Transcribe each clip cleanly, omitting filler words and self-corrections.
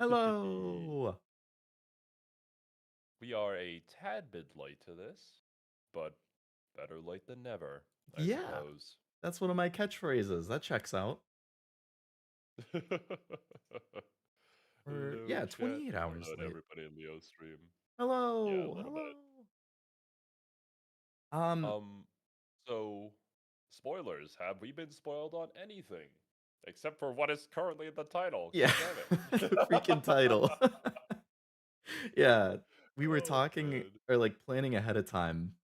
Hello. We are a tad bit late to this, but better late than never, I Yeah, suppose. that's one of my catchphrases. That checks out. Or Hello, yeah, chat. 28 Hello, hours and late. everybody in Leo stream. Yeah, a Hello. little bit. Hello. Um, Um, so spoilers. Have we been spoiled on anything? Except for what is currently in the title. yeah, God damn it. the freaking title. Yeah, we were Oh talking man. or like planning ahead of time.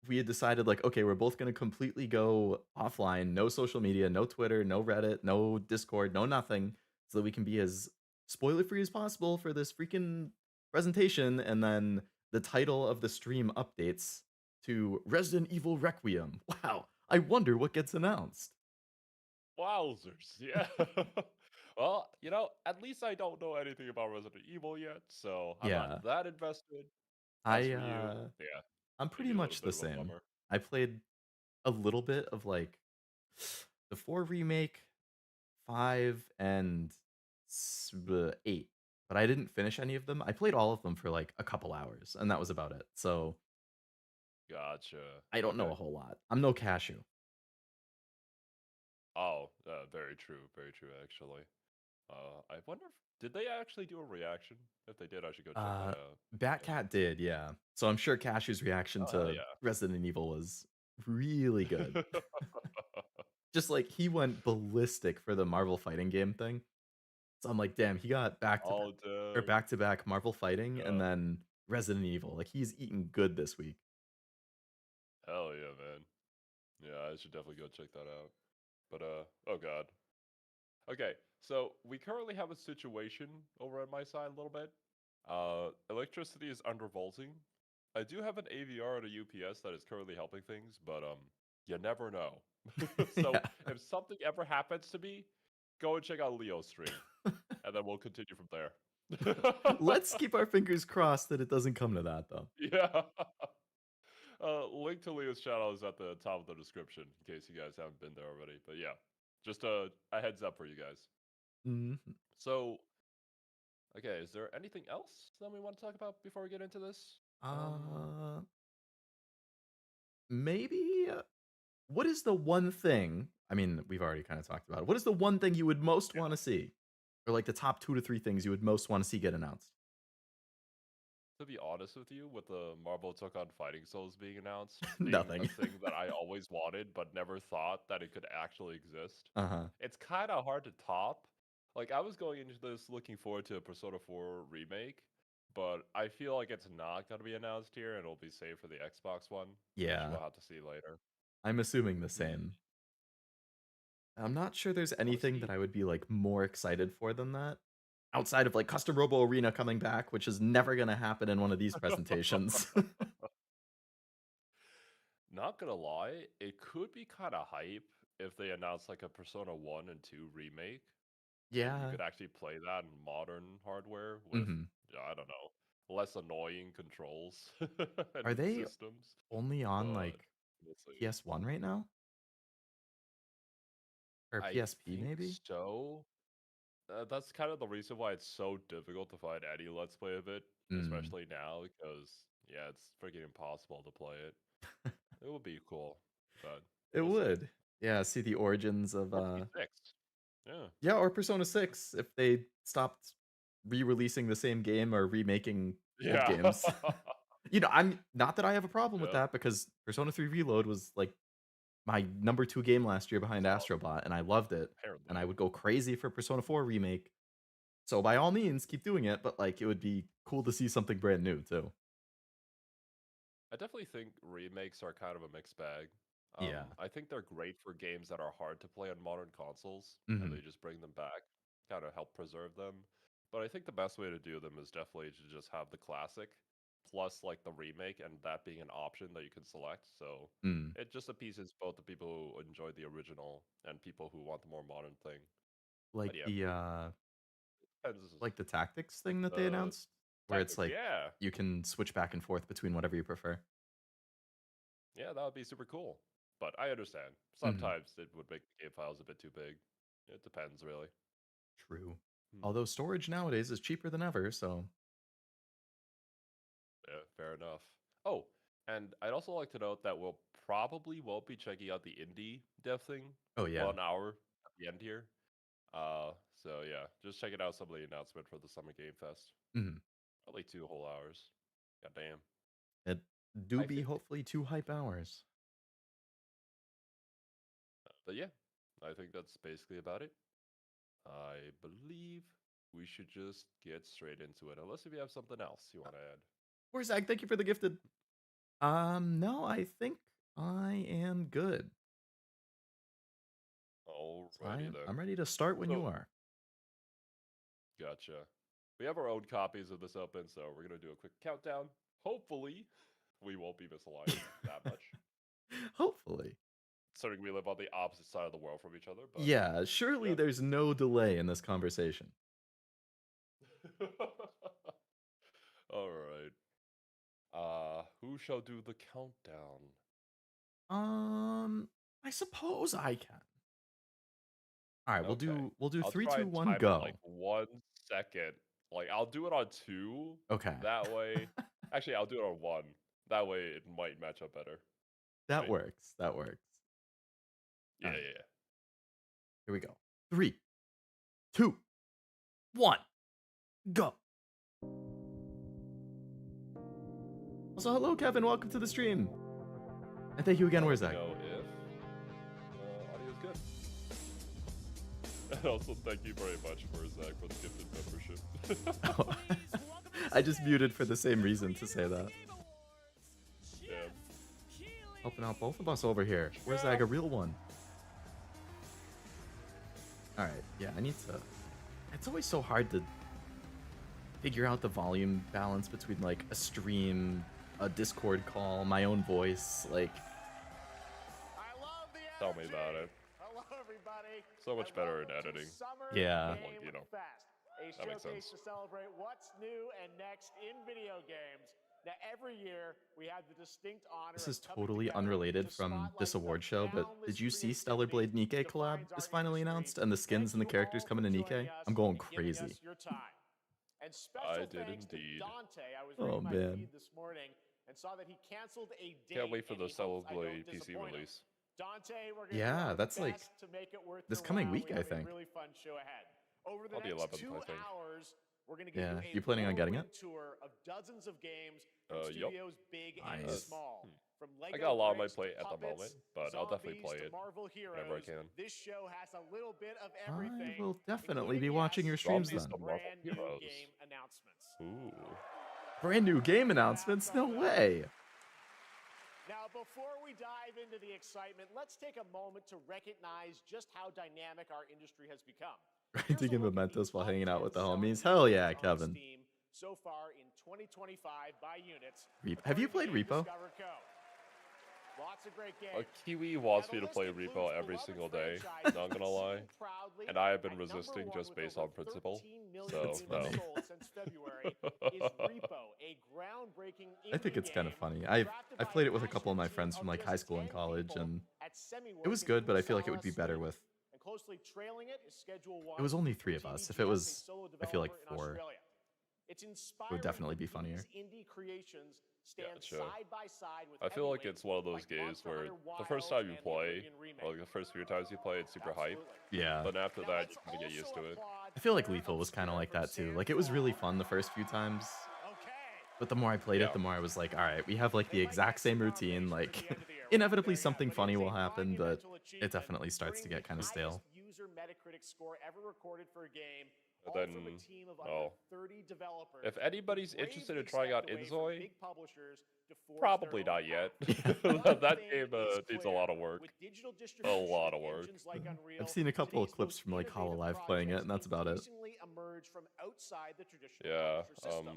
We had decided like, okay, we're both going to completely go offline, no social media, no Twitter, no Reddit, no Discord, no nothing, so that we can be as spoiler free as possible for this freaking presentation. And then the title of the stream updates to Resident Evil Requiem. Wow, I wonder what gets announced. Wowzers. Yeah. Well, at least I don't know anything about Resident Evil yet, so I'm not Yeah, that invested. As I for you, yeah, I'm maybe pretty a little much bit the of a same. bummer. I played a little bit of like the 4 remake, 5, and 8, but I didn't finish any of them. I played all of them for, like, a couple hours, and that was about it. So, Gotcha. I don't know Okay. a whole lot. I'm no cashew. Oh, very true, actually. I wonder if did they actually do a reaction? If they did, I should go check that Uh, out. Yeah. Batcat did, yeah. So I'm sure Cashew's reaction Oh, hell to yeah. Resident Evil was really good. Just, like, he went ballistic for the Marvel fighting game thing. So I'm like, "Damn, he got Oh, damn. back-to-back Marvel fighting and Yeah. then Resident Evil." Like, he's eating good this week. Hell yeah, man. Yeah, I should definitely go check that out. But oh god. Okay, so we currently have a situation over on my side a little bit. Electricity is undervolting. I do have an AVR and a UPS that is currently helping things, but you never know. So Yeah. if something ever happens to me, go and check out Leo's stream, and then we'll continue from there. Let's keep our fingers crossed that it doesn't come to that, though. Yeah. Link to Leo's channel is at the top of the description in case you guys haven't been there already. But yeah, just a heads up for you guys. Mhm. So okay, is there anything else that we want to talk about before we get into this? Uh, maybe, what is the one thing I mean, we've already kinda talked about it. What is the one thing you would most Yeah. wanna see? Or, like, the top 2 to 3 things you would most wanna see get announced? To be honest with you, with the Marvel Took on Fighting Souls being announced, being a Nothing. thing that I always wanted but never thought that it could actually exist, Uh-huh. it's kind of hard to top. Like, I was going into this looking forward to a Persona 4 remake, but I feel like it's not going to be announced here and it'll be saved for the Xbox One, which Yeah, we'll have to see later. I'm assuming the Mm. same. I'm not sure there's I want to anything that see. I would be, like, more excited for than that. Outside of, like, Custom Robo Arena coming back, which is never gonna happen in one of these presentations. Not gonna lie, it could be kind of hype if they announce like a Persona 1 and 2 remake. And you Yeah. could actually play that in modern hardware with, Mhm. yeah, I don't know, less annoying controls Are and they systems. only on, But like, we'll see. PS1 right now? Or I PSP think maybe? so. That's kind of the reason why it's so difficult to find any Let's Play of it, Mm. especially now, because yeah, it's freaking impossible to play it. It would be cool, but It we'll see. would. Yeah, see the origins of, Or maybe six. Yeah. yeah, or Persona 6 if they stopped re-releasing the same game or remaking old Yeah. games. I'm not that I have a problem with Yep. that because Persona 3 Reload was, like, my number 2 game last year behind So Astrobot, and I loved it, and apparently. I would go crazy for Persona 4 Remake. So by all means, keep doing it, but, like, it would be cool to see something brand new too. I definitely think remakes are kind of a mixed bag. Yeah. I think they're great for games that are hard to play on modern consoles, and Mhm. they just bring them back, kind of help preserve them. But I think the best way to do them is definitely to just have the classic, plus like the remake, and that being an option that you can select. So Mm. it just appeases both the people who enjoyed the original and people who want the more modern thing. But Like yeah, the, depends. like the tactics Like thing that they the announced, where it's tactics, like yeah, you can switch back and forth between whatever you prefer. yeah, that would be super cool. But I understand. Mhm. Sometimes it would make the game files a bit too big. It depends, really. True. Hmm. Although storage nowadays is cheaper than ever, so Yeah, fair enough. Oh, and I'd also like to note that we'll probably won't be checking out the indie dev thing oh yeah. 1 hour at the end here. So yeah, just checking out some of the announcement for the Summer Game Fest. Mhm. Only 2 whole hours. God damn. It do I be think, hopefully 2 hype hours. but yeah, I think that's basically about it. I believe we should just get straight into it, unless if you have something else you want to add. Poor Zach, thank you for the gifted. No, I think I am good. So Alrighty then. I'm ready to start when you So, are. gotcha. We have our own copies of this open, so we're gonna do a quick countdown. Hopefully, we won't be misaligned that much. Hopefully. Considering we live on the opposite side of the world from each other, but Yeah, surely yeah. there's no delay in this conversation. All right. Who shall do the countdown? Um, I suppose I can. All right, we'll Okay. do I'll three, try two, and one, time it like go. 1 second. Like I'll do it on 2. Okay. That way, actually, I'll do it on 1. That way, it might match up better. That Right? works. That works. Yeah, All right, yeah, yeah. here we go. 3, 2, 1, go. Also, hello, Kevin. Welcome to the stream. And thank you again, Let where's me Zach? know if audio's good. And also, thank you very much for Zach for the gifted membership. Oh, I just muted for the same reason to say that. Yeah. Helping out both of us over here. Where's Zach, a real one? All right, yeah, I need to. It's always so hard to figure out the volume balance between like a stream, a Discord call, my own voice. Like, Tell me about it. Hello, everybody. So much better in editing. yeah, Like, you know, a that makes showcase sense. to celebrate what's new and next in video games. Now, every year we have the distinct honor this of is coming totally together unrelated to from spotlight this award the show, but boundless did you see Stellar creativity Blade Nikke that collab defines our is finally industry. announced, and the skins Thank and the you characters all coming for to joining Nikke? us I'm going and giving crazy. us your time. And I special did thanks indeed. to Dante. I was Oh, reading my man. feed this morning and saw that he canceled a date. Can't wait for and the he Stellar hopes I don't Blade PC disappoint him. release. Dante, we're going to Yeah, do our that's like best to make it worth this your coming while. week, We I have think. a really fun show ahead. Over the On the next 11th, 2 I think. hours, we're going to give Yeah, you a you planning on getting it? whirlwind tour of dozens of games from Yup. studios big and Nice. small. From I Lego got a lot on my bricks to plate at the moment, puppets, but I'll definitely zombies play to it Marvel whenever I heroes, can. this show has a little bit of I everything. will definitely be including, watching your yes, streams Zombies then. to Marvel brand new heroes. game announcements. Ooh. Brand new game announcements? No way. Now, before we dive into the excitement, let's take a moment to recognize just how dynamic our industry has become. Granting Here's a look at mementos the while top hanging out 10 with the selling homies. Hell games yeah, on Kevin. Steam so far in 2025 by units. Have you according to played Game Repo? Discover Co. Lots of great A games. Kiwi wants Now, me to the play list Repo includes every beloved single day, franchises not gonna lie. sitting proudly And I have been at number resisting one just with based over on principle. 13 million So, That's units funny. sold since February is Repo, a groundbreaking I think indie it's kind of game funny. I've crafted I've by played a it with a couple of my passionate friends team from of like high just school and 10 college, people and at it was Semiworks in good, but I feel like it would Uppsala, be better Sweden. with. And closely trailing it is Schedule 1. It was only 3 from of us. TVGS, If it a was, solo I feel like developer in 4, Australia. It's it inspiring would definitely be that funnier. these indie creations stand Gotcha. side by side with I feel like heavyweights it's one of those like games Monster where Hunter the first Wilds time you and the play, Oblivion remake. or like the first few times you play, it's super hype. Absolutely. Yeah. But after Now, that, let's you kind of get used to also it. applaud I feel like Claire Lethal was kind of Obscura like from that too. Sand Like it was really Fall. fun the first few times, Okay. but the more I played Yeah. it, the more I was like, all right, we have like They the might exact get same some routine. nominations at Like the end of the year. We're not inevitably there yet, something but funny it's a will happen, but monumental it achievement, definitely starts to earning get kind of the stale. highest user Metacritic score ever recorded for a game, But all from a then, team of under oh, 30 developers. if who anybody's interested in bravely trying out stepped away from Inzoi, big publishers to forge probably their own not yet. path. Yeah. One That thing game is needs a clear. lot of work. With digital A distribution lot of and work. engines like Unreal, I've seen a couple of today's clips most from like innovative Hololive playing it, projects and that's about it. increasingly emerge from outside the traditional Yeah, publisher system.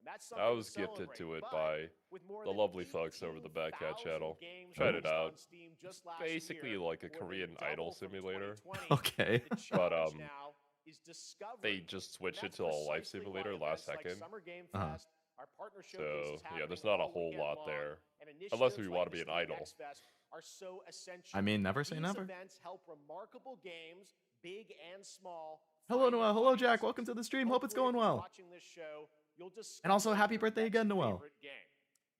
And that's I something was to gifted celebrate. to it But by with more the than lovely folks over the Backcat 18,000 channel. games Tried it released out. on Steam just It's last basically year, like a more than Korean double idol from simulator. 2020. Okay. The But challenge now is discovery. they just switched it That's to a life precisely simulator why last events like second. Summer Game Uh-huh. Fest, our partner So showcases yeah, there's happening not a all whole weekend lot long, there. and Unless we initiatives want like to be the an Steam idol. Next Fest are so essential. I mean, never say These never. events help remarkable games, big and small, Hello, find Noel. your Hello, Jack. audiences. Welcome to the stream. Hope it's Hopefully, going if you're well. watching this show, you'll And also, discover happy your birthday again, next Noel. favorite game.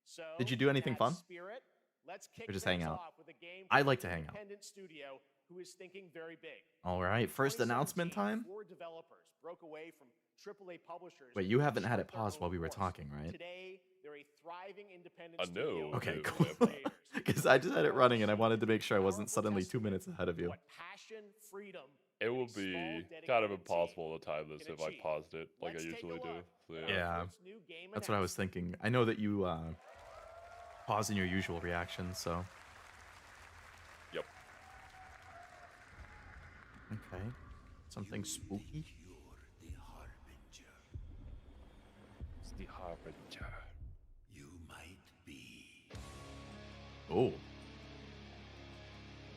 So, Did you do in anything that fun? Spirit, let's kick Or just things hang out? off with a game I from like an to hang out. independent studio who is thinking very big. All right, first 2017, announcement time. 4 developers broke away from AAA publishers. Wait, you to haven't had it chart their paused own while we were course. talking, right? Today, they're a thriving independent I studio. know, Okay, dude. cool. Creators. Because I just had it running and I wanted to make sure I Powerful wasn't suddenly 2 testament minutes ahead of to you. what passion, freedom, It and a would small, be kind of dedicated impossible team to time this can if I achieve. paused it like Let's I take a usually do. look So, at yeah. our Yeah, first new game that's what I was announcement. thinking. I know that you pause in your usual reactions, so. Yep. Okay. Something spooky. You're the harbinger. It's the Harbinger. You might be. Oh,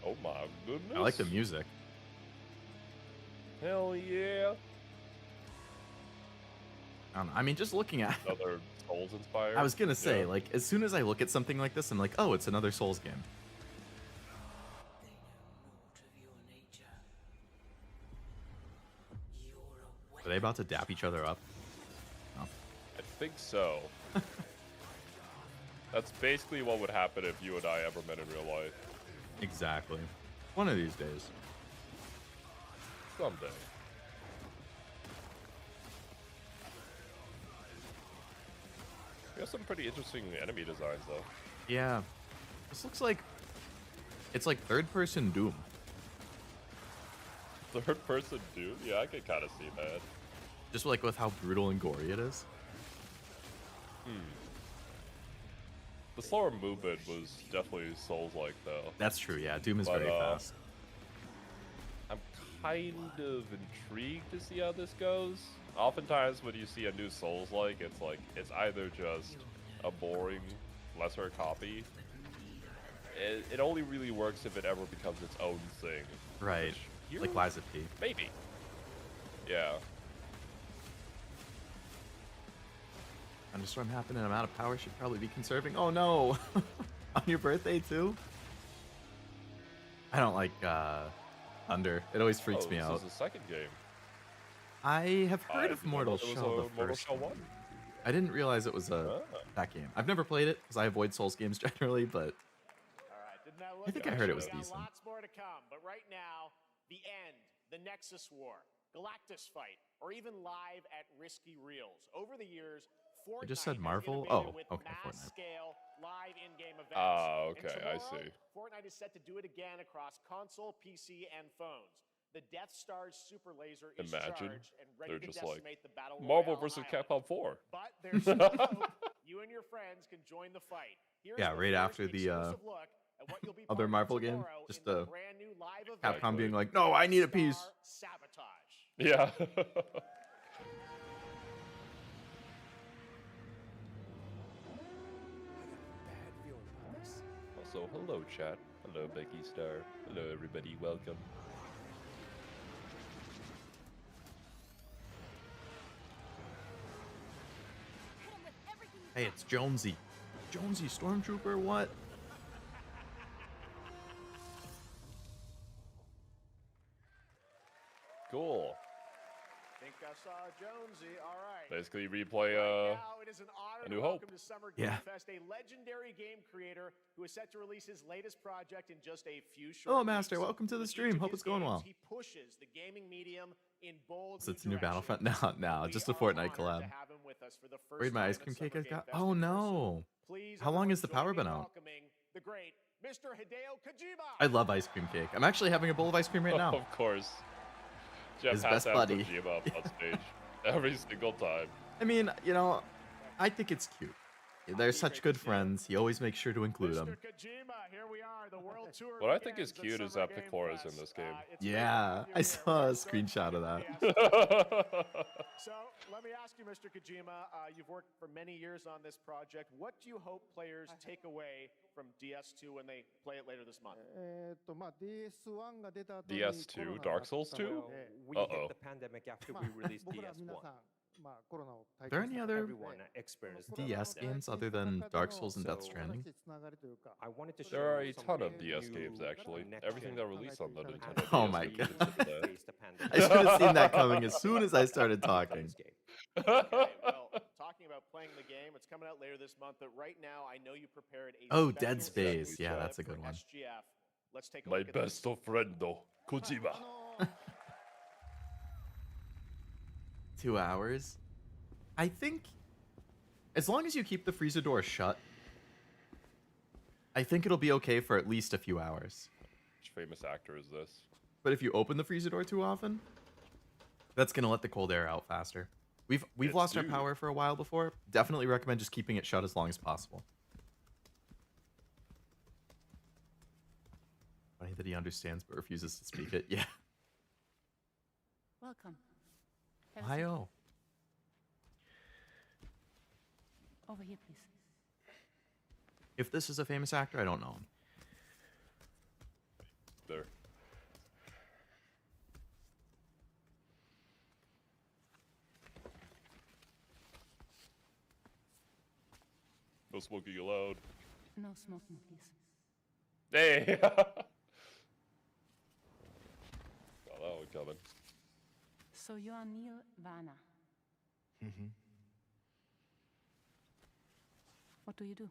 Oh my goodness. I like the music. Hell yeah. I don't know. I mean, just looking at it, Another Souls inspired. I was gonna say, Yeah. like, as soon as I look at something like this, I'm like, oh, it's another Souls game. They know naught of your nature. You're a Are they about to dap each other up? No. I think so. That's basically what would happen if you and I ever met in real life. Exactly. One of these days. Someday. We have some pretty interesting enemy designs, though. Yeah. This looks like it's like third-person Doom. Third person Doom? Yeah, I can kind of see that. Just like with how brutal and gory it is. The slower movement was definitely Souls-like, though. That's true, yeah. Doom is But, very fast. I'm kind of intrigued to see how this goes. Oftentimes, when you see a new Souls-like, it's either just a boring, lesser copy. It only really works if it ever becomes its own thing. Right. which here- Like Liza P. Maybe. Yeah. Thunderstorm happened and I'm out of power. Should probably be conserving. Oh no! On your birthday too? I don't like Thunder. It always freaks me this out. is the second game. I have I heard of didn't know Mortal it was Shell, a the Mortal first Shell one. 1. I didn't realize it was that game. I've never played it because I avoid Souls games generally, but All right, didn't that look I think I good? heard it We was got decent. Lots more to come, but right now, the end, the Nexus War, Galactus fight, or even live at Risky Reels. Over the years, Fortnite just said has Marvel? innovated Oh, with okay, mass Fortnite. scale live in-game events. Ah, And okay, I tomorrow, see. Fortnite is set to do it again across console, PC, and phones. The Death Star's super laser is Imagine charged and ready they're to just like, decimate the battle Marvel royale vs. island. Capcom 4. But there's still hope. You and your friends can join the fight. Here's Yeah, the right first after the, exclusive look at what you'll be other part of Marvel game, tomorrow just in the the brand new live event, Capcom being Exactly. like, no, I need a Star piece. Sabotage. Yeah. Also, hello chat. Hello Becky Star. Hello everybody. Welcome. Hey, it's Jonesy. Jonesy, Stormtrooper, what? Cool. Think I saw Jonesy. All right. Basically replay Right now, it is an honor A to New welcome Hope. to Summer Game Yeah. Fest a legendary game creator who is set to release his latest project in just a few short Hello, Master. weeks. Welcome to the With each stream. of Hope his it's going games, well. He pushes the gaming medium in bold So new it's a new directions. Battlefront? No, We just a are Fortnite honored collab. to have him with us for the first Where'd my time ice at cream Summer cake I Game got? Fest Oh in person. no. Please, How long everyone, has the join power me been in out? welcoming the great Mr. Hideo Kojima. I love ice cream cake. I'm actually having a bowl of ice cream right now. Of course. Jeff His has best to have buddy. Kojima up on stage every single time. I mean, you know, I think it's cute. They're such good friends. He always makes sure to include Mr. them. Kojima, here we are. The world tour. What I think is begins at cute is Summer that Game Picora is in Fest. this game. It's great to Yeah, have you I here. saw a We're so screenshot of that. enthusiastic. So let me ask you, Mr. Kojima, you've worked for many years on this project. What do you hope players take away from DS2 when they play it later this month? DS1 が出た後に DS2 コロナが Dark Souls 2? あったのよ We Uh-oh. hit the pandemic after we released 僕ら DS1. 皆さんまあ、コロナを Are 体 there 験 any した other Everyone の experienced コロナ DS を体験 games した other 方 than の Dark Souls and Death そう Stranding? 新しいつながりというか I wanted to There show are a ton of something DS new games actually. connection Everything that released on the and Nintendo Oh DS my games God. released today. face the I should have seen that pandemic. coming as soon as I started From talking. this game. Okay, well, talking about playing the game, it's coming out later this month, but right now I know you prepared a Oh, special Dead Space. exclusive Yeah, that's a for good one. SGF. Let's take a My look at this. best of friendo, はい、Kojima. 2 hours? I think as long as you keep the freezer door shut, I think it'll be okay for at least a few hours. Which famous actor is this? But if you open the freezer door too often, that's gonna let the cold air out faster. We've It's lost our due. power for a while before. Definitely recommend just keeping it shut as long as possible. Funny that he understands but refuses to speak it. Yeah. Welcome. Have a seat. Ohio. Over here, please. If this is a famous actor, I don't know him. There. No smoking allowed. No smoking, please. Hey! Got that one coming. So you are Neil Varner. Mm-hmm. What do you do?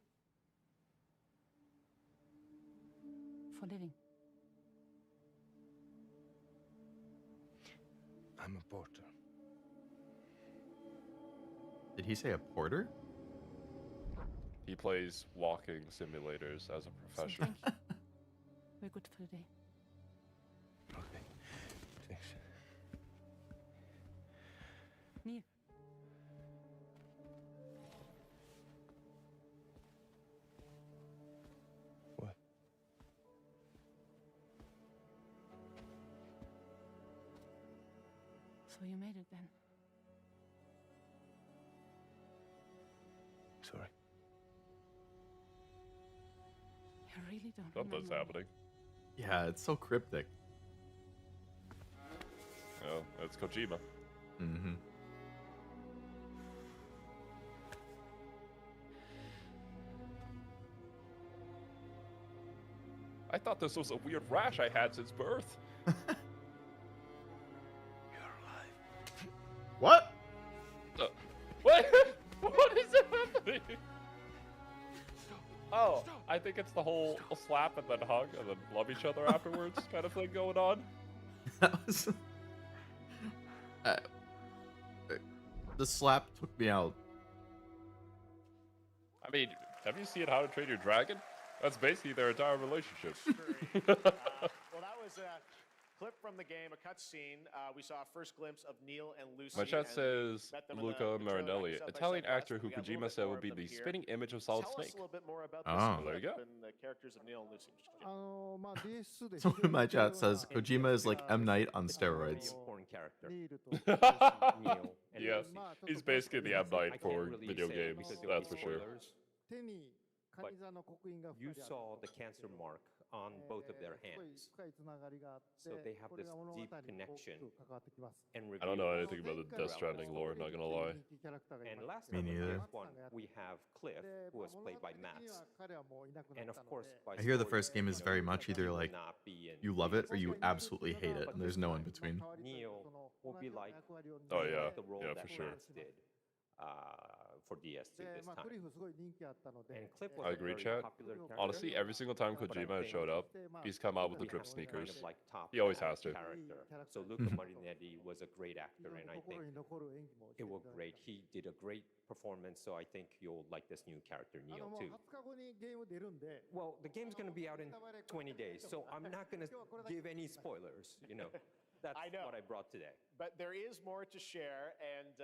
For living? I'm a porter. Did he say a porter? He plays walking simulators as a So professional. thank you. We're good for the day. Okay. Thanks. Neil. What? So you made it then. Sorry. You really don't Something's remember me. happening. Yeah, it's so cryptic. Oh, that's Kojima. Mm-hmm. I thought this was a weird rash I had since birth. You're alive. What? What? What is happening? Oh, I think it's the whole slap and then hug and then love each other afterwards kind of thing going on. That was. Uh, the slap took me out. I mean, have you seen How to Train Your Dragon? That's basically their entire relationship. Well, that was a clip from the game, a cutscene. We saw a first glimpse of Neil and Lucy. My chat as we says met them in Luca the trailer back Marinelli, at South by Italian Southwest. actor who We got a little Kojima bit said more would of be them the here. spitting image of Solid Tell us Snake. a little bit more about Oh. this There you go. clip and the characters of Neil and Lucy. Mr. Kojima. まあ DS で Someone in my chat says Kojima is like M. Night on Very steroids. important character. ニールと Neil and Yeah, Lucy. まあちょっと he's basically the M. I Night can't for really video say games, because there will that's be for sure. spoilers. 手にカニ座の刻印が You 2人ある saw the cancer mark on both of their すごい hands. 深いつながりがあって So they have これ this が物語に deep 大き connection く関わってきます And I don't know reveal- anything about the Death Stranding lore, not gonna lie. 人気キャラクターがい And ま last す time Me on neither. this one, we have Cliff, で who was 物 played 語 by 的に Mats. は彼はもういなくな And っ of たの course, で by I hear the story, first game is very much he either will like not be in you love it or the you series. absolutely hate it, and there's no in between. Neil will be like Oh, yeah. the role Yeah, that for sure. Mats did for DS2 で this まあ time. クリフすごい人気あったので And Cliff え was I a agree, very chat. popular character. Honestly, every single time But I Kojima has think showed up, でまあ he's come out with the he drip has sneakers. kind of like top He always that has to. character. So Mhm. Luca Marinetti was a great 非 actor, 常に and I 心 think に残る演技もして it いた worked だい great. た He did a great performance, so I think you'll like this new character, あ Neil, のもう too. 20日後にゲーム出るんで Well, the game's going to be out in 20 days, so I'm not going to give any spoilers, you know. That's I know. what I brought today. But there is more to share, and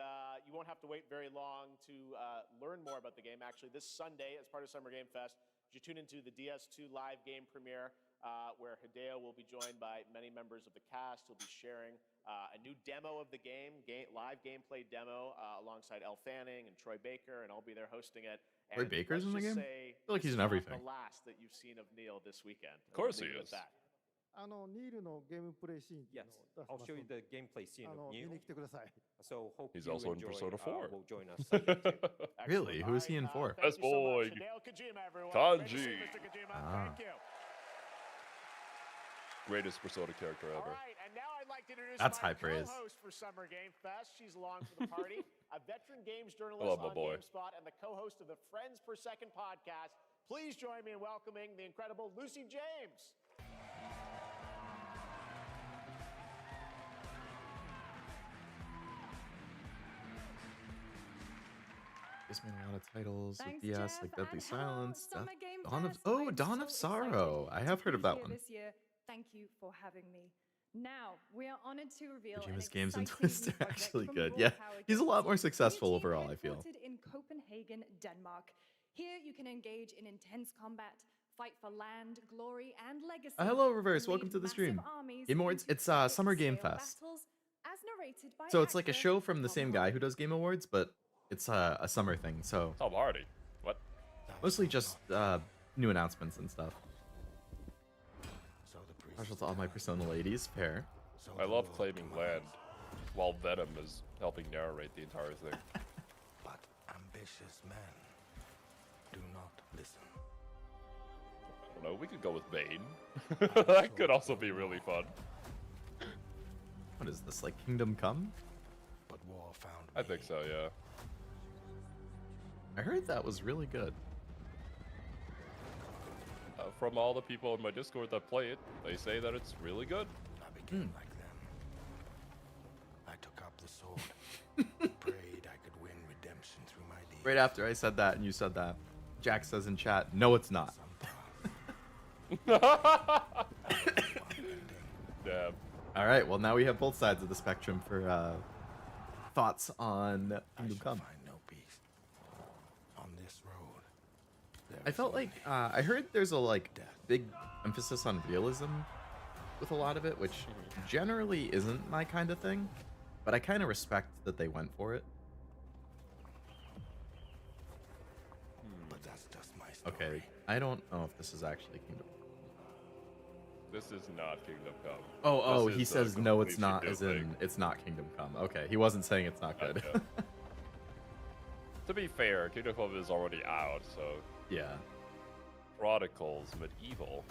you won't have to wait very long to learn more about the game. Actually, this Sunday, as part of Summer Game Fest, you tune into the DS2 live game premiere, where Hideo will be joined by many members of the cast. He'll be sharing a new demo of the game, live gameplay demo, alongside Elle Fanning and Troy Baker, and I'll be there hosting it. Troy And Baker's let's in the just game? say I feel like this he's in is not everything. The last that you've seen of Neil this weekend. Of course We'll he leave it at is. that. ニールのゲームプレイシーンっていう Yes, のを出し I'll ます show の you で the gameplay scene of 見 Nier. に来てください。 So hope He's you also in enjoy, Persona 4. will join us Sunday too. Really? Who is he in for? Thank Best you so much. boy. Hideo Kojima, everyone. Great to see you, Kanji. Mr. Kojima. Ah. Thank you. Greatest Persona character All ever. right, and now I'd like to introduce That's my high praise. co-host for Summer Game Fest. She's along for the party, a veteran games journalist love my on boy. GameSpot and the co-host of the Friends Per Second podcast. Please join me in welcoming the incredible Lucy James. He's made a lot of titles Thanks, with DS, Geoff, like Deadly and hello, Silence, Summer Game Dawn of Fest. Oh, I'm Dawn so of Sorrow. I excited have to heard of be that here one. This year. Thank you for having me. Now, we are honored to reveal Kojima's an games and exciting twists new are project actually from good. Raw Yeah, Power he's a lot Games, more a successful team overall, I feel. headquartered in Copenhagen, Denmark. Here, you can engage in intense combat, fight for land, glory, and legacy. Hello, Reverse. and Welcome lead to the massive stream. armies Game Awards. into It's epic Summer Game scale Fest. battles, as narrated by So it's like a actor show from the Tom same guy Hardy. who does Game Awards, but it's a summer thing. So Tom Hardy. What? mostly just new announcements and stuff. So the priest Partial to all my Persona ladies. Fair. so I the love Lord claiming land commands, while Venom is helping narrate the entire thing. but ambitious men do not listen. I don't know, we could go with Bane. That could also be really fun. What is this, like Kingdom Come? But war found I me. think so, yeah. I heard that was really good. From all the people in my Discord that play it, they say that it's really good. I became like them. I took up the sword, prayed I could win redemption through my deeds. Right after I said that and you said that, Jack says in chat, no, it's not. Damn. All right, well, now we have both sides of the spectrum for thoughts on I Kingdom shall Come. find no peace on this road. There I is felt like I heard there's a big emphasis on realism with a lot of it, which generally isn't my kind of thing, but I kind of respect that they went for it. but that's just my story. Okay, I don't know if this is actually Kingdom. This is not Kingdom Come. Oh, This he is a says no, it's completely not, new as in thing. it's not Kingdom Come. Okay, he wasn't saying it's not good. Gotcha. To be fair, Kingdom Come is already out, so Yeah. Chronicles Medieval.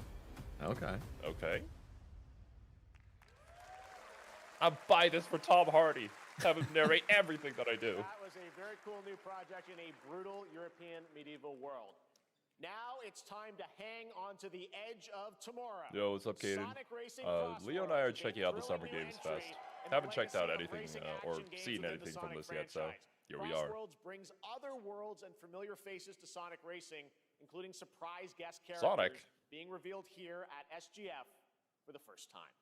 Okay. Okay. I'm buying this for Tom Hardy. Have him narrate everything that I do. That was a very cool new project in a brutal European medieval world. Now it's time to hang on to the edge of tomorrow. Yo, what's up, Kaden? Sonic Racing Leo and I are Crossroads is a checking out the Summer thrilling new Games entry Fest. in the Haven't checked out legacy of anything racing or action games seen within the anything from Sonic this yet, so franchise. here we are. Crossroads brings other worlds and familiar faces to Sonic Racing, including surprise guest characters Sonic? being revealed here at SGF for the first time.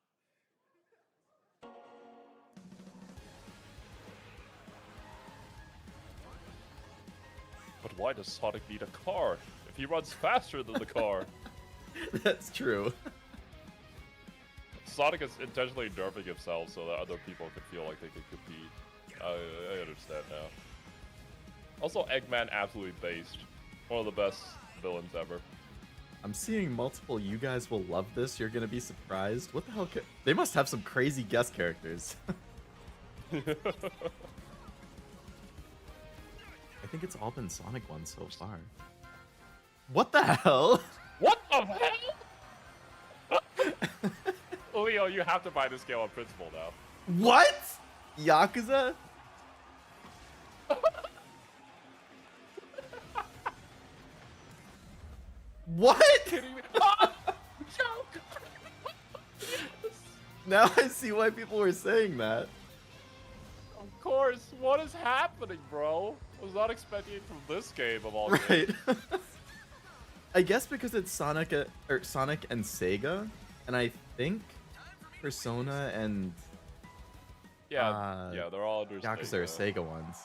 But why does Sonic need a car if he runs faster than the car? That's true. Sonic is intentionally nerfing himself so that other people can feel like they can compete. I understand now. Also, Eggman absolutely based. One of the best villains ever. I'm seeing multiple. You guys will love this. You're gonna be surprised. What the hell? They must have some crazy guest characters. I think it's all been Sonic ones so far. What the hell? What the hell? Leo, you have to buy this game on principle now. What? Yakuza? What? Kidding me? Ah! Joke! Now I see why people were saying that. Of course. What is happening, bro? I was not expecting it from this game of all Right. games. I guess because it's Sonic and Sega, and I think Persona and Yeah, yeah, they're all under Yakuza are Sega ones.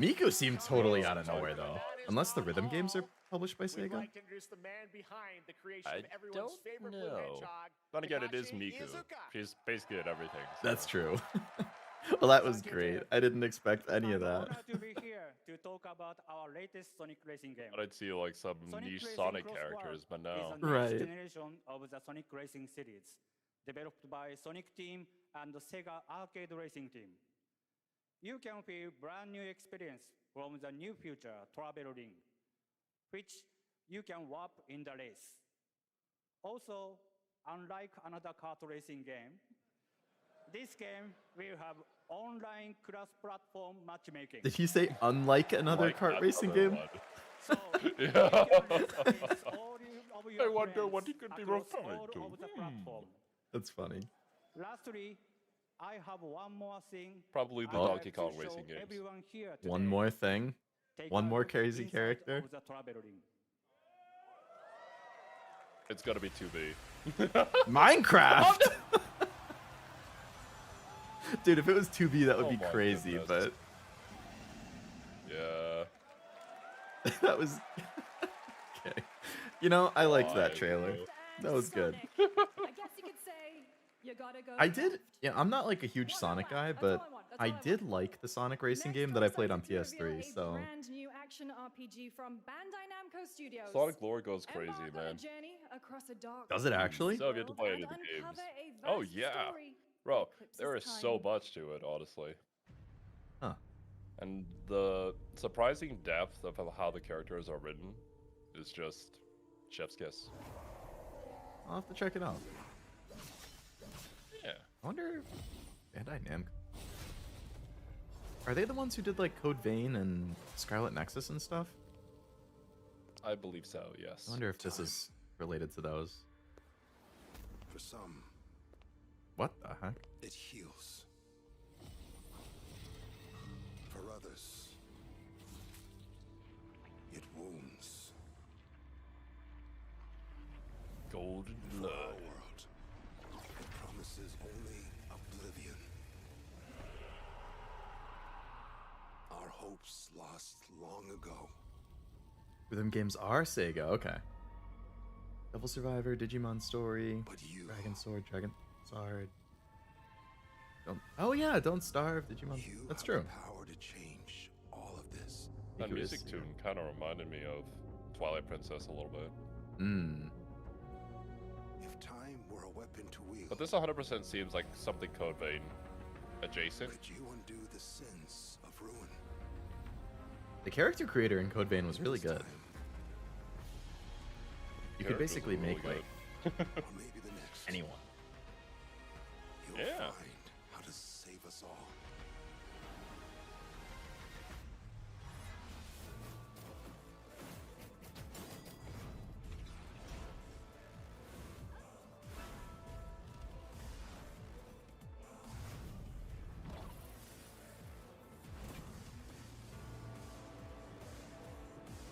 Miku seemed totally out of nowhere though, unless the rhythm games are published by We'd Sega. like to introduce the man behind the creation I of everyone's don't favorite blue know. hedgehog. Then again, it is Takashi Miku. Iizuka. She's basically at everything. That's so. true. Well, that was great. I didn't expect any of that. Honored to be here to talk about our latest Sonic racing game. I'd see like some niche Racing Sonic Cross characters, but World no. is the Right. next generation of the Sonic racing series, developed by Sonic Team and the Sega Arcade Racing Team. You can feel brand new experience from the new future travel ring, which you can warp in the race. Also, unlike another kart racing game, this game will have online cross-platform matchmaking. Did he say unlike another Like kart that racing other game? one. So, Yeah. you can experience all of your I wonder friends what he could be across referring all to. of the platform. That's funny. Lastly, I have one more thing. Probably the I'd like Donkey to Kong show racing games. everyone here One today. more thing. Take One a more look crazy inside character. of the travel ring. It's gonna be 2B. Minecraft! Dude, if it was 2B, that would Oh be my crazy, goodness. Yeah. but that was... Okay. You know, I liked that Why, trailer. bro? That was good. I guess you could say you gotta go. I did... Yeah, I'm not like a huge Sonic guy, but I did like the Sonic racing game that I played on PS3, so... Brand new action RPG from Bandai Namco Studios. Sonic lore goes crazy, Embark on a man. journey across a dark Does it actually? So if you have to play any of the games. Oh yeah. Bro, there is so much to it, honestly. Huh. And the surprising depth of how the characters are written is just chef's kiss. I'll have to check it out. Yeah. I wonder... Bandai Namco... Are they the ones who did like Code Vein and Scarlet Nexus and stuff? I believe so, yes. I wonder if this is related to those. For some, What the heck? it heals. For others, it wounds. Golden For blood. our world, it promises only oblivion. Our hopes lost long ago. Them games are Sega, okay. Devil Survivor, Digimon Story, But you, Dragon Sword, Dragon Sword. Don't, oh yeah, Don't Starve, Digimon. you That's have true. the power to change all of this. That Icarus, music yeah. tune kind of reminded me of Twilight Princess a little bit. Hmm. If time were a weapon to wield, But this 100% seems like something Code Vein adjacent. could you undo the sins of ruin? The character creator in Code Vein was really This good. time, You could Characters basically are really make good. like or maybe the next. anyone. You'll Yeah. find how to save us all.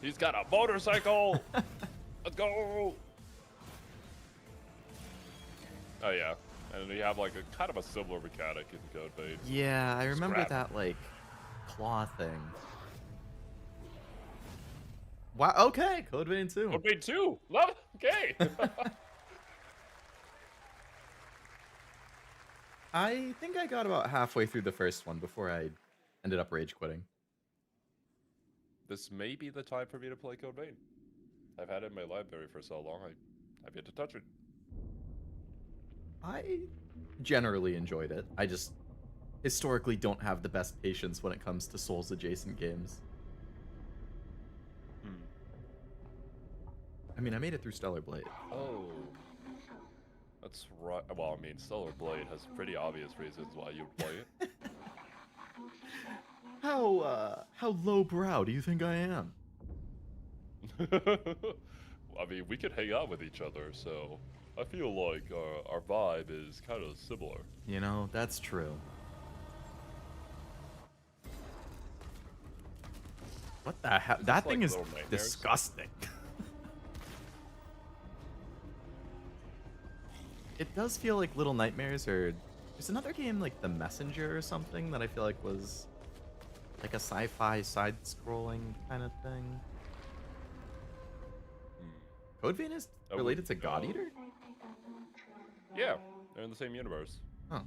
He's got a motorcycle! Let's go! Oh yeah, and you have like a kind of a similar mechanic in Code Vein. Yeah, I remember Scrap. that like claw thing. Wow. Okay, Code Vein 2. Code Vein 2! Love it! Okay! I think I got about halfway through the first one before I ended up rage quitting. This may be the time for me to play Code Vein. I've had it in my library for so long, I've yet to touch it. I generally enjoyed it. I just historically don't have the best patience when it comes to Souls adjacent games. I mean, I made it through Stellar Blade. Oh. That's right. Well, I mean, Stellar Blade has pretty obvious reasons why you would play it. How lowbrow do you think I am? I mean, we could hang out with each other, so I feel like our vibe is kind of similar. You know, that's true. What the hell? Is That this thing like is Little Nightmares? disgusting. It does feel like Little Nightmares, or there's another game like The Messenger or something that I feel like was like a sci-fi side-scrolling kind of thing. Code Vein is I related to wouldn't God know. Eater? Yeah, they're in the same universe. Huh.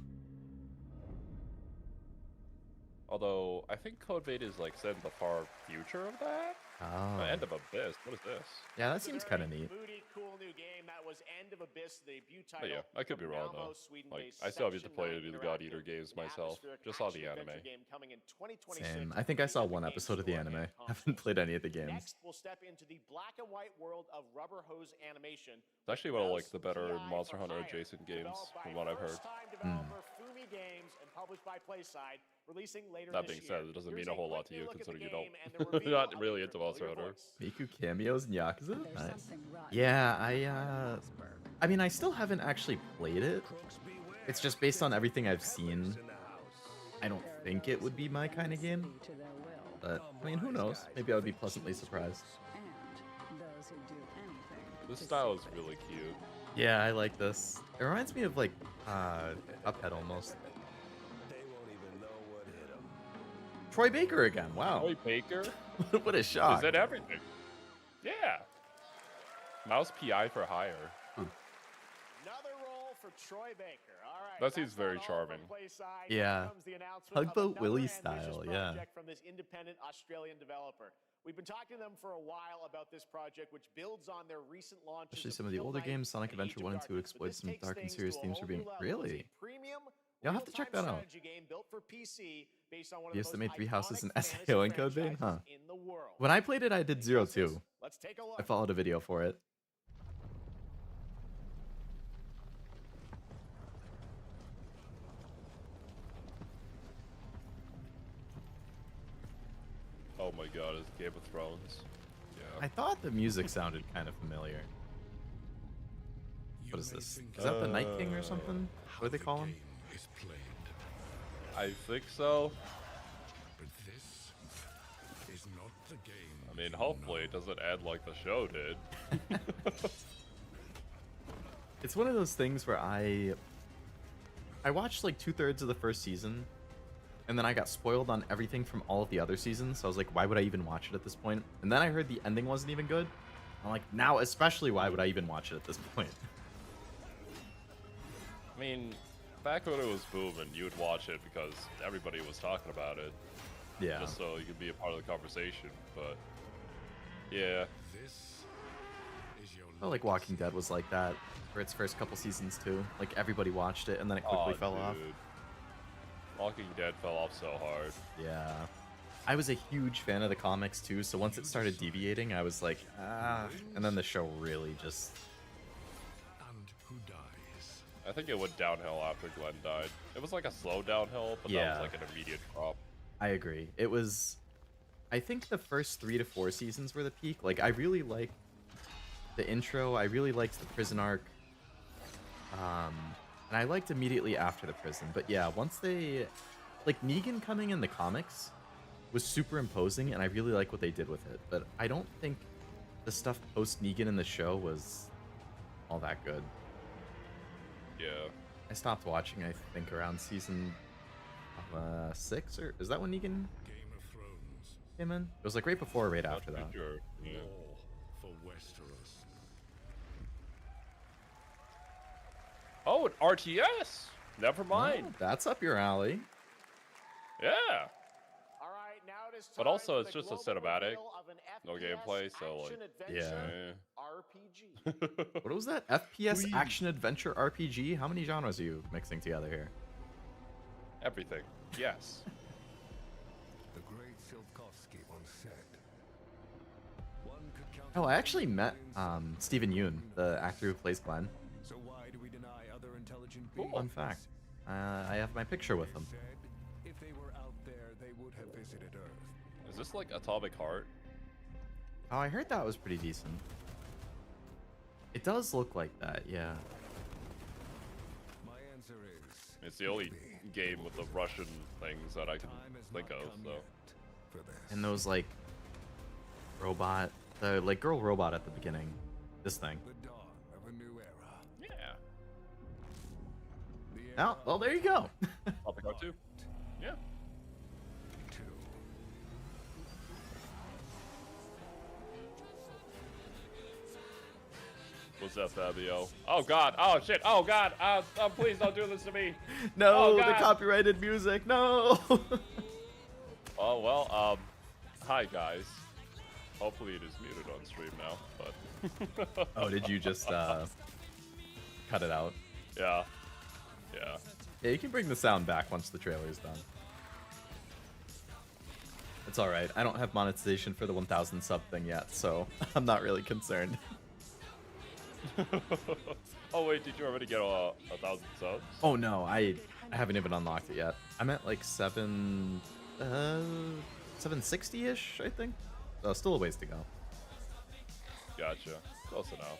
Although I think Code Vein is like set in the far future of that. Oh. End of Abyss. What is this? Yeah, that It's a seems very kind of neat. moody, cool new game. That was End of Abyss, the debut But title. yeah, I could be from wrong Malmo, though. Like, Sweden-based I still have yet to Section play 9 any of the God Interactive, Eater games an myself. atmospheric Just saw the action-adventure anime. game coming in 2026 Same. I think I saw in the one Game episode of the Store anime. and Haven't consoles. played any of the games. Next, we'll step into the black and white world of Rubber Hose Animation. It's actually one of like House the better PI Monster for Hunter Hire, adjacent games developed by from what I've heard. first-time developer Fumi Games and published by PlaySide, releasing later That this being year. said, it doesn't Here's mean a whole lot to quick you look at the considering you game don't. and the reveal You're not of a really into familiar Monster Hunter. voice. Miku cameos in Yakuza? Nice. Yeah, I mean, I still haven't actually played it. It's just based on everything I've seen. I don't think it would be my kind of game. But, I mean, who knows? Maybe I would be pleasantly surprised. This style is really cute. Yeah, I like this. It reminds me of, like, Cuphead almost. Troy Baker again, wow. Troy Baker? What a shock. Is it everything? Yeah. Mouse PI for Hire. Another role for Troy Baker. All right. That seems that's not very all charming. from PlaySide. Yeah. Here comes the announcement of Tugboat another Willie ambitious style, yeah. project from this independent Australian developer. We've been talking to them for a while about this project, which builds on their recent launches. Especially some of the Kill older Knight games, Sonic and Adventure Age 1 of and 2 Darkness, but exploit this some takes dark and things serious to a themes whole for being new level. It's a really. premium, You'll have to check real-time that out. strategy game built for PC based on one of You the used to most make 3 houses in iconic fantasy SAO and Code Vein, huh? franchises in the world. When I played it, I did Zero 2. Let's take a look. I followed a video for it. Oh my god, it's Game of Thrones. Yeah. I thought the music sounded kind of familiar. What is this? Is that the Night King or something? What do they call him? I think so. But this is not the game. I mean, hopefully it doesn't end like the show did. It's one of those things where I watched like 2/3 of the first season, and then I got spoiled on everything from all of the other seasons. So I was like, why would I even watch it at this point? And then I heard the ending wasn't even good. I'm like, now especially why would I even watch it at this point? I mean, back when it was booming, you would watch it because everybody was talking about it. Yeah. Just so you could be a part of the conversation. But yeah. This is your I felt like Walking Dead was like that for its first couple seasons too. Like everybody watched it and then it quickly fell off. Walking Dead fell off so hard. Yeah. I was a huge fan of the comics too, so once it started deviating, I was like, ah. And then the show really just... and who dies. I think it went downhill after Glenn died. It was like a slow downhill, but that Yeah. was like an immediate drop. I agree. It was... I think the first 3 to 4 seasons were the peak. Like, I really liked the intro. I really liked the prison arc. And I liked immediately after the prison. But yeah, once they... Like, Negan coming in the comics was super imposing, and I really like what they did with it. But I don't think the stuff post-Negan in the show was all that good. Yeah. I stopped watching, I think, around season 6, or is that when Negan Game of Thrones. came in? It was like right before or right after Not that. too sure. Yeah. War for Westeros. Oh, an RTS! Never mind. Oh, that's up your alley. Yeah. All right, now it is But time also, for it's the just a global cinematic, reveal of an no FPS gameplay, so, like, action-adventure Yeah. RPG. What was that? FPS Whee! action adventure RPG? How many genres are you mixing together here? Everything. Yes. The great Silkovsky once said. One could count Oh, I actually met Stephen Yoon, the actor who plays Glenn. So why do we deny other intelligent Cool. beings? Fun fact. I have my picture with him. Said, if they were out there, they would have visited Earth. Is this like Atomic Heart? Oh, I heard that was pretty decent. It does look like that, yeah. My answer is. It's the only game with the Russian things that I can Time has think not of, come so. yet for this. And those, like, robot... The, like, girl robot at the beginning. This thing. The dawn of a new era. Yeah. The Oh, era well, there you go. Atomic Heart 2. Yeah. 2. What's up, Fabio? Oh god! Oh shit! Oh god! Please don't do this to me! No, Oh, the God. copyrighted music, no! Oh, well, hi guys. Hopefully it is muted on stream now, but... Oh, did you just cut it out? Yeah. Yeah. Yeah, you can bring the sound back once the trailer is done. It's alright. I don't have monetization for the 1,000 sub thing yet, so I'm not really concerned. Oh wait, did you already get 1,000 subs? Oh no, I haven't even unlocked it yet. I'm at like 760-ish, I think. So still a ways to go. Gotcha. Close enough.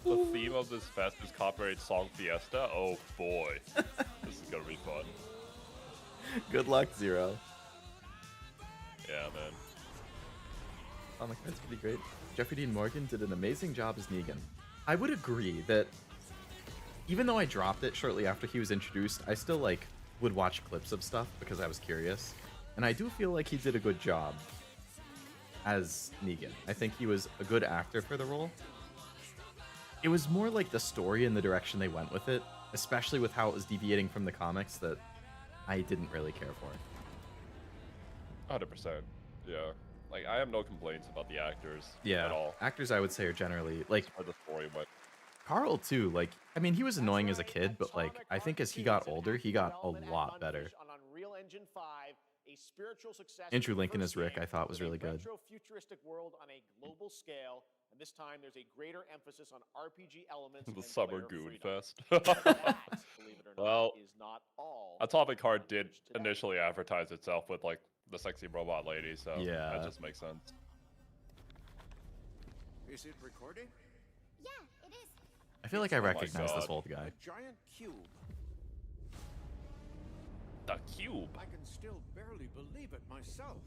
The theme of this fest is copyright song Fiesta. Oh boy, this is gonna be fun. Good luck, Xero. Yeah, man. Oh, my card's pretty great. Jeffrey Dean Morgan did an amazing job as Negan. I would agree that even though I dropped it shortly after he was introduced, I still like would watch clips of stuff because I was curious. And I do feel like he did a good job as Negan. I think he was a good actor for the role. It was more like the story and the direction they went with it, especially with how it was deviating from the comics, that I didn't really care for. 100%. Yeah. Like, I have no complaints about the actors at all. Actors I would say are generally, like, Or the story went. Carl too, like, I mean, he was annoying as a kid, but like, I think as he got older, he got a lot better. Andrew Lincoln as Rick, I thought was really good. Futuristic world on a global scale, and this time there's a greater emphasis on RPG elements. The and Summer player Goon freedom. Fest. That, believe it or not, Well, is not all Atomic Heart did today. initially advertise itself with, like, the sexy robot lady, so Yeah. that just makes sense. Is it recording? Yeah, it is. I feel like I my recognize this God. old guy. A giant cube. The cube. I can still barely believe it myself.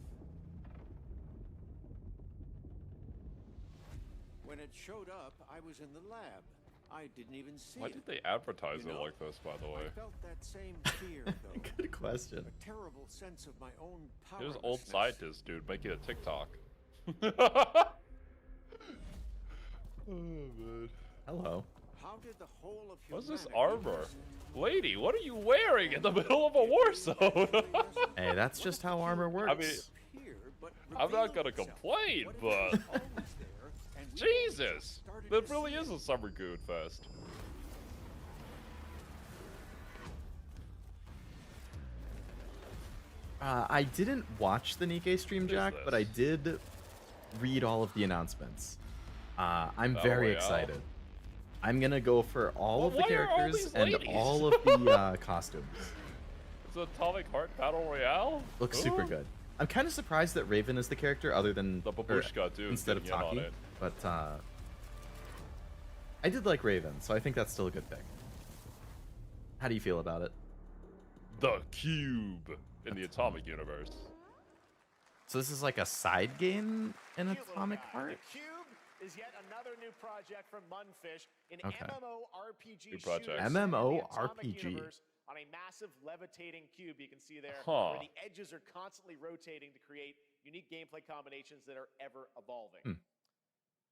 When it showed up, I was in the lab. I didn't even see Why it. did they advertise You it know, like this, by the way? I felt that same fear, though. Good question. A terrible sense of my own There's powerlessness. old scientist dude making a TikTok. Oh man. Hello. How did the whole of What's this humanity armor? listen? Lady, what are you wearing in the middle of a war zone? Hey, that's just how armor works. I mean, Appear, but I'm not reveal gonna itself. complain, What if but it was always there, and we only Jesus, just started that to really see is it? a Summer Goon Fest. I didn't watch the Nikkei stream, What is Jack, but I this? did read all of the announcements. I'm Battle very Royale? excited. I'm gonna go for all Well, of the why are all characters these and ladies? all of the costumes. It's Atomic Heart Battle Royale? Looks super Ooh. good. I'm kind of surprised that Raven is the character other than The or babushka dude instead of getting in on Taki, it. but I did like Raven, so I think that's still a good pick. How do you feel about it? The Cube in the Atomic Universe. So this is like a side game in Cute little Atomic guy. Heart? The Cube is yet another new project from Munfish, an Okay. MMORPG New project. shooter set in the Atomic MMORPG. universe on a massive levitating cube. You can see there Huh. where the edges are constantly rotating to create unique gameplay combinations that are ever evolving. Hmm.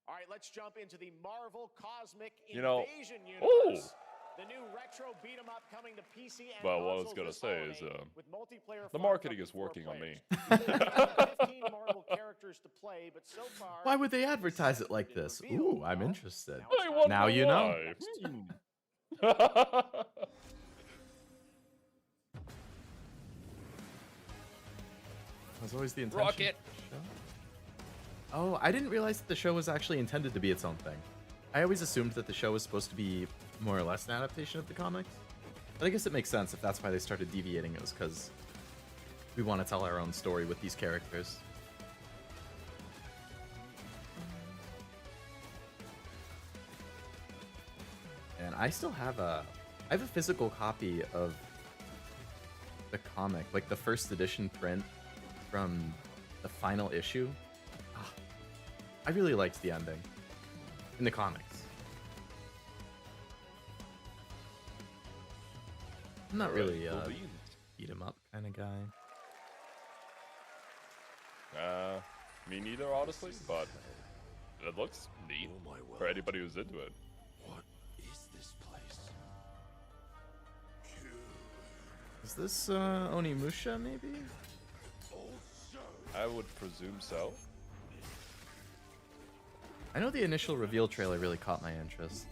All right, let's jump into the Marvel Cosmic You know- Invasion Ooh. universe. The new retro beat 'em up coming to PC and Well, what I was consoles gonna this say is, holiday with multiplayer the fun marketing from is 4 working on me. players. There's only 15 Marvel characters to play, but so far Why would they advertise it like been this? revealed. Ooh, I'm Well, interested. now it's I time wonder Now you know. why. That was always the intention. Rocket. of the show. Oh, I didn't realize that the show was actually intended to be its own thing. I always assumed that the show was supposed to be more or less an adaptation of the comics. But I guess it makes sense if that's why they started deviating. It was because we want to tell our own story with these characters. And I still have I have a physical copy of the comic, like the first edition print from the final issue. Ah, I really liked the ending in the comics. I'm not really beat him up kind of guy. Me neither, honestly, but it looks neat for anybody who's into it. What is this place? This Is this Onimusha, maybe? I would presume so. I know the initial reveal trailer really caught my interest.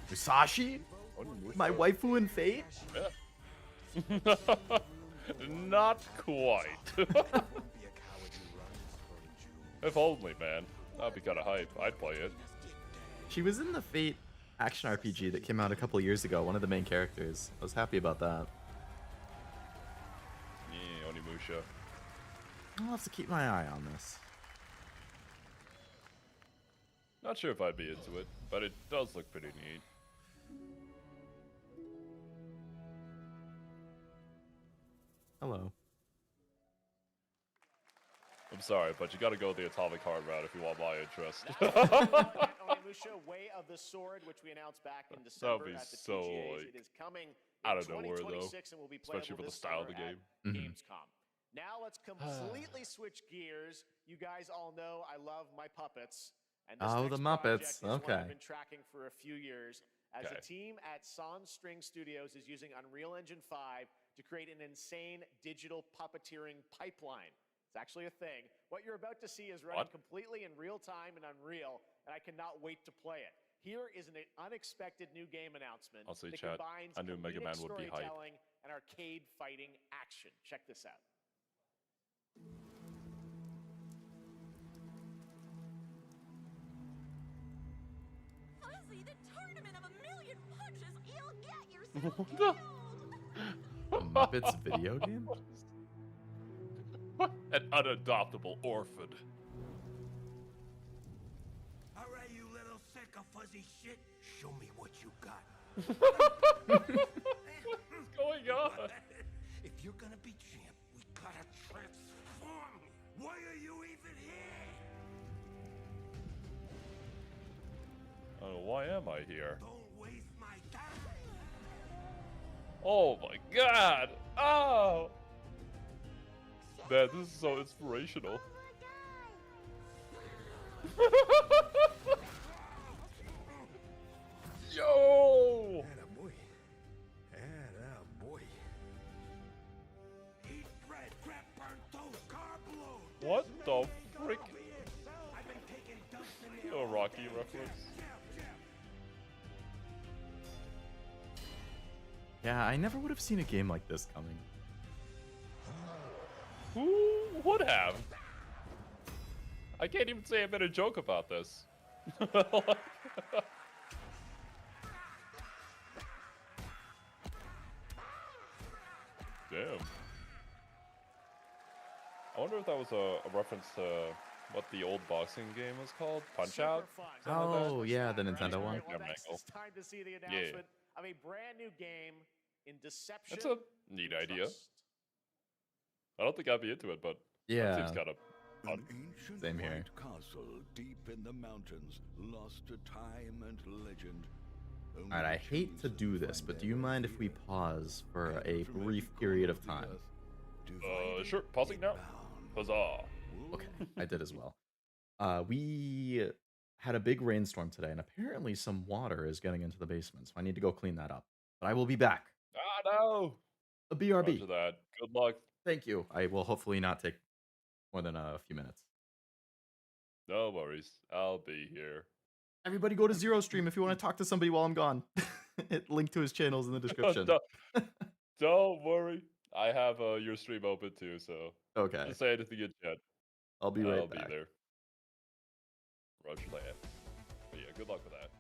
Musashi? My waifu in Fate? Yeah. Not quite. If only, man. That'd be kind of hype. I'd play it. She was in the Fate action RPG that came out a couple years ago, one of the main characters. I was happy about that. Yeah, Onimusha. I'll have to keep my eye on this. Not sure if I'd be into it, but it does look pretty neat. Hello. I'm sorry, but you gotta go the Atomic Heart route if you want my interest. Onimusha, Way of the Sword, which we announced back in December That'd be at the so, TGAs. like, It is coming out in of nowhere, though. 2026 and will be Especially playable for the this style of the summer game. at Gamescom. Now let's completely switch gears. You guys all know I love my puppets. And this Oh, next the project Muppets. is one Okay. I've been tracking for a few years. As Okay. a team at Sans String Studios is using Unreal Engine 5 to create an insane digital puppeteering pipeline. It's actually a thing. What you're about to see is running What? completely in real time in Unreal, and I cannot wait to play it. Here is an unexpected new game announcement I'll say, that chat, combines I knew Mega comedic Man would be hype. storytelling and arcade fighting action. Check this out. Fuzzy, the tournament of a million punches, you'll get yourself What killed. A Muppets video game? An unadoptable orphan. All right, you little sick of fuzzy shit. Show me what you got. What's going on? If you're gonna be champ, we gotta transform. Why are you even here? Oh, why am I here? Don't waste my time. Oh my god! Oh! Man, this is so inspirational. Yo! Attaboy. Attaboy. Eat bread, grab burnt toast, carb load. What the frick? I've been taking dumps in the A Rocky reference. Yeah, I never would have seen a game like this coming. Who would have? I can't even say I made a joke about this. Damn. I wonder if that was a reference to what the old boxing game was called? Punch Out? Something like that? Oh, yeah, the Nintendo one. Well, Yeah, next, Michael. it's time to see the announcement of a brand new game in Deception. That's a neat and idea. Trust. I don't think I'd be into it, but Yeah. that seems kind of fun. An ancient Same here. white castle deep in the mountains, lost to time and legend. Only Alright, I the hate to chosen do this, find but do their you way mind if we here. pause for a And from brief every period corner of time? the earth, divided Sure. Pausing now. it bound. Huzzah. Okay, I did as well. We had a big rainstorm today, and apparently some water is getting into the basement, so I need to go clean that up. But I will be back. Ah, no. A BRB. Roger that. Good luck. Thank you. I will hopefully not take more than a few minutes. No worries. I'll be here. Everybody go to Zero Stream if you want to talk to somebody while I'm gone. Link to his channels in the description. Don't worry. I have your stream open too, so Okay, just say anything in chat. I'll be right I'll back. be there. Roger that. But yeah, good luck with that.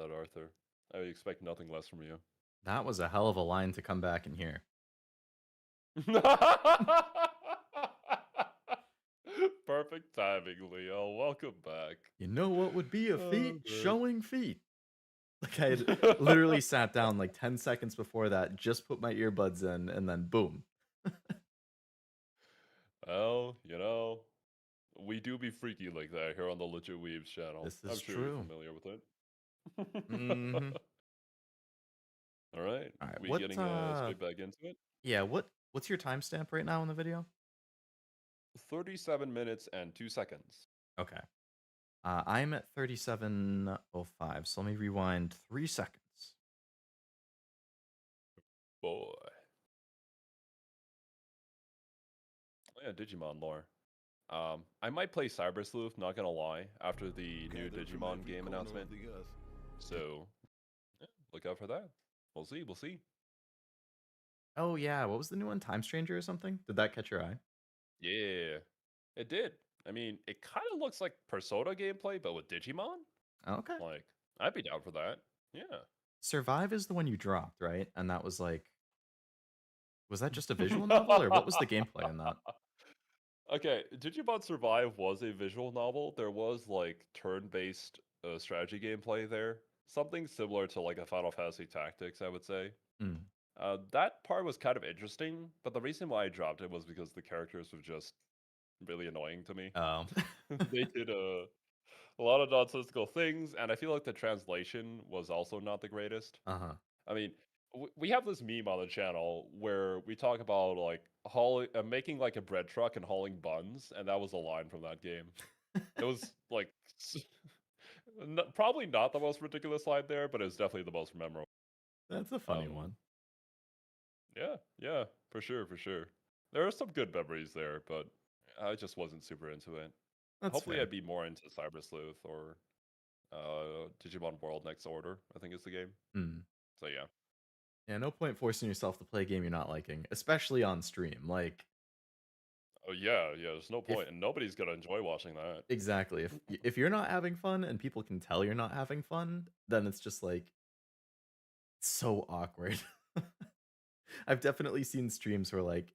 that, Arthur. I expect nothing less from you. That was a hell of a line to come back in here. Perfect timing, Leo. Welcome back. You know what would be a Oh, feat? man. Showing feet. Like I had literally sat down like 10 seconds before that, just put my earbuds in, and then boom. Well, we do be freaky like that here on the Legit Weaves channel. This I'm is sure you're true. familiar with it. Mhm. All right. All right. We getting straight back into it? Yeah, what's your timestamp right now in the video? 37 minutes and 2 seconds. Okay. I'm at 37:05, so let me rewind 3 seconds. Boy. Oh, yeah, Digimon lore. I might play Cyber Sleuth, not gonna lie, after the new Digimon game announcement. So, yeah, look out for that. We'll see. We'll see. Oh yeah, what was the new one? Time Stranger or something? Did that catch your eye? Yeah, it did. I mean, it kind of looks like Persona gameplay, but with Digimon. Okay. Like, I'd be down for that. Yeah. Survive is the one you dropped, right? And that was like, was that just a visual novel, or what was the gameplay in that? Okay, Digimon Survive was a visual novel. There was like turn-based strategy gameplay there. Something similar to like a Final Fantasy Tactics, I would say. Mm. That part was kind of interesting, but the reason why I dropped it was because the characters were just really annoying to me. Oh. They did a lot of nonsensical things, and I feel like the translation was also not the greatest. Uh-huh. I mean, we have this meme on the channel where we talk about like making like a bread truck and hauling buns, and that was a line from that game. It was like probably not the most ridiculous line there, but it was definitely the most memorable. That's a funny one. Yeah, for sure, for sure. There are some good memories there, but I just wasn't super into it. That's Hopefully, fair. I'd be more into Cyber Sleuth or Digimon World Next Order, I think is the game. Mm. So yeah. Yeah, no point forcing yourself to play a game you're not liking, especially on stream. Like, Oh yeah, there's no point, and nobody's gonna enjoy watching that. exactly. If you're not having fun and people can tell you're not having fun, then it's just like so awkward. I've definitely seen streams where like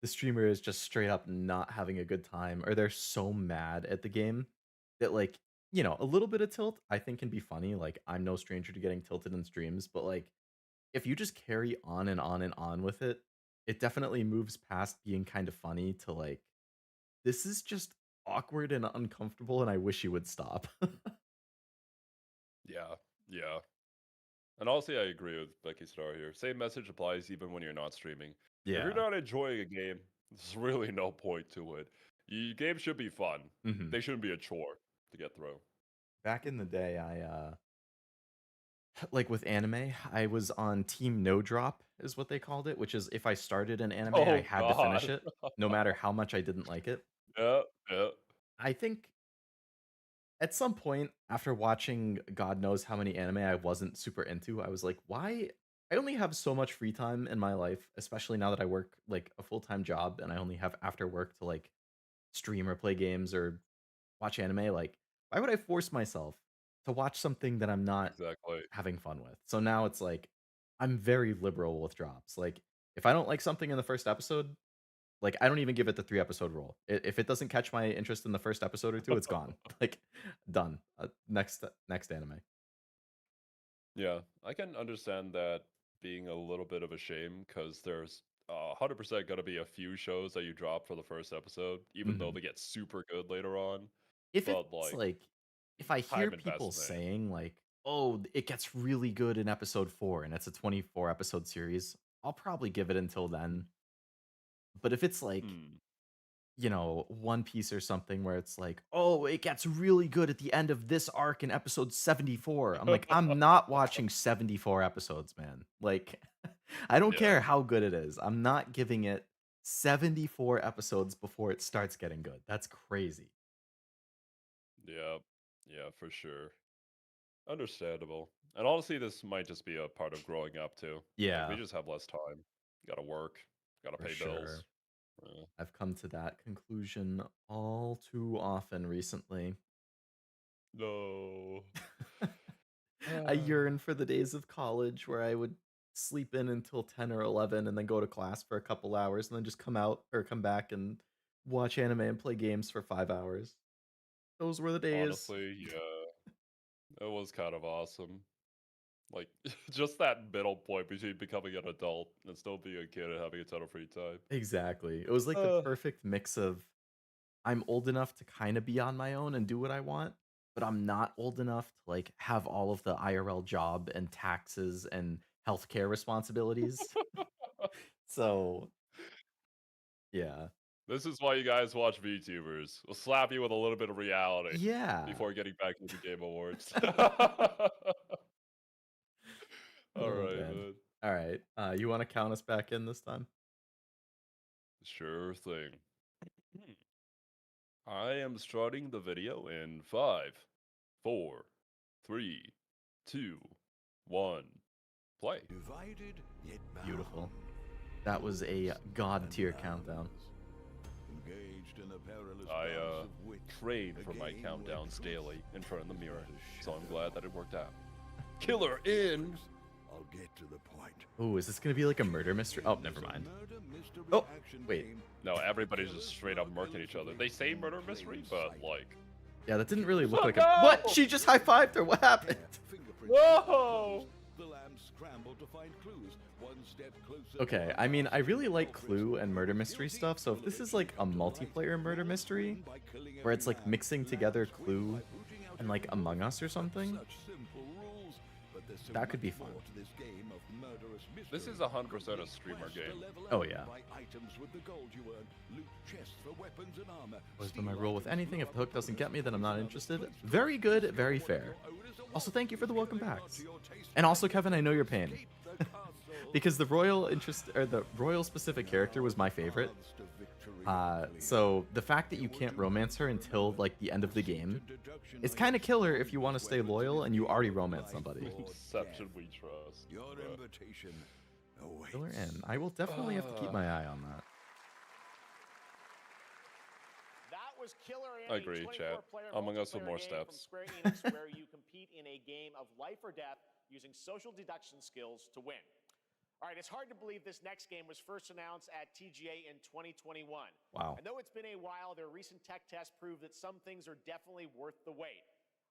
the streamer is just straight up not having a good time, or they're so mad at the game that like, a little bit of tilt I think can be funny. Like I'm no stranger to getting tilted in streams, but like if you just carry on and on and on with it, it definitely moves past being kind of funny to like, this is just awkward and uncomfortable and I wish you would stop. Yeah. And honestly, I agree with Becky Star here. Same message applies even when you're not streaming. If Yeah. you're not enjoying a game, there's really no point to it. Games should be fun. Mhm. They shouldn't be a chore to get through. Back in the day, I like with anime, I was on team no drop is what they called it, which is if I started an anime, I Oh had to finish god. it, no matter how much I didn't like it. Yeah. I think at some point after watching God knows how many anime I wasn't super into, I was like, why? I only have so much free time in my life, especially now that I work like a full-time job and I only have after work to like stream or play games or watch anime. Like, why would I force myself to watch something that I'm not Exactly. having fun with? So now it's like I'm very liberal with drops. Like, if I don't like something in the first episode, like I don't even give it the 3-episode rule. If it doesn't catch my interest in the first episode or two, it's gone. Like done. Next anime. Yeah, I can understand that being a little bit of a shame because there's 100% going to be a few shows that you drop for the first episode, even though Mhm. they get super good later on. If But it's like if I hear time people investment. saying like, "Oh, it gets really good in episode 4 and it's a 24 episode series," I'll probably give it until then. But if it's like, One Piece or something where it's like, "Oh, it gets really good at the end of this arc in episode 74." I'm like, "I'm not watching 74 episodes, man." Like, I don't care how good it is. I'm not giving it 74 episodes before it starts getting good. That's crazy. Yeah, for sure. Understandable. And honestly, this might just be a part of growing up too. Like we Yeah, just have less time. Gotta work, gotta for pay bills. sure. I've come to that conclusion all too often recently. No. I yearn for the days of college where I would sleep in until 10 or 11 and then go to class for a couple hours and then just come out or come back and watch anime and play games for 5 hours. Those were the days. Honestly, yeah, it was kind of awesome. Like, just that middle point between becoming an adult and still being a kid and having a ton of free time. Exactly. It was like the perfect mix of I'm old enough to kind of be on my own and do what I want, but I'm not old enough to like have all of the IRL job and taxes and healthcare responsibilities. So, yeah. This is why you guys watch VTubers. We'll slap you with a little bit of reality Yeah. before getting back to the Game Awards. Oh, Alright, man. man. All right. You want to count us back in this time? Sure thing. I am starting the video in 5, 4, 3, 2, 1. Play. Divided yet bound. Beautiful. That was a god tier countdown. Engaged in a perilous I dance of wit, trained a for my game where countdowns truth daily in front of the mirror, is so I'm shadow. glad that it worked out. Killer in! I'll get to the point. Oh, is this gonna be like a murder mystery? Oh, never mind. Murder mystery Oh, action wait. game No, everybody's just straight up murking each other. They say murder mystery, but like... Yeah, that didn't really look Oh, like no! a. What? She just high-fived her. What happened? fingerprints. Whoa! The lambs scramble to find clues. One step closer. Okay, I mean, I really like Clue and murder mystery stuff, so if this is like a multiplayer murder mystery, where it's like mixing together Clue and like Among Us or something, Such simple rules, but there's so that could be much fun. more to this game of murderous This is mystery. 100% a streamer game. Oh, yeah. Buy items with the gold you earn, loot chests for weapons and armor. Always been my rule with anything. If the hook doesn't get me, then I'm not interested. Very good, very fair. Also, thank you for the welcome backs. And also, Kevin, I know your pain. Because the royal interest or the royal specific character was my favorite. So the fact that you can't romance her until like the end of the game, it's kind of killer if you want to stay loyal and you already romance somebody. Exception we trust. Your But- invitation awaits. Killer in. I will definitely have to keep my eye on that. That was Killer in, I agree, a chat. 24-player Among Us with multiplayer more game steps. From Square Enix, where you compete in a game of life or death using social deduction skills to win. All right, it's hard to believe this next game was first announced at TGA in 2021. Wow. And though it's been a while, their recent tech tests prove that some things are definitely worth the wait.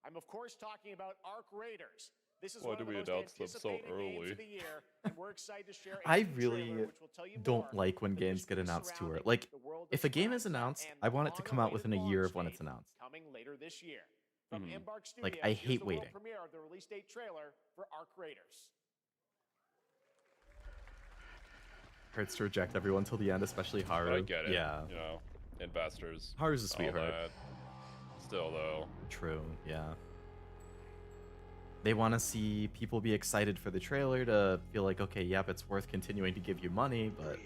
I'm of course talking about Arc Raiders. This is Why one do of the we most announce them so anticipated games early? of the year, and we're excited to share a I new really trailer which will tell you don't more like when of the games get mystery announced too early. surrounding Like, the world if of a game is Smash announced, and I want it to come out long-awaited within a year launch of when it's date announced. coming later this year. From Embark Studios, Like, I here's hate the world waiting. premiere of the release date trailer for Arc Raiders. Hurts to reject everyone till the end, especially Haru. But I get it. Yeah. You know, investors. Haru's a all sweetheart. that. Still, though. True, yeah. They want to see people be excited for the trailer to feel like, okay, yep, it's worth continuing to give you money, but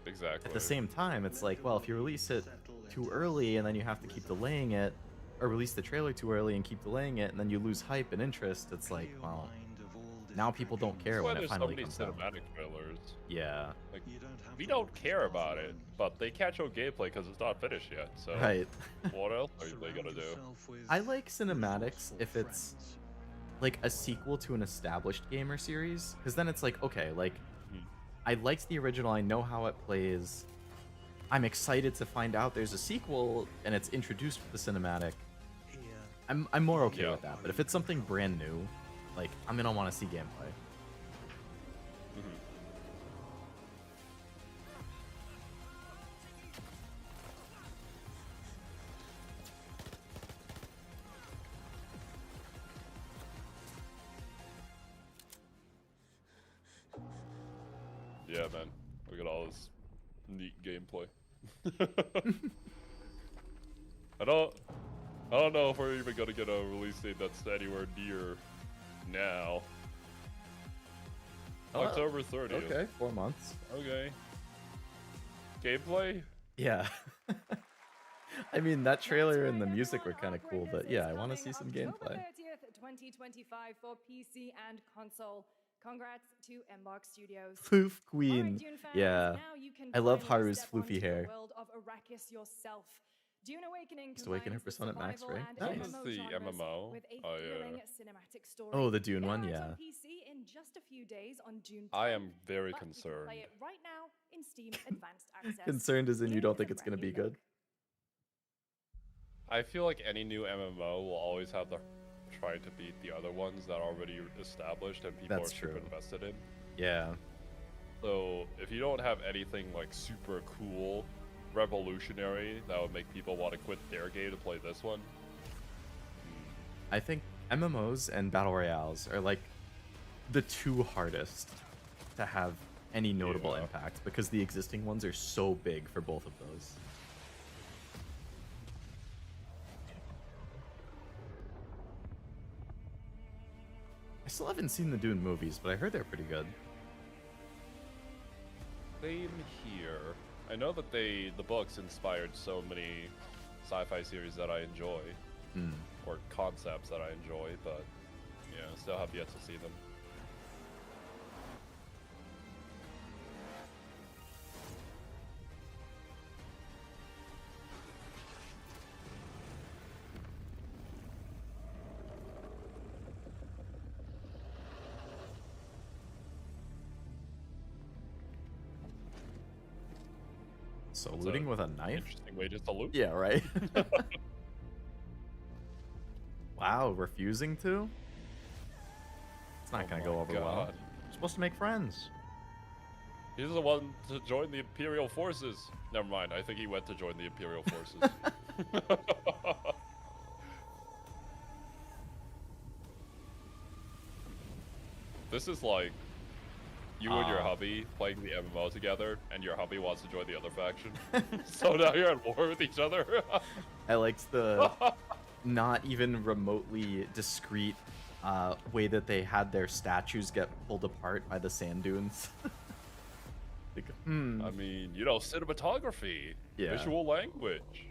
Exactly. at the same time, it's like, well, if you release it too early and then you have to keep delaying it, or release the trailer too early and keep delaying it, and then you lose hype and interest, it's like, well, now people don't care That's why when it there's so finally many comes out. cinematic trailers. Yeah, Like, we don't care about it, but they catch on gameplay because it's not finished yet. So, right. what else are they gonna do? I like cinematics if it's like a sequel to an established game or series, because then it's like, okay, like, I liked the original, I know how it plays, I'm excited to find out there's a sequel and it's introduced with the cinematic. I'm more okay with that, but if it's something brand new, like, I'm gonna want to see gameplay. Yeah, man. Look at all this neat gameplay. I don't know if we're even gonna get a release date that's anywhere near now. October 30th. Okay, 4 months. Okay. Gameplay? Yeah. I mean, that trailer and the music were kind of cool, but yeah, I want to see some gameplay. October 30th, 2025 for PC and console. Congrats to Embark Studios. Floof All Queen. right, Dune fans, Yeah. now you can I love finally Haru's step floofy onto the hair. world of Arrakis yourself. Dune Awakening Just Awaken combines her Persona the Max, survival right? and Nice. MMO The genres MMO? with a Oh, yeah. thrilling cinematic story. Oh, the Dune It one, arrives yeah. on PC in just a few days on June 10th, I am very but you can concerned. play it right now in Steam Advanced Access. Concerned as in you Here don't is think a it's gonna brand be new good. look. I feel like any new MMO will always have to try to beat the other ones that are already established and people That's are super true. invested in. Yeah. So if you don't have anything like super cool, revolutionary that would make people want to quit their game to play this one, I think MMOs and battle royales are like the two hardest to have any notable Yeah. impact because the existing ones are so big for both of those. I still haven't seen the Dune movies, but I heard they're pretty good. same here. I know that the books inspired so many sci-fi series that I enjoy, Hmm. or concepts that I enjoy, but yeah, still have yet to see them. So That's looting a with a knife? Interesting way to salute. Yeah, right. Wow, refusing to? It's not Oh gonna go my over well. God. We're supposed to make friends. He's the one to join the Imperial forces. Never mind, I think he went to join the Imperial forces. This is like you and your hubby playing the MMO together, and your hubby wants to join the other faction. So now you're at war with each other. I liked the not even remotely discreet way that they had their statues get pulled apart by the sand dunes. Like, I mean, you know, cinematography, Yeah. visual language.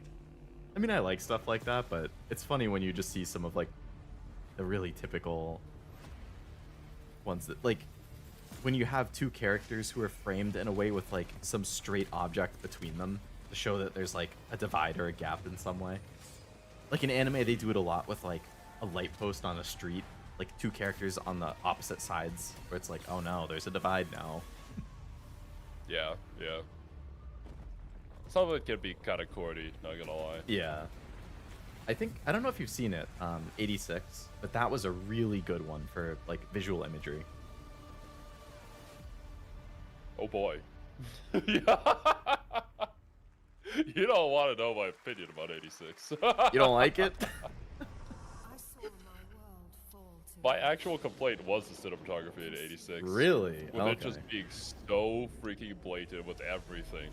I mean, I like stuff like that, but it's funny when you just see some of like the really typical ones that like when you have two characters who are framed in a way with like some straight object between them to show that there's like a divide or a gap in some way. Like in anime, they do it a lot with like a light post on a street, like two characters on the opposite sides, where it's like, oh no, there's a divide now. Yeah, yeah. Some of it can be kind of corny, not gonna lie. Yeah. I think, I don't know if you've seen it, 86, but that was a really good one for like visual imagery. Oh boy. Yeah. You don't want to know my opinion about 86. You don't like it? My actual complaint was the cinematography in 86. Really? With it just Okay. being so freaking blatant with everything.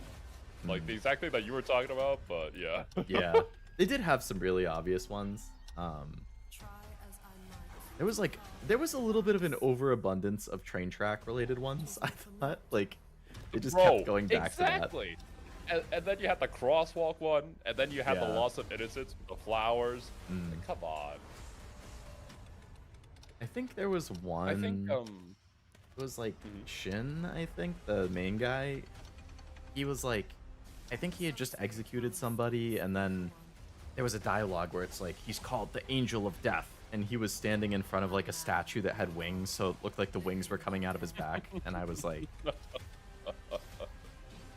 Like the exact thing that you were talking about, but yeah. Yeah. They did have some really obvious ones. There was a little bit of an overabundance of train track related ones, I thought. Like, they just kept going back to that. Exactly. And then you had the crosswalk one, and then you had the Yeah. loss of innocence with the flowers. Mm. Like, come on. I think there was one. I think it was like Shin, I think, the main guy. He was like, I think he had just executed somebody, and then there was a dialogue where it's like, he's called the Angel of Death, and he was standing in front of like a statue that had wings, so it looked like the wings were coming out of his back, and I was like,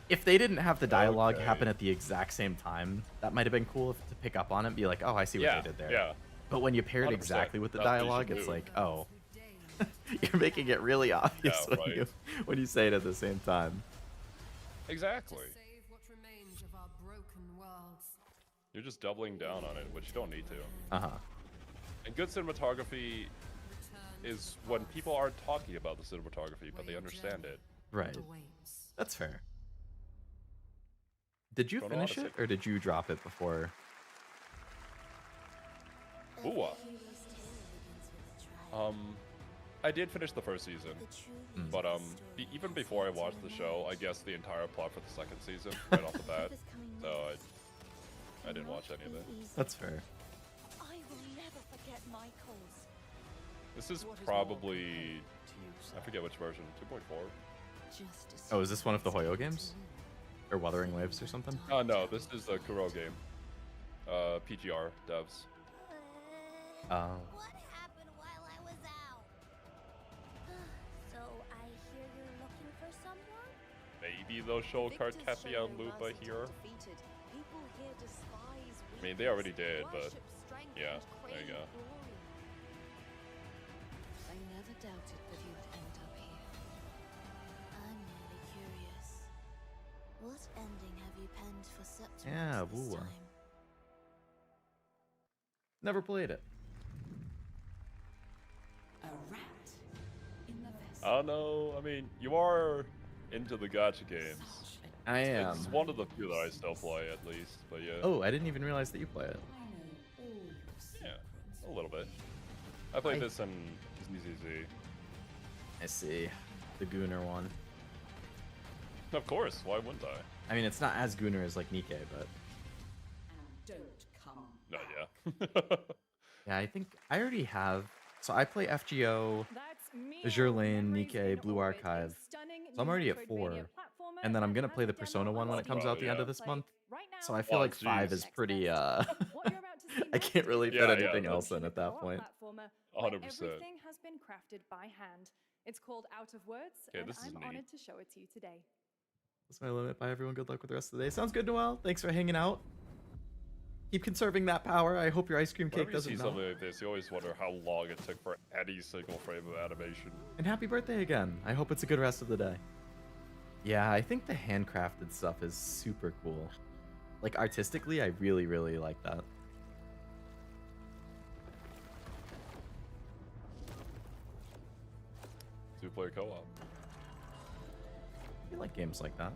if they didn't have the dialogue Okay. happen at the exact same time, that might have been cool to pick up on it and be like, oh, I see what Yeah, they did there. yeah. But when you pair it 100%. exactly with the That's what you dialogue, should it's do. like, oh, you're making it really obvious Yeah, when right. when you say it at the same time. Exactly. You're just doubling down on it, which you don't need to. Uh-huh. And good cinematography is when people aren't talking about the cinematography, but they understand it. Right. That's fair. Did you Don't know how to finish it, say- or did you drop it before? Ooh. I did finish the first season, but even before I watched the show, I guessed the entire plot for the second season right off the bat. So I didn't watch any of it. That's fair. I will never forget my cause. This is probably, I forget which version, 2.4. Oh, is this one of the Hoyo games? Or Wuthering Waves or something? Oh no, this is a Kuro game. PGR devs. Oh. What happened while I was out? So I hear you're looking for someone? Maybe they'll show Cartefia and Lupa here. I mean, they already did, but yeah, there you go. I never doubted that you would end up here. I'm merely curious. What ending have you penned for Septimus Yeah, this woo. time? Never played it. A rat in the vest. I don't know. I mean, you are into the gacha games. I am. It's one of the few that I still play, at least. But yeah. Oh, I didn't even realize that you play it. Yeah, a little bit. I played this in ZZZ. I see. The Gooner one. Of course, why wouldn't I? I mean, it's not as Gooner as like Nikkei, but Don't come. No, yeah. yeah, I think I already have. So I play FGO, Azure Lane, Nikkei, Blue Archive. So I'm already at 4. And then I'm gonna play the Persona one when it comes out the end of this month. So I feel like 5 is pretty I can't really fit anything else in at that point. 100%. Everything has been crafted by hand. It's called Out of Words, Okay, and this is I'm neat. honored to show it to you today. That's my limit. Bye, everyone. Good luck with the rest of the day. Sounds good, Noel. Thanks for hanging out. Keep conserving that power. I hope your ice cream cake Whenever you see doesn't melt. something like this, you always wonder how long it took for any single frame of animation. And happy birthday again. I hope it's a good rest of the day. Yeah, I think the handcrafted stuff is super cool. Like, artistically, I really, really like that. Two-player co-op. I like games like that.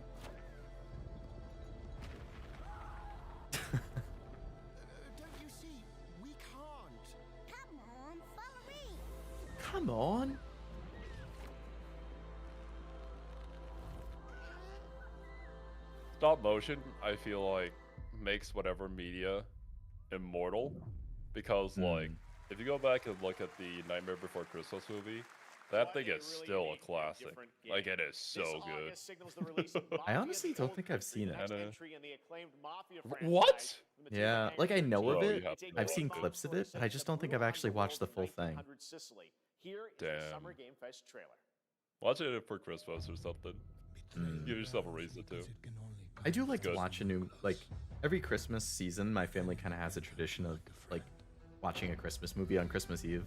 Don't you see? We can't. Come on, follow me. Come on. Stop motion, I feel like, makes whatever media immortal. Because, like, if you go back and look at the Nightmare Before Christmas movie, that thing is still a classic. Like, it is so good. I honestly don't think I've seen it. What? Yeah, like I know of Bro, it. you have to I've watch seen it. clips of it, but I just don't think I've actually watched the full thing. Here is the Damn. Summer Game Fest trailer. Watch it for Christmas or something. Give yourself a reason to. I do like to Good. watch a new, like, every Christmas season, my family kind of has a tradition of, like, watching a Christmas movie on Christmas Eve.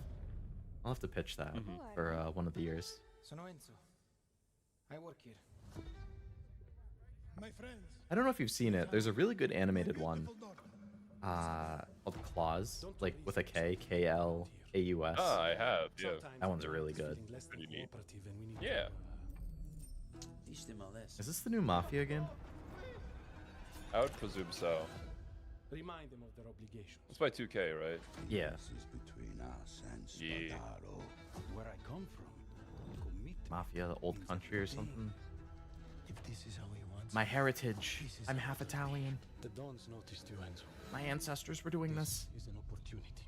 I'll have to pitch that for one of the years. Sono Enzo. I work here. My friends. I don't know if you've seen it. There's a really good animated one called Claus, like with a K, K-L-A-U-S. Ah, I have, yeah. That one's really good. Pretty neat. Yeah. Is this the new Mafia game? I would presume so. Remind them of their obligations. It's by 2K, right? Yeah. This is between us and Yeah. Spadaro. Where I come from. Commit. Mafia, the old country or something. If this is how he wants My heritage. I'm half Italian. the Dons noticed you, Enzo. My ancestors were doing this. Is an opportunity.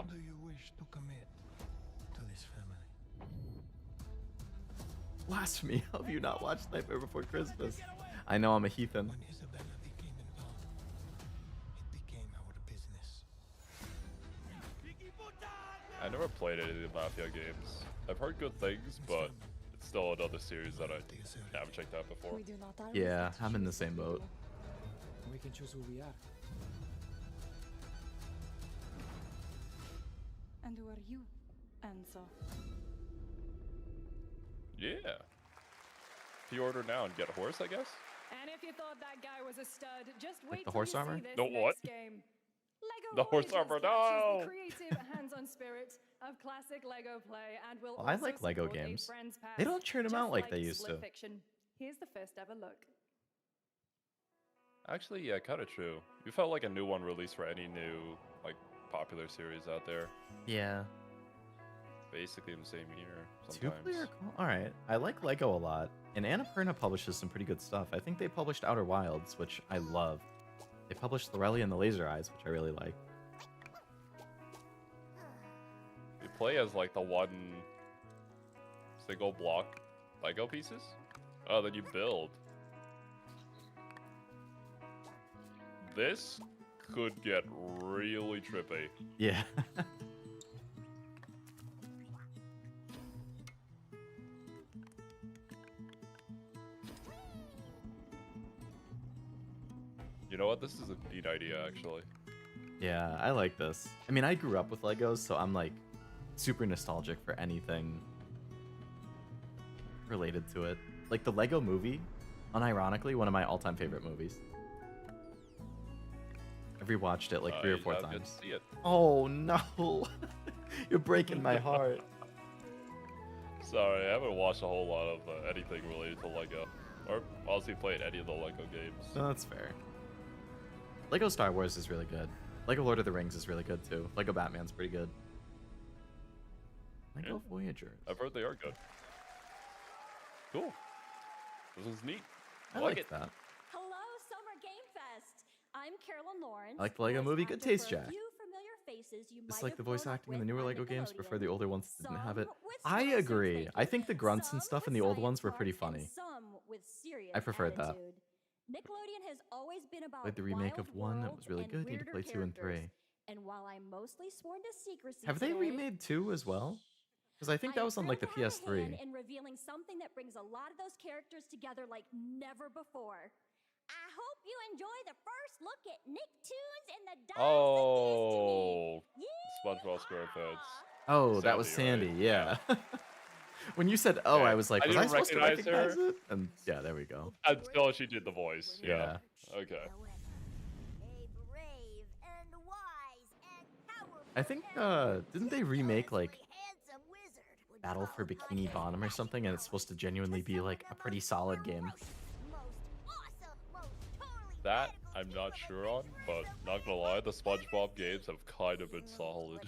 Do you wish to commit to this family? Blasphemy. How have you not watched Nightmare Before Christmas? I know I'm a heathen. When Isabella became involved, it became our business. I never played any of the Mafia games. I've heard good things, but it's still another series that I haven't checked out before. We do not always Yeah, get to I'm in the choose same boat. We can choose who we are. And who are you, Enzo? Yeah. Pre-order now and get a horse, I guess? And if you thought that guy was a stud, just wait the till horse you armor? see this The what? next game. Lego The horse Voyages armor, captures no! the creative, hands-on spirit of classic Lego play and will Well, I also like Lego support a games. friend's They past, don't churn them just out like they used Split to. Fiction. Here's the first ever look. Actually, yeah, kind of true. You felt like a new one released for any new, like, popular series out there. Yeah. Basically in the same year, Two-player sometimes. All right. I like Lego a lot. And Annapurna publishes some pretty good stuff. I think they published Outer Wilds, which I love. They published Lorelli and the Laser Eyes, which I really like. You play as, like, the one single block Lego pieces? Oh, then you build. this could get really trippy. Yeah. You know what? This is a neat idea, actually. Yeah, I like this. I mean, I grew up with Legos, so I'm like super nostalgic for anything related to it. Like the Lego movie, unironically, one of my all-time favorite movies. I've rewatched it like 3 or 4 I'll get times. to see it. Oh no. You're breaking my heart. Sorry, I haven't watched a whole lot of anything related to Lego. Or honestly played any of the Lego games. No, that's fair. Lego Star Wars is really good. Lego Lord of the Rings is really good too. Lego Batman's pretty good. Lego Voyagers. I've heard they are good. Cool. This is neat. I like that. Hello, Summer Game Fest. I'm Carolyn Lawrence. I like the Lego voice movie. Good actor taste, for a Jack. few familiar faces you Just might like have the voice grown up acting in the with newer on Lego games, prefer the Nickelodeon. older ones that didn't have it. With I smiles and agree. I think the grunts and some stuff in with the old science ones were pretty parts, and funny. some with serious I preferred that. attitude. Nickelodeon has always been about Like the remake wild of 1, that worlds was really and good. Need to weirder play 2 and 3. characters. And while I'm mostly sworn to secrecy Have they today, remade 2 as well? Because I think that was on like the thrilled to have a hand PS3. in revealing something that brings a lot of those characters together like never before. I hope you enjoy the first look at Nicktoons and the dolls Oh, SpongeBob SquarePants. Oh, that was Sandy, right? yeah. When you said, "Oh," I was like, I "Was I didn't supposed to recognize her. recognize it?" And yeah, there we go. Until she did the voice. Yeah. Okay. I think didn't they remake like Battle for Bikini Bottom or something, and it's supposed to genuinely be like a pretty solid game. That I'm not sure on, but not gonna lie, the SpongeBob games have kind of been solid,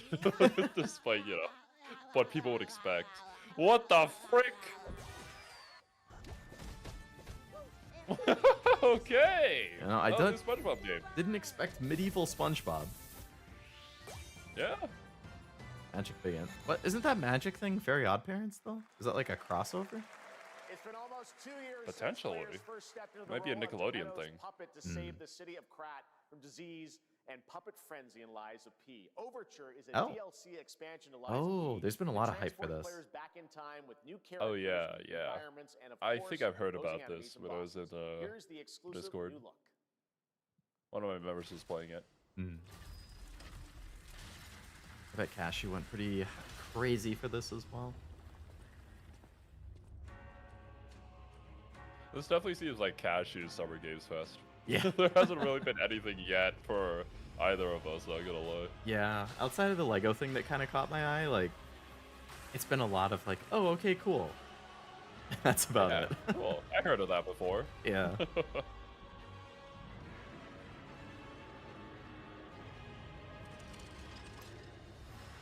despite what people would expect. What the frick? Okay. You know, I That was a SpongeBob game. didn't expect medieval SpongeBob. Yeah. Magic Big Ant. What isn't that magic thing Fairy Odd Parents though? Is that like a crossover? It's been almost 2 years Potentially. since players first stepped into the Might be a role of Nickelodeon Geppetto's thing. Puppet to save the city of Krat from disease and puppet frenzy in Lies of P. Overture is a Oh. DLC expansion to Lies Oh, of P. there's been a that lot of hype for transports this. players back in time with new Oh characters, yeah, new yeah. environments, and of I course, think I've heard opposing about enemies this and when I was in bosses. Here's the exclusive Discord. new look. One of my members was playing it. I bet Cashew went pretty crazy for this as well. This definitely seems like Cashew's Summer Games Fest. Yeah. There hasn't really been anything yet for either of us, not gonna lie. Yeah, outside of the Lego thing that kind of caught my eye, like, it's been a lot of like, oh, okay, cool. That's about Yeah, it. well, I heard of that before. Yeah.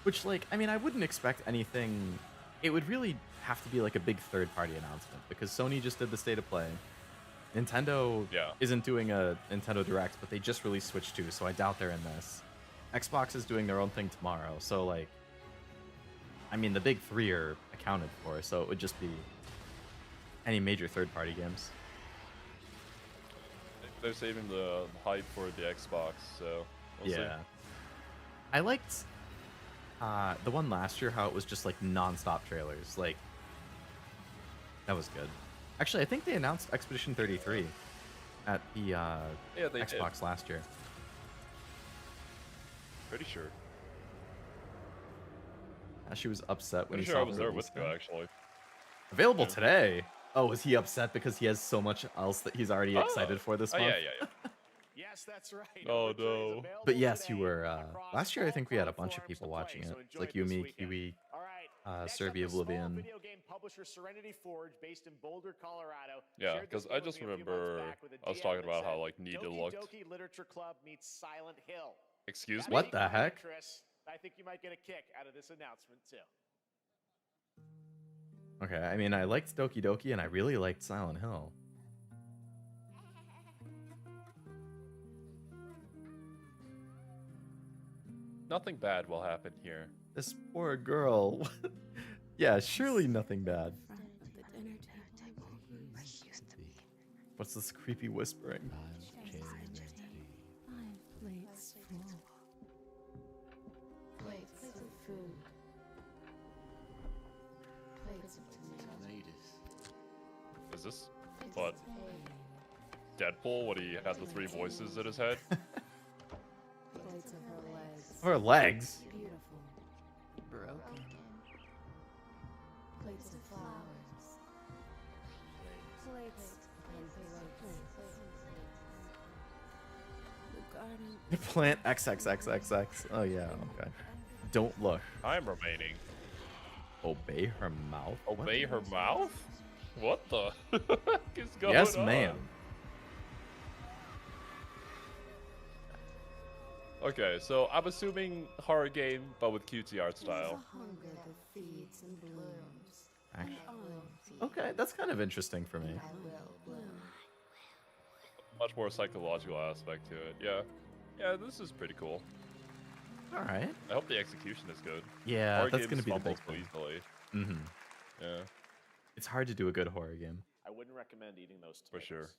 Which, like, I mean, I wouldn't expect anything. It would really have to be like a big third-party announcement because Sony just did the State of Play. Nintendo isn't doing a Nintendo Direct, but they just released Switch 2, so I doubt they're in this. Xbox is doing their own thing tomorrow, so like, I mean, the big three are accounted for, so it would just be any major third-party games. They're saving the hype for the Xbox, so we'll see. I liked the one last year, how it was just like non-stop trailers. Like, that was good. Actually, I think they announced Expedition 33 at the they Xbox did. last year. Pretty sure. She was upset when Pretty he sure saw I was the there with release you, date. actually. Available today. Oh, is he upset because he has so much else that he's already excited for this month? Yeah. Yes, that's right. Oh no. But yes, you were. Last year, I think we had a bunch of people watching it. It's like Yumi, Kiwi, Serbia, Oblivion. Video game publisher Serenity Forge, based in Boulder, Colorado. Yeah, shared this because I game with just me a few months remember back with a I was DM talking that about how said, like neat it Doki looked. Doki Literature Club meets Silent Hill. Excuse That me? What piqued the my heck? interest. I think you might get a kick out of this announcement too. Okay, I mean, I liked Doki Doki, and I really liked Silent Hill. Nothing bad will happen here. This poor girl. Yeah, surely nothing bad. What's this creepy whispering? food. Plates of tomatoes. Is this what? Deadpool? What, he has the 3 voices in his head? Plates of her legs. Her legs? Beautiful. Broken. Plates of flowers. Plates and plates. The garden. Plant XXXXX. Oh yeah, okay. Don't look. I'm remaining. Obey her mouth? Obey her mouth? What the heck is going on? Yes, ma'am. Okay, so I'm assuming horror game, but with cutesy art style. Hunger that feeds and blooms. Actually, okay, that's kind of interesting for me. Much more psychological aspect to it. Yeah. Yeah, this is pretty cool. All right. I hope the execution is good. Yeah, horror that's games gonna be the fumble big so thing. easily. Mm-hmm. Yeah, It's hard to do a good horror game. I wouldn't recommend eating those for tomatoes. sure.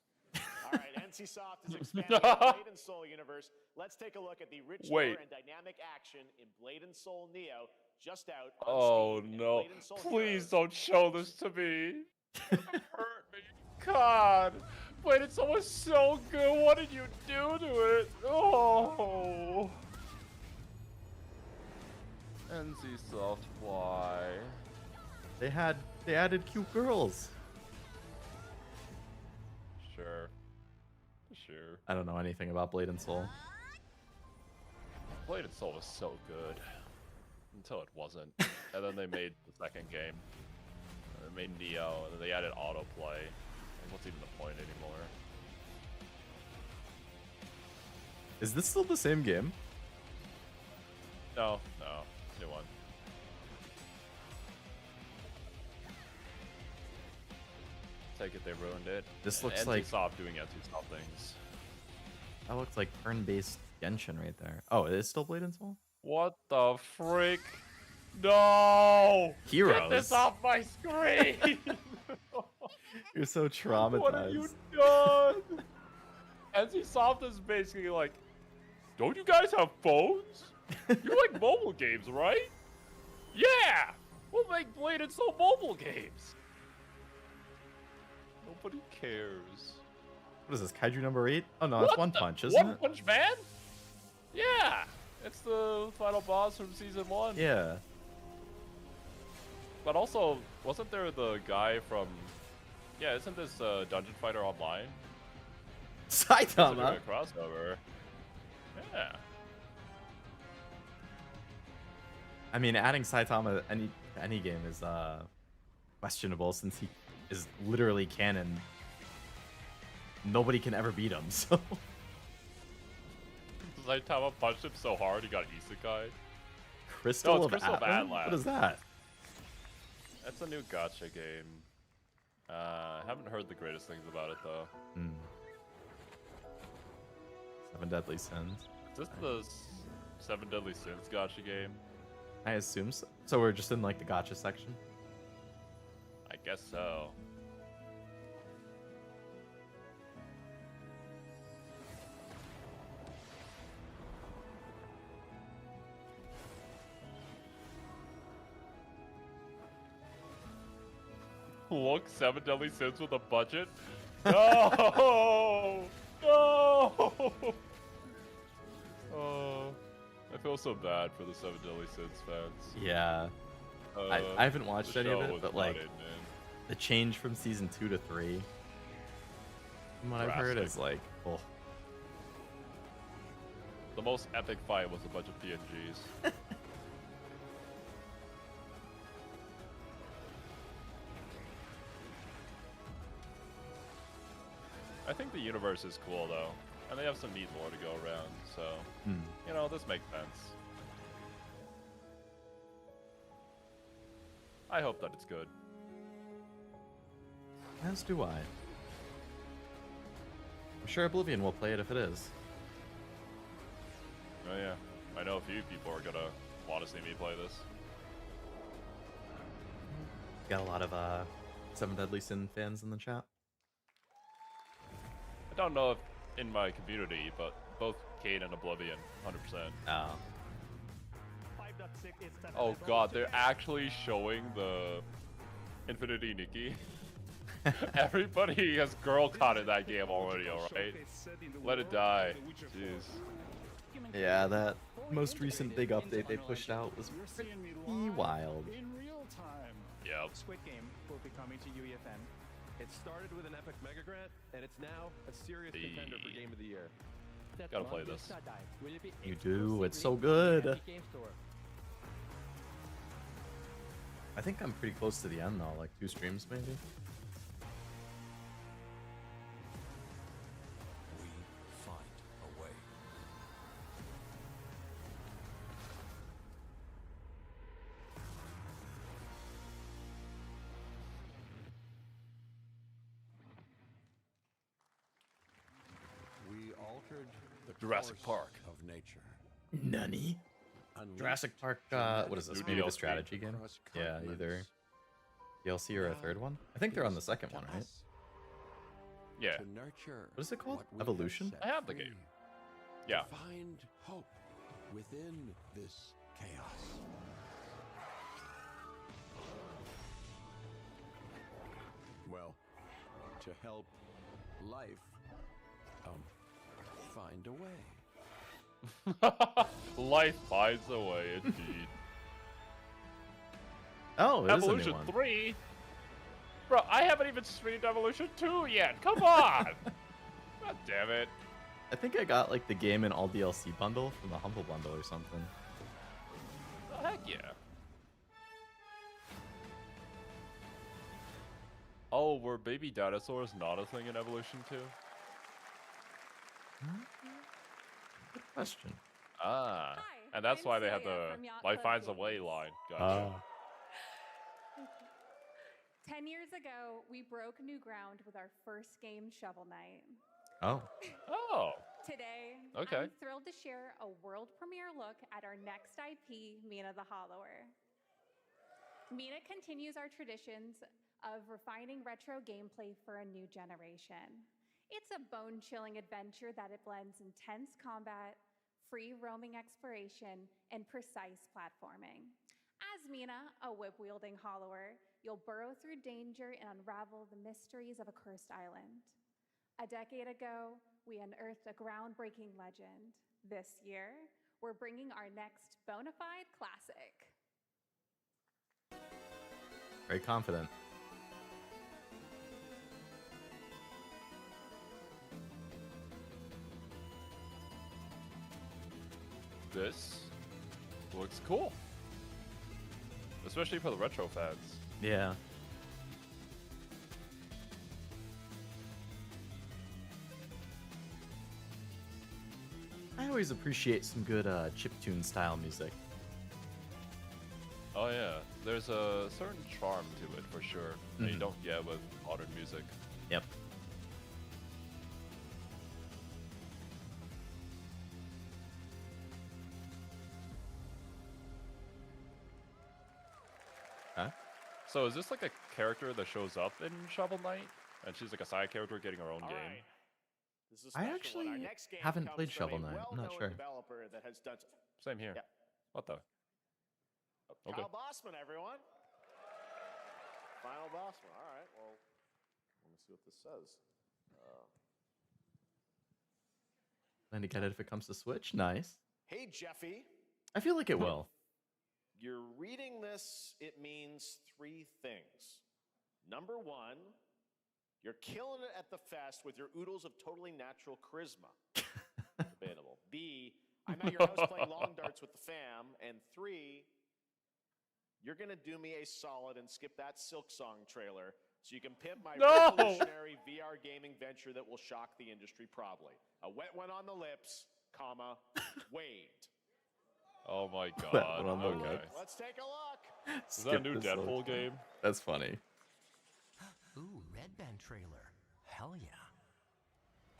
All right, NCSoft is expanding the Blade and Soul universe. Let's take a look at the rich lore Wait. and dynamic action in Blade and Soul Neo, just out on Oh Steam. And no! Blade and Soul Please Heroes don't show this to me. Hurt me, God! Blade and Soul was so good. What did you do to it? Oh. NCSoft, why? They added cute girls. Sure. Sure. I don't know anything about Blade and Soul. Blade and Soul was so good. Until it wasn't. And then they made the second game. They made Neo, and then they added autoplay. And what's even the point anymore? Is this still the same game? No, new one. Take it they ruined it. This looks like NCSoft doing NCSoft things. that looks like turn-based Genshin right there. Oh, it is still Blade and Soul? What the frick? No! Heroes. Get this off my screen! You're so traumatized. What have you done? NCSoft is basically like, don't you guys have phones? You like mobile games, right? Yeah! We'll make Blade and Soul mobile games. Nobody cares. What is this, Kaiju number 8? Oh no, What it's One the- Punch, isn't One it? Punch Man? Yeah! It's the final boss from season 1. Yeah. But also, wasn't there the guy from... Yeah, isn't this Dungeon Fighter Online? Saitama. Doing a crossover. Yeah. I mean, adding Saitama to any game is questionable since he is literally canon. Nobody can ever beat him, so... Saitama punched him so hard he got isekai. Crystal No, of it's Crystal of Atlan? Atlan. What is that? That's a new gacha game. I haven't heard the greatest things about it though. Hmm. 7 Deadly Sins. Is this the 7 Deadly Sins gacha game? I assume so. So we're just in like the gotcha section? I guess so. Look, 7 Deadly Sins with a budget? No! No! Oh, I feel so bad for the 7 Deadly Sins fans. Yeah. I haven't watched the any of show it, was but not like it, man. the change from season 2 to 3, from what I've heard, is like, oh. The most epic fight was a bunch of PNGs. I think the universe is cool though, and they have some neat lore to go around, so, you know, this makes sense. I hope that it's good. As do I. I'm sure Oblivion will play it if it is. Oh yeah, I know a few people are gonna want to see me play this. Got a lot of 7 Deadly Sin fans in the chat. I don't know if in my community, but both Kane and Oblivion, 100%. Oh. Oh god, they're actually showing the Infinity Nikki. Everybody has girl caught in that game already, alright? Let it die. Jeez. Yeah, that most recent big update they pushed out was pretty wild. Yeah. Squid Game will be coming to UEFN. It started with an epic mega grant, and it's now a serious contender for Game of the Year. Gotta play this. You do, it's so good. I think I'm pretty close to the end though, like 2 streams maybe. We find a way. We altered the Jurassic course Park. of nature. Nani? Jurassic Park, what is this? New Maybe the DLC. strategy game? Across Yeah, either continents. DLC or a third one? I think they're on the second one, right? Yeah. To nurture What is it called? what we Evolution? set I have the free. game. Yeah. Find hope within this chaos. Well, to help life find a way. Life finds a way, indeed. Oh, it is a new Evolution one. 3? Bro, I haven't even streamed Evolution 2 yet. Come on! God damn it. I think I got like the game and all DLC bundle from the Humble Bundle or something. Oh, heck yeah. Oh, were baby dinosaurs not a thing in Evolution 2? Good question. Ah. Hi, And that's I'm why they had Celia the from Yacht Life Club Finds a Way Games. line. Gotcha. 10 years ago, we broke new ground with our first game, Shovel Knight. Oh. Oh. Today, Okay. I'm thrilled to share a world premiere look at our next IP, Mina the Hollower. Mina continues our traditions of refining retro gameplay for a new generation. It's a bone-chilling adventure that it blends intense combat, free roaming exploration, and precise platforming. As Mina, a whip-wielding hollower, you'll burrow through danger and unravel the mysteries of a cursed island. A decade ago, we unearthed a groundbreaking legend. This year, we're bringing our next bona fide classic. Very confident. This looks cool. Especially for the retro fans. Yeah. I always appreciate some good chiptune style music. Oh yeah, there's a certain charm to it for sure that you Mhm. don't get with modern music. Yep. Huh? So is this like a character that shows up in Shovel Knight, and she's like a side character getting her own game? This is a I special one. Our actually next game haven't comes played from Shovel a Knight. I'm not well-known sure. developer that has done. Same here. Yeah. What the? Okay. Kyle Bossman, everyone. Final Bossman. All right. Well, let me see what this says. Plan to get it if it comes to Switch. Nice. Hey, Jeffy. I feel like it will. You're reading this, it means 3 things. Number 1, you're killing it at the fest with your oodles of totally natural charisma. Debatable. B, I'm at your house playing long darts with the fam. And 3, you're going to do me a solid and skip that Silk Song trailer so you can pimp my revolutionary VR gaming venture that will shock the industry probably. A wet one on the lips, comma, Wade. Oh my god. That one on the Okay. lips. Let's take a look. Is that a Skip new the Silk Deadpool Song. game? That's funny. Ooh, Red Band trailer. Hell yeah.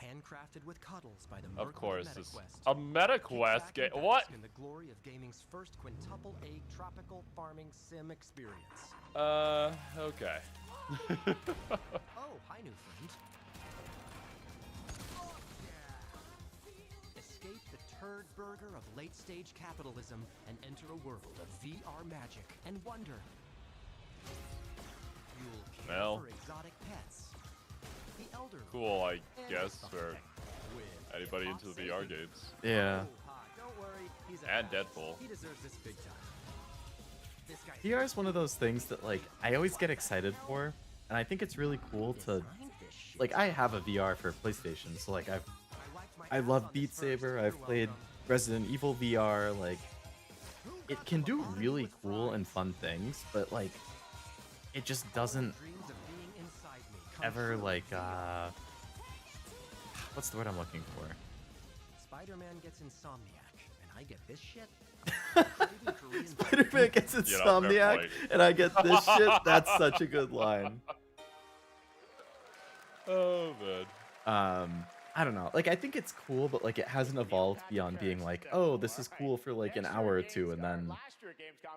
Handcrafted with cuddles by the Of Merkle course, of it's MetaQuest. a MetaQuest Kick game. back and What? bask in the glory of gaming's first quintuple A tropical farming sim experience. Okay. Oh, hi, new friend. Escape the turd burger of late-stage capitalism and enter a world of VR magic and wonder. You'll care Well. for exotic pets, the elderly. Cool, I and guess, the for with anybody into the VR cost-saving. games. Yeah. Don't worry, he's a And pet. Deadpool. He deserves this big time. This guy VR is one of those things that like I always get excited for, and I think it's really cool to like I have a VR for PlayStation, so like I love Beat Saber, I've played Resident Evil VR, like it can do really cool and fun things, but like it just doesn't ever like what's the word I'm looking for? Spider-Man gets insomniac, and I get this shit. Spider-Man gets You know, fair insomniac, point. and I get this shit. That's such a good line. Oh man. I don't know. Like I think it's cool, but like it hasn't evolved beyond being like, oh, this is cool for like an hour or two, and then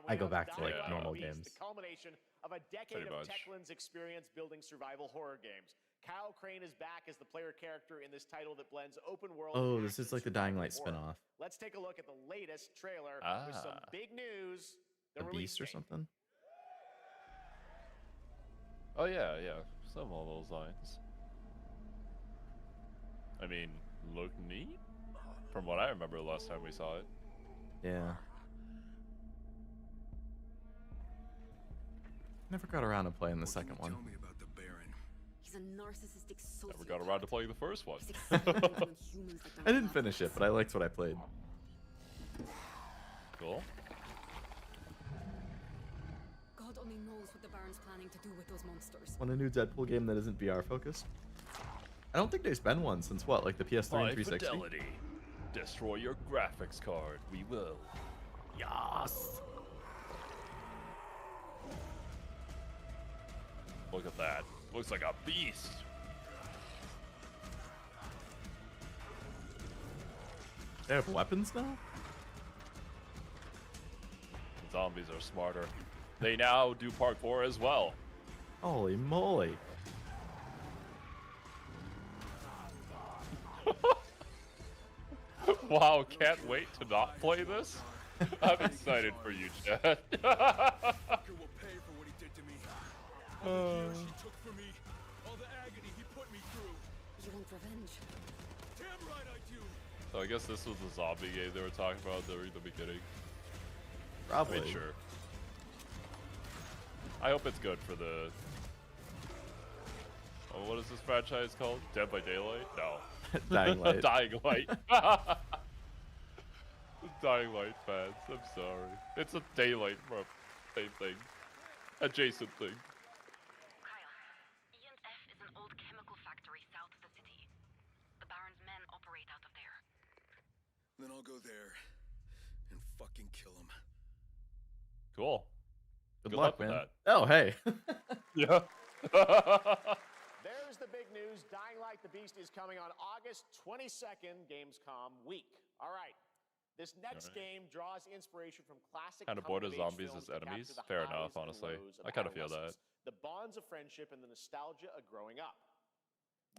I go back to like Yeah. normal It's games. the culmination of a decade Pretty of much. Techland's experience building survival horror games. Kyle Crane is back as the player character in this title that blends open world. Oh, and this is action like the Dying Light survival horror. spin-off. Let's take a look at the latest trailer with some Ah. big news. The release Beast or date. something. Oh yeah, yeah. Some of those lines. I mean, look neat. From what I remember last time we saw it. Yeah. Never got around to playing the second one. He's a narcissistic sociopath. Never got around to playing the first one. He's experimenting on humans like I they're didn't finish it, but I liked what I played. Cool. God only knows what the Baron's planning to do with those monsters. Want a new Deadpool game that isn't VR focused? I don't think there's been one since what, like the PS3 High and 360? fidelity. Destroy your graphics card. We will. Yes. Look at that. Looks like a beast. They have weapons now? The zombies are smarter. They now do parkour as well. Holy moly. Wow, can't wait to not play this. I'm excited for you, Chad. You want revenge? So I guess this was the zombie game they were talking about during the beginning. Probably. I mean, sure. I hope it's good for the... Oh, what is this franchise called? Dead by Daylight? No. Dying Light. Dying Light. Dying Light fans, I'm sorry. It's a Daylight, bro. Same thing. Adjacent thing. E&F is an old chemical factory south of the city. The Baron's men operate out of there. Then I'll go there and fucking kill him. Cool. Good Good luck, luck with man. that. Oh, hey. Yeah. There's the big news. Dying Light the Beast is coming on August 22nd, Gamescom week. All right. This next game draws inspiration from classic Kind of bored of coming-of-age zombies films as that enemies. capture the Fair highs enough, and honestly. lows of I kind of feel that. adolescence, the bonds of friendship and the nostalgia of growing up.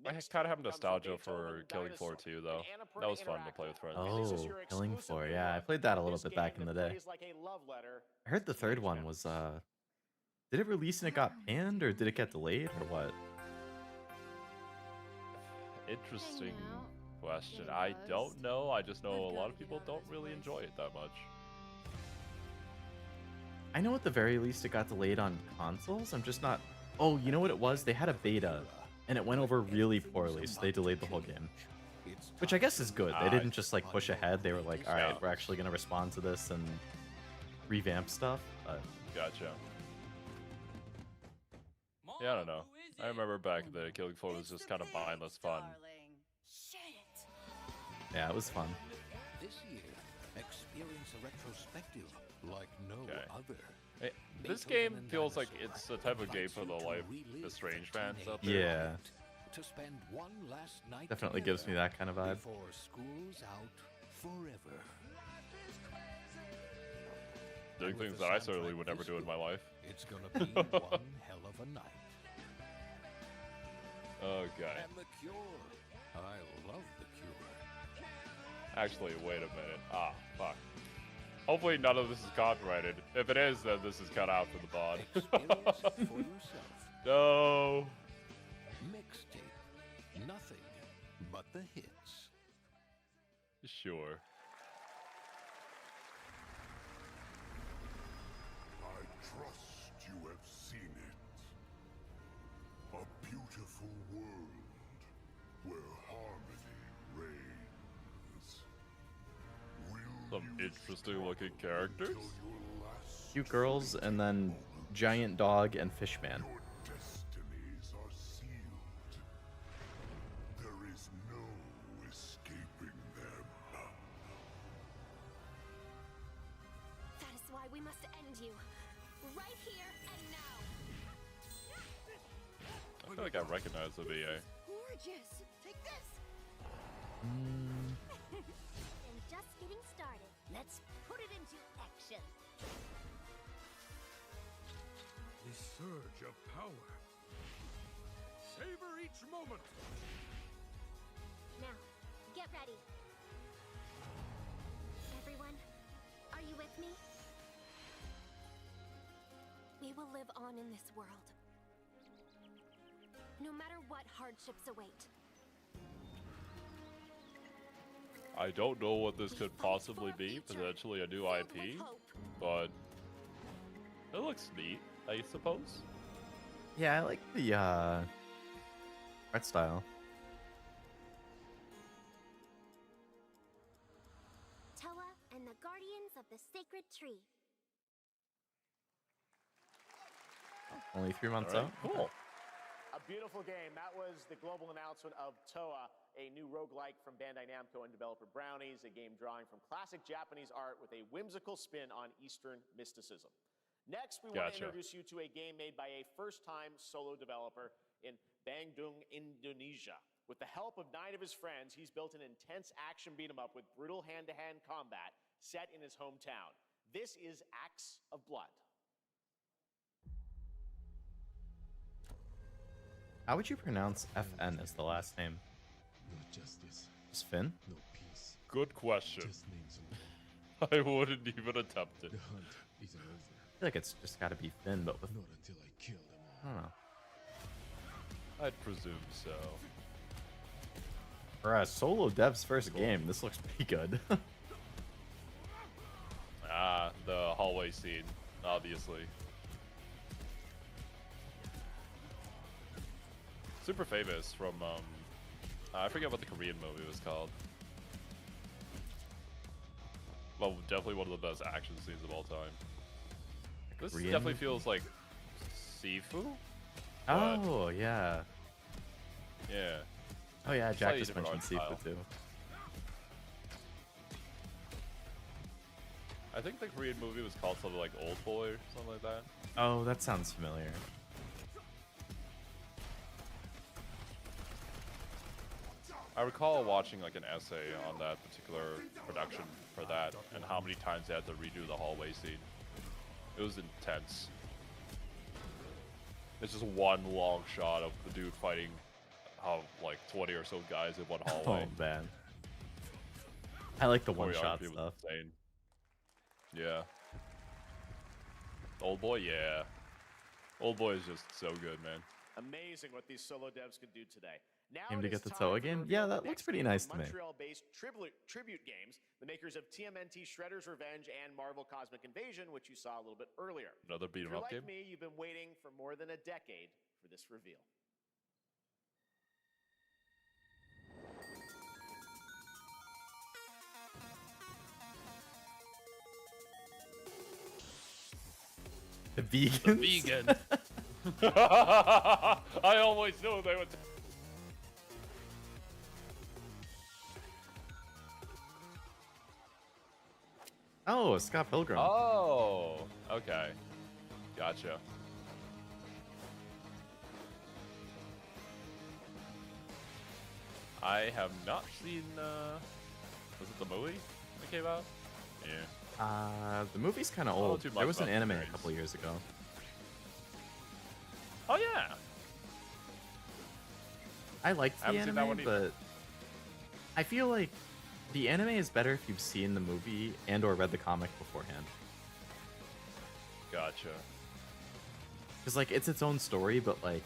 I Next kind of have comes the nostalgia Beethoven for Killing Floor Dinosaur, 2, though. an Annapurna That was fun to play with friends. Oh, Killing Floor. Yeah, I played that a little This bit back game in the that day. plays like a love letter I heard the third one was, did it release and it got panned, or did it get delayed, or what? Interesting question. I don't know. I just know a lot of people don't really enjoy it that much. I know at the very least it got delayed on consoles. I'm just not... Oh, you know what it was? They had a beta, and it went over really poorly, so they delayed the whole game. Which I guess is good. They didn't just, like, push ahead. They were like, alright, we're actually going to respond to this and revamp stuff. But... Gotcha. Yeah, I don't know. I remember back in the day, Killing Floor was just kind of mindless fun. Yeah, it was fun. This year, experience a retrospective like no Okay. other. This game feels like it's the type of game for the Life is Strange fans out there. Yeah. To spend one last night Definitely gives me that kind of vibe. before school's out forever. Doing things that I certainly would never do in my life. It's gonna be one hell of a night. Okay. And the Cure. I love the Cure. Actually, wait a minute. Ah, fuck. Hopefully none of this is copyrighted. If it is, then this is cut out from the bod. Experience it for yourself. No. Mixtape. Nothing but the hits. Sure. I trust you have seen it. A beautiful world where harmony reigns. Some interesting looking characters. Cute girls, and then giant dog and fish man. Destinies are sealed. There is no escaping them. That is why we must end you. Right here and now. I feel like I recognize the VA. Gorgeous. Take this. Mm, And just getting started. Let's put it into action. The surge of power. Savor each moment. Now, get ready. Everyone, are you with me? We will live on in this world. No matter what hardships await. I don't know what this could possibly be. Potentially a new IP, but it looks neat, I suppose. yeah, I like the art style. Toa and the Guardians of the Sacred Tree. Only 3 months All right, out. cool. A beautiful game. That was the global announcement of Toa, a new roguelike from Bandai Namco and developer Brownies, a game drawing from classic Japanese art with a whimsical spin on Eastern mysticism. Next, we want to introduce you to a game made by a first-time solo developer in Bandung, Indonesia. With the help of 9 of his friends, he's built an intense action beat-em-up with brutal hand-to-hand combat set in his hometown. This is Acts of Blood. How would you pronounce FN as the last name? No justice. Just Finn? No peace. Good question. Just names I wouldn't even attempt it. The hunt isn't over. I feel like it's just got to be Finn, but with... Not until I kill them all. I don't know. I'd presume so. For a solo dev's first game, this looks pretty good. Ah, the hallway scene, obviously. Super famous from, I forget what the Korean movie was called. Well, definitely one of the best action scenes of all time. This Korean definitely movie? feels like Sifu. Oh, yeah. Yeah. Oh, yeah, Jack Slightly just different mentioned art Sifu, style. too. I think the Korean movie was called something like Old Boy or something like that. Oh, that sounds familiar. I recall watching like an essay on that particular production for that and how many times they had to redo the hallway scene. It was intense. It's just one long shot of the dude fighting like 20 or so guys in one hallway. Oh, man. I like the one-shot Choreography was stuff. insane. Yeah. Old Boy, yeah. Old Boy is just so good, man. Amazing what these solo devs could do today. Now Aim it to is get the time Toa for game? the Yeah, reveal of that the looks next pretty game of nice to me. Montreal-based tribute games, the makers of TMNT Shredder's Revenge and Marvel Cosmic Invasion, which you saw a little bit earlier. Another beat If 'em you're up like game. me, you've been waiting for more than a decade for this reveal. The vegans? The vegan. I always knew they would. Oh, Scott Pilgrim. Oh, okay. Gotcha. I have not seen, was it the movie that came out? Yeah. The movie's kind of I don't know old. too There much was an about the anime a series. couple years ago. Oh, yeah. I liked I the haven't seen that anime, one either. but I feel like The anime is better if you've seen the movie and or read the comic beforehand. Gotcha. Because like it's its own story, but like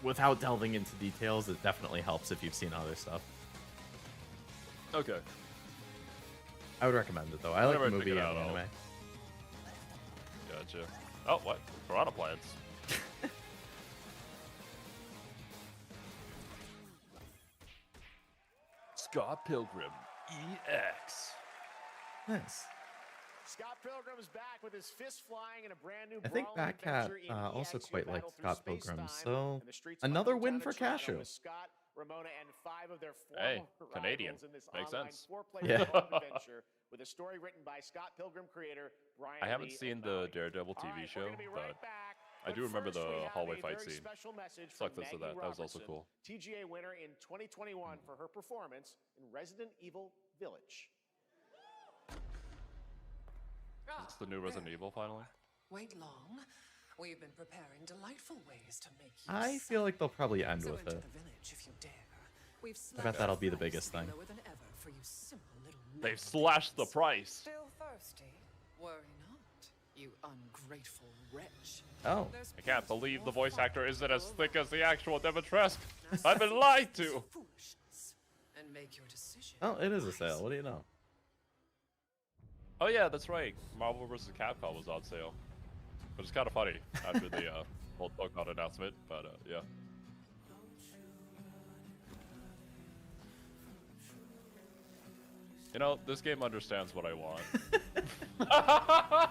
without delving into details, it definitely helps if you've seen other stuff. Okay. I would recommend it though. I like the movie and the I'll- anime. Gotcha. Oh, what? Piranha plants. Scott Pilgrim EX. Nice. Scott Pilgrim's back with his fist flying in a brand new I think brawling Backcat adventure in also EX. You quite battle liked through Scott space-time Pilgrim, so and the streets of my another hometown win of for Toronto Cashew. with Scott, Ramona, and 5 of their Hey, former Canadian. rivals in this Makes online sense. 4-player Yeah. co-op adventure with a story written by Scott Pilgrim creator Brian I haven't Lee seen the O'Malley. Daredevil All TV right, show, we're gonna be right but back. I do remember First, we the have hallway a fight very scene. special message Sucked from us to Maggie that. That was also Robertson, cool. TGA winner in 2021 for her performance in Resident Evil Village. Is this the new Resident Evil finally? Wait long. We've been preparing delightful ways to make you I feel like they'll probably end so with enter it. the village if you dare. We've I bet that'll be the slashed biggest price thing. lower than ever for you simple little They've slashed the price. Still thirsty? Worry not, you ungrateful wretch. Oh. I can't believe the voice actor isn't as thick as the actual Dimitrescu. I've been lied to. And make your decision. Oh, it is a sale. What do you know? Oh yeah, that's right. Marvel vs. Capcom was on sale. But it's kind of funny after the whole Pokemon announcement. But yeah. You know, this game understands what I want.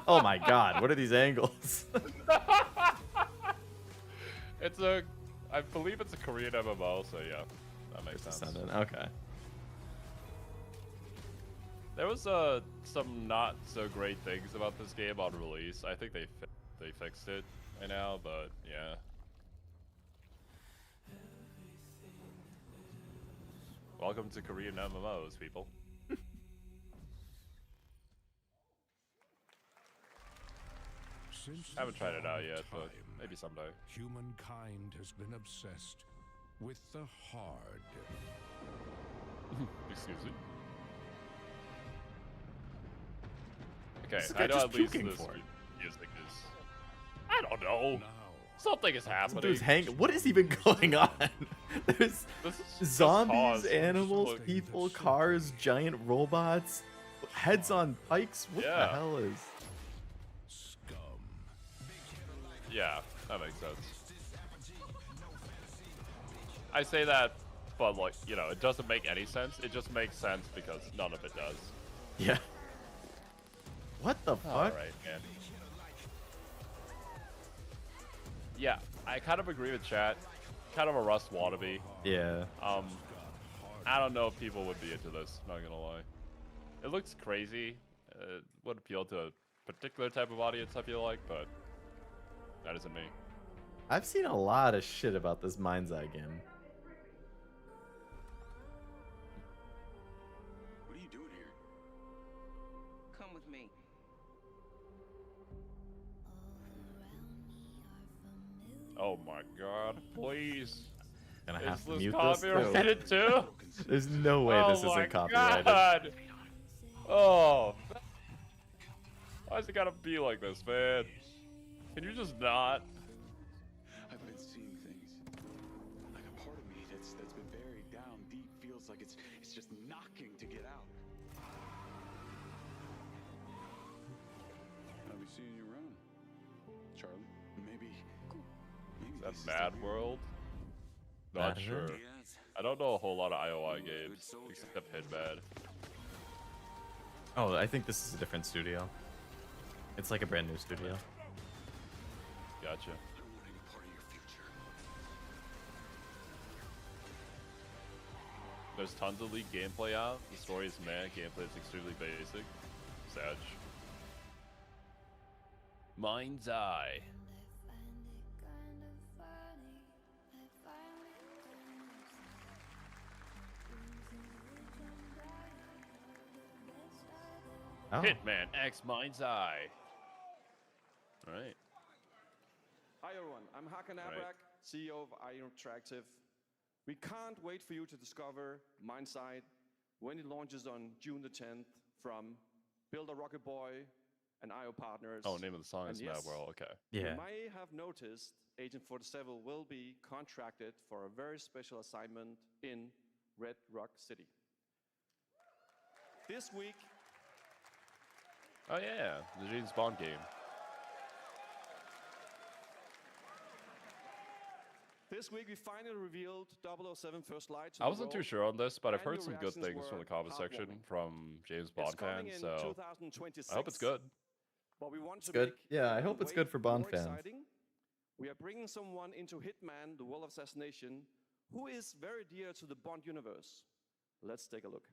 Oh my god, what are these angles? It's a, I believe it's a Korean MMO, so yeah, that makes sense. Okay. There was some not so great things about this game on release. I think they fixed it right now, but yeah. Welcome to Korean MMOs, people. Since I haven't tried it out yet, but time, maybe someday. humankind has been obsessed with the hard. Excuse me. Okay, What's the I guy know just at least puking this for? music is. I don't know. Something is happening. Dude's what is even going on? There's This is just zombies, pause. animals, people, cars, giant robots, heads on pikes. What the Yeah. hell is? Yeah, that makes sense. I say that, but like, you know, it doesn't make any sense. It just makes sense because none of it does. Yeah. What the fuck? Alright, man. Yeah, I kind of agree with chat. Kind of a Rust wannabe. Yeah. I don't know if people would be into this, not gonna lie. It looks crazy. It would appeal to a particular type of audience, I feel like, but that isn't me. I've seen a lot of shit about this Mind's Eye game. What are you doing here? Come with me. Oh my god, please. Gonna Is have to this mute this copyrighted too? There's no way this Oh my isn't copyrighted. God. Oh. Why's it gotta be like this, man? Can you just not? I've been seeing things. Like a part of me that's been buried down deep feels like it's just knocking to get out. I'll be seeing you around, Charlie. Maybe Is that Mad World? Not Mad sure. World? I don't know a whole lot of IOI games, except Hitman. Oh, I think this is a different studio. It's like a brand new studio. Gotcha. There's tons of League gameplay out. The story is meh, gameplay is extremely basic. Sag. Mind's Eye. Oh. Hitman X Mind's Eye. Alright. Hi everyone, I'm Hakan Right. Abrak, CEO of IO Interactive. We can't wait for you to discover Mindside when it launches on June the 10th from Builder Rocket Boy and IO Partners. Oh, name of the song And is yes, Mad World. Okay. You may have noticed Agent 47 will be contracted for a very special assignment in Red Rock City. This week. Oh yeah, the James Bond game. This week we finally revealed 007 First Light to I the wasn't too world, sure on this, but I've and heard your some good reactions things from were the comment section heartwarming. from James Bond It's coming fans, in so 2026. I hope it's good. But we want It's to good. make Yeah, I even hope it's good way for Bond more fans. exciting. We are bringing someone into Hitman, the World of Assassination, who is very dear to the Bond universe. Let's take a look.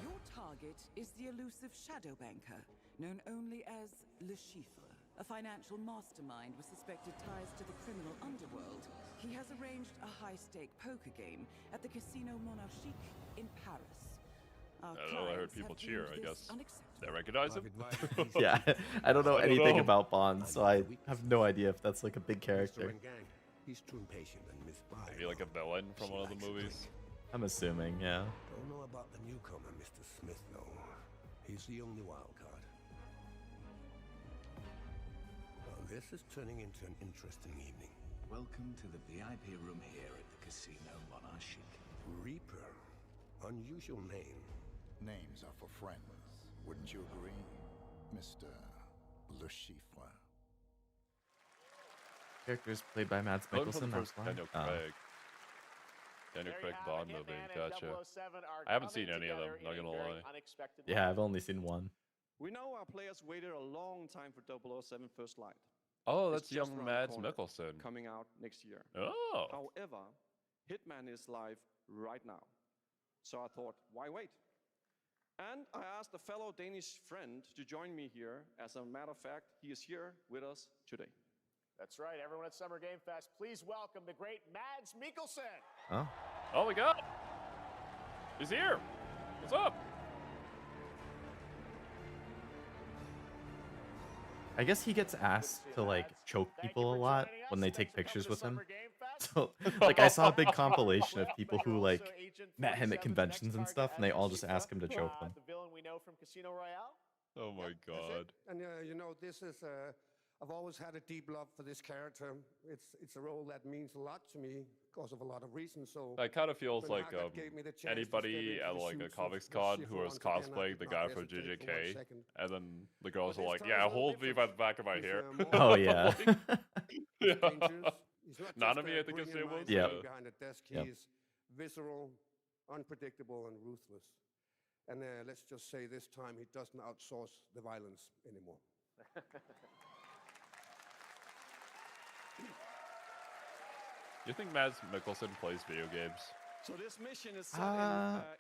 Your target is the elusive shadow banker, known only as Le Chiffre, a financial mastermind with suspected ties to the criminal underworld. He has arranged a high-stake poker game at the Casino Monarchique in Paris. Our I don't know, I heard clients people have cheer, deemed I this guess. unacceptable. Did I recognize him? Yeah, I don't know anything know. about Bond, so I have no idea if that's like a big character. He's too impatient and misbiased. Maybe like a villain from one of the movies. I'm assuming, yeah. Don't know about the newcomer, Mr. Smith, though. He's the only wild card. Well, this is turning into an interesting evening. Welcome to the VIP room here at the Casino Monarchique. Reaper. Unusual name. Names are for friends. Wouldn't you agree, Mr. Le Chiffre? Characters played by Mads Going for the Mikkelsen. first That's why. Daniel Craig. Daniel There Craig you have Bond it, movie. Hitman and Gotcha. 007 are I haven't coming seen any of them, together not in a gonna very lie. unexpected Yeah, way. I've only seen one. We know our players waited a long time for 007 First Light. Oh, It's that's just young around the Mads corner, Mikkelsen. coming out next year. Oh. However, Hitman is live right now. So I thought, why wait? And I asked a fellow Danish friend to join me here. As a matter of fact, he is here with us today. That's right, everyone at Summer Game Fest, please welcome the great Mads Mikkelsen. Oh. Oh my god. He's here. What's up? I guess he gets asked to like choke people a lot when they take pictures with him. So like I saw a big compilation of people who like met him at conventions and stuff, and they all just ask him to choke them. The villain we know from Casino Royale. Oh my god. And you know, this is I've always had a deep love for this character. It's a role that means a lot to me because of a lot of reasons. So That kind of feels when like Margaret gave me the chance to anybody step at into the like a shoes of comics Le con Chiffre who was once again, I cosplaying did the not guy from hesitate for 1 JJK, second. and then the girls But are this like, time "Yeah, is a little hold me by the back of my He's, hair." more Oh, yeah. He's dangerous. He's not just Nanami, I think his name was. brilliant Yep. mind behind the desk. Yep. He's visceral, unpredictable, and ruthless. And let's just say this time he doesn't outsource the violence anymore. You think Mads Mikkelsen plays video games? So this mission is set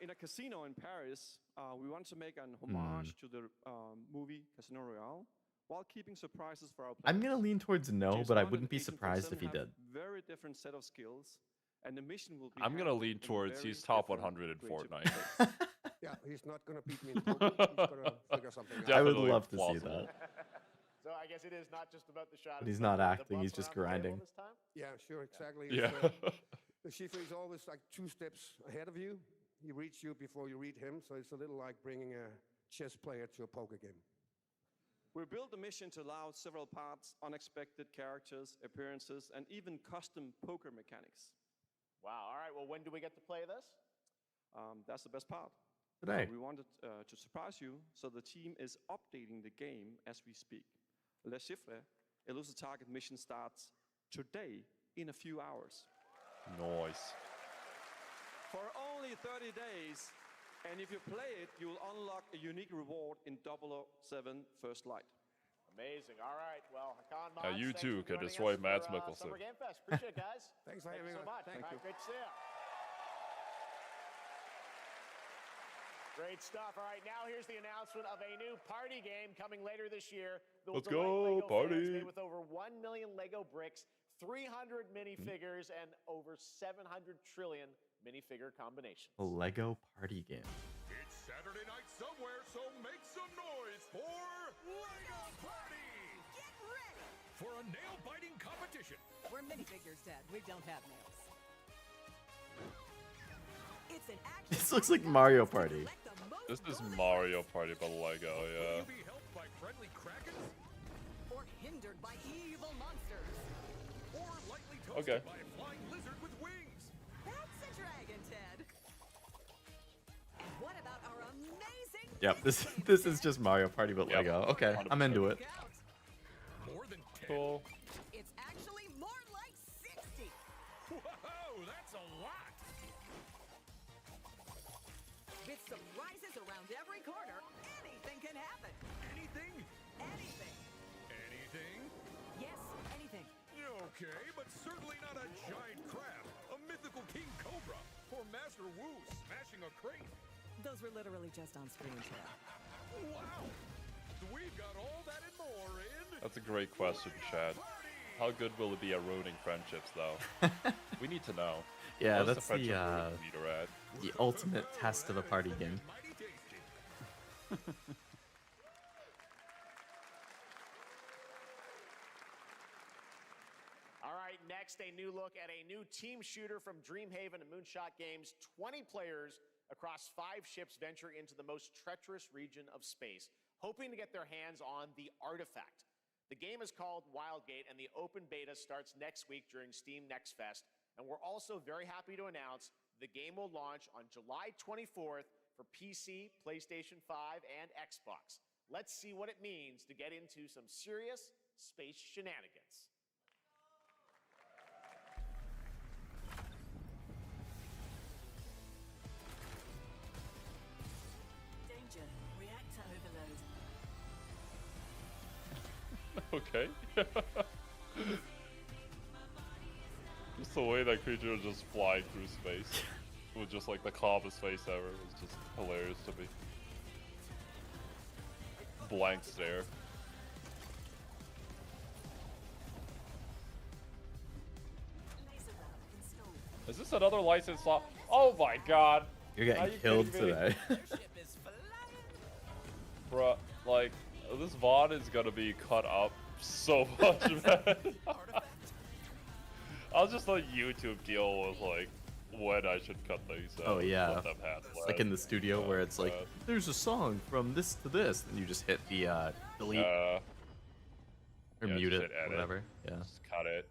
in a casino in Paris. We want to make an homage to the movie Casino Royale, while keeping surprises for our players. I'm gonna lean towards no, James but I Bond wouldn't and be Agent surprised if 47 he have did. Very different set of skills, and the mission will be. I'm gonna handled lean in towards very he's top different 100 in creative Fortnite. ways. Yeah, he's not going to beat me in poker. He's going to figure something out. I would Definitely love to see plausible. that. So I guess it is not just about the shot. But it's he's not about the acting, he's bumps just around the table grinding. this time? Yeah, sure, exactly. Yeah. The Chiffre is always like 2 steps ahead of you. He reads you before you read him, so it's a little like bringing a chess player to a poker game. We built the mission to allow several parts, unexpected characters, appearances, and even custom poker mechanics. Wow. All right. Well, when do we get to play this? That's the best part. Today. We wanted to surprise you, so the team is updating the game as we speak. Le Chiffre, Elusive Target mission starts today in a few hours. Nice. For only 30 days, and if you play it, you will unlock a unique reward in 007 First Light. Amazing. All right. Well, Hakan Now Mods, you thanks too for can joining destroy us Mads for, Mikkelsen. Summer Game Fest. Appreciate it, guys. Thanks for Thank having you so us. much. Thank All right, you. great to see you. Great stuff. All right, now here's the announcement of a new party game coming later this year. That will Let's delight go, Lego party. fans made with over 1 million Lego bricks, 300 minifigures, and over 700 trillion minifigure combinations. A Lego party game. It's Saturday night somewhere, so make some noise for Lego Party! Get ready! For a nail-biting competition. We're minifigures, Dad. We don't have nails. It's an action. This looks like Mario Party. This is Mario Party but Lego, yeah. Will you be helped by friendly krakens? Or hindered by evil monsters. Or lightly toasted by a flying lizard with wings? That's a dragon, Ted. And what about our amazing Yep, this is just Mario Party but Lego. Okay, I'm into it. More than 10? Cool. It's actually more like 60. Whoa, that's a lot. With surprises around every corner, anything can happen. Anything? Anything. Anything? Yes, anything. Okay, but certainly not a giant crab, a mythical king cobra, or Master Wu smashing a crate. Those were literally just on screen, Ted. Wow! We've got all that and more in... That's a great question, Chad. How good will it be at ruining friendships, though? We need to know. Yeah, What's that's friendship ruining meter at? the ultimate test of a party game. All right, next, a new look at a new team shooter from Dreamhaven and Moonshot Games. 20 players across 5 ships venture into the most treacherous region of space, hoping to get their hands on the artifact. The game is called Wildgate, and the open beta starts next week during Steam Next Fest. And we're also very happy to announce the game will launch on July 24th for PC, PlayStation 5, and Xbox. Let's see what it means to get into some serious space shenanigans. Danger. Reactor overload. Okay. Just the way that creature was just flying through space. With just like the calmest face ever. It was just hilarious to me. Blank stare. Is this another license law? Oh my god! You're getting killed today. Bruh, like, this VOD is gonna be cut up so much, man. I'll just let YouTube deal with, like, when I should cut things out. Oh yeah, Let them handle it's like in the studio where it's like, there's a song from this to this, and you just hit the delete or mute it, whatever. Yeah. Just cut it.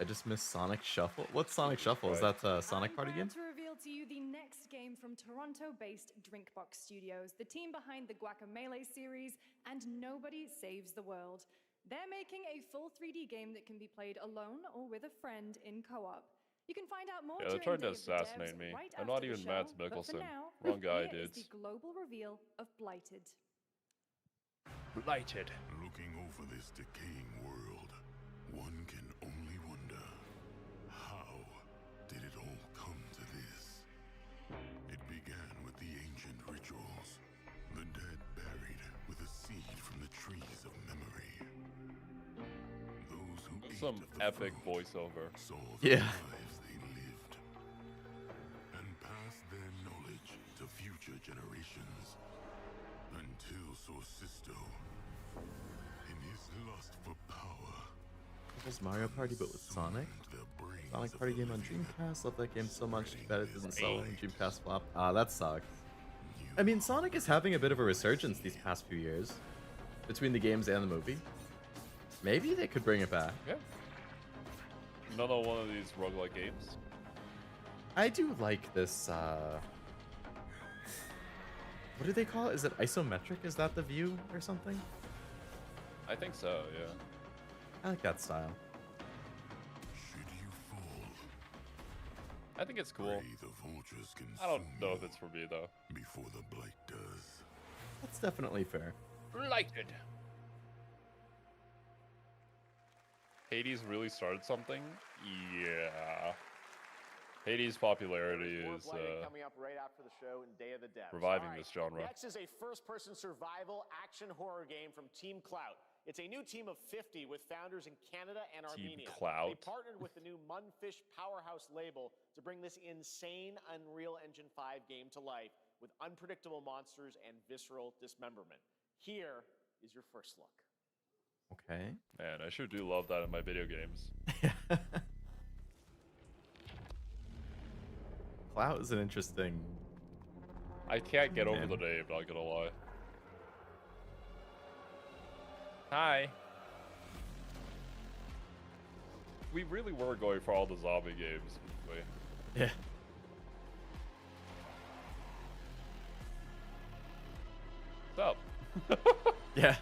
I just missed Sonic Shuffle. What's Sonic Shuffle? Is that a Sonic Party game? To reveal to you the next game from Toronto-based Drinkbox Studios, the team behind the Guacamelee series and Nobody Saves the World. They're making a full 3D game that can be played alone or with a friend in co-op. You can find out more. Yeah, they're trying to assassinate me. I'm not even Mads Mikkelsen. Wrong guy, here is dudes. the global reveal of Blighted. Blighted. Looking over this decaying world, one can only wonder, how did it all come to this? It began with the ancient rituals, the dead buried with a seed from the trees of memory. Those who ate Some of the epic fruit voiceover. saw the Yeah. lives they lived and passed their knowledge to future generations until Sorcisto, in his lust for power, It was Mario Party but with Sonic. Sonic Party game on Dreamcast. Love that game so much. Too bad it doesn't sell when Dreamcast flop. Ah, that sucks. I mean, Sonic is having a bit of a resurgence these past few years between the games and the movie. Maybe they could bring it back. Yeah. Another one of these roguelike games. I do like this. What do they call it? Is it isometric? Is that the view or something? I think so, yeah. I like that style. I think it's cool. the vultures I don't consume know if you it's for me, though. before the blight does. That's definitely fair. Blighted. Hades really started something? Yeah. Hades' popularity is coming up right after the show and Day of the Devs. reviving All right, this genre. Next is a first-person survival action horror game from Team Clout. It's a new team of 50 with founders in Canada and Team Armenia. Clout. They partnered with the new Munfish Powerhouse label to bring this insane Unreal Engine 5 game to life with unpredictable monsters and visceral dismemberment. Here is your first look. Okay. Man, I sure do love that in my video games. Clout is an interesting. I can't get over Man. the name, not gonna lie. Hi. We really were going for all the zombie games. Wait. Yeah. What's up? Yeah.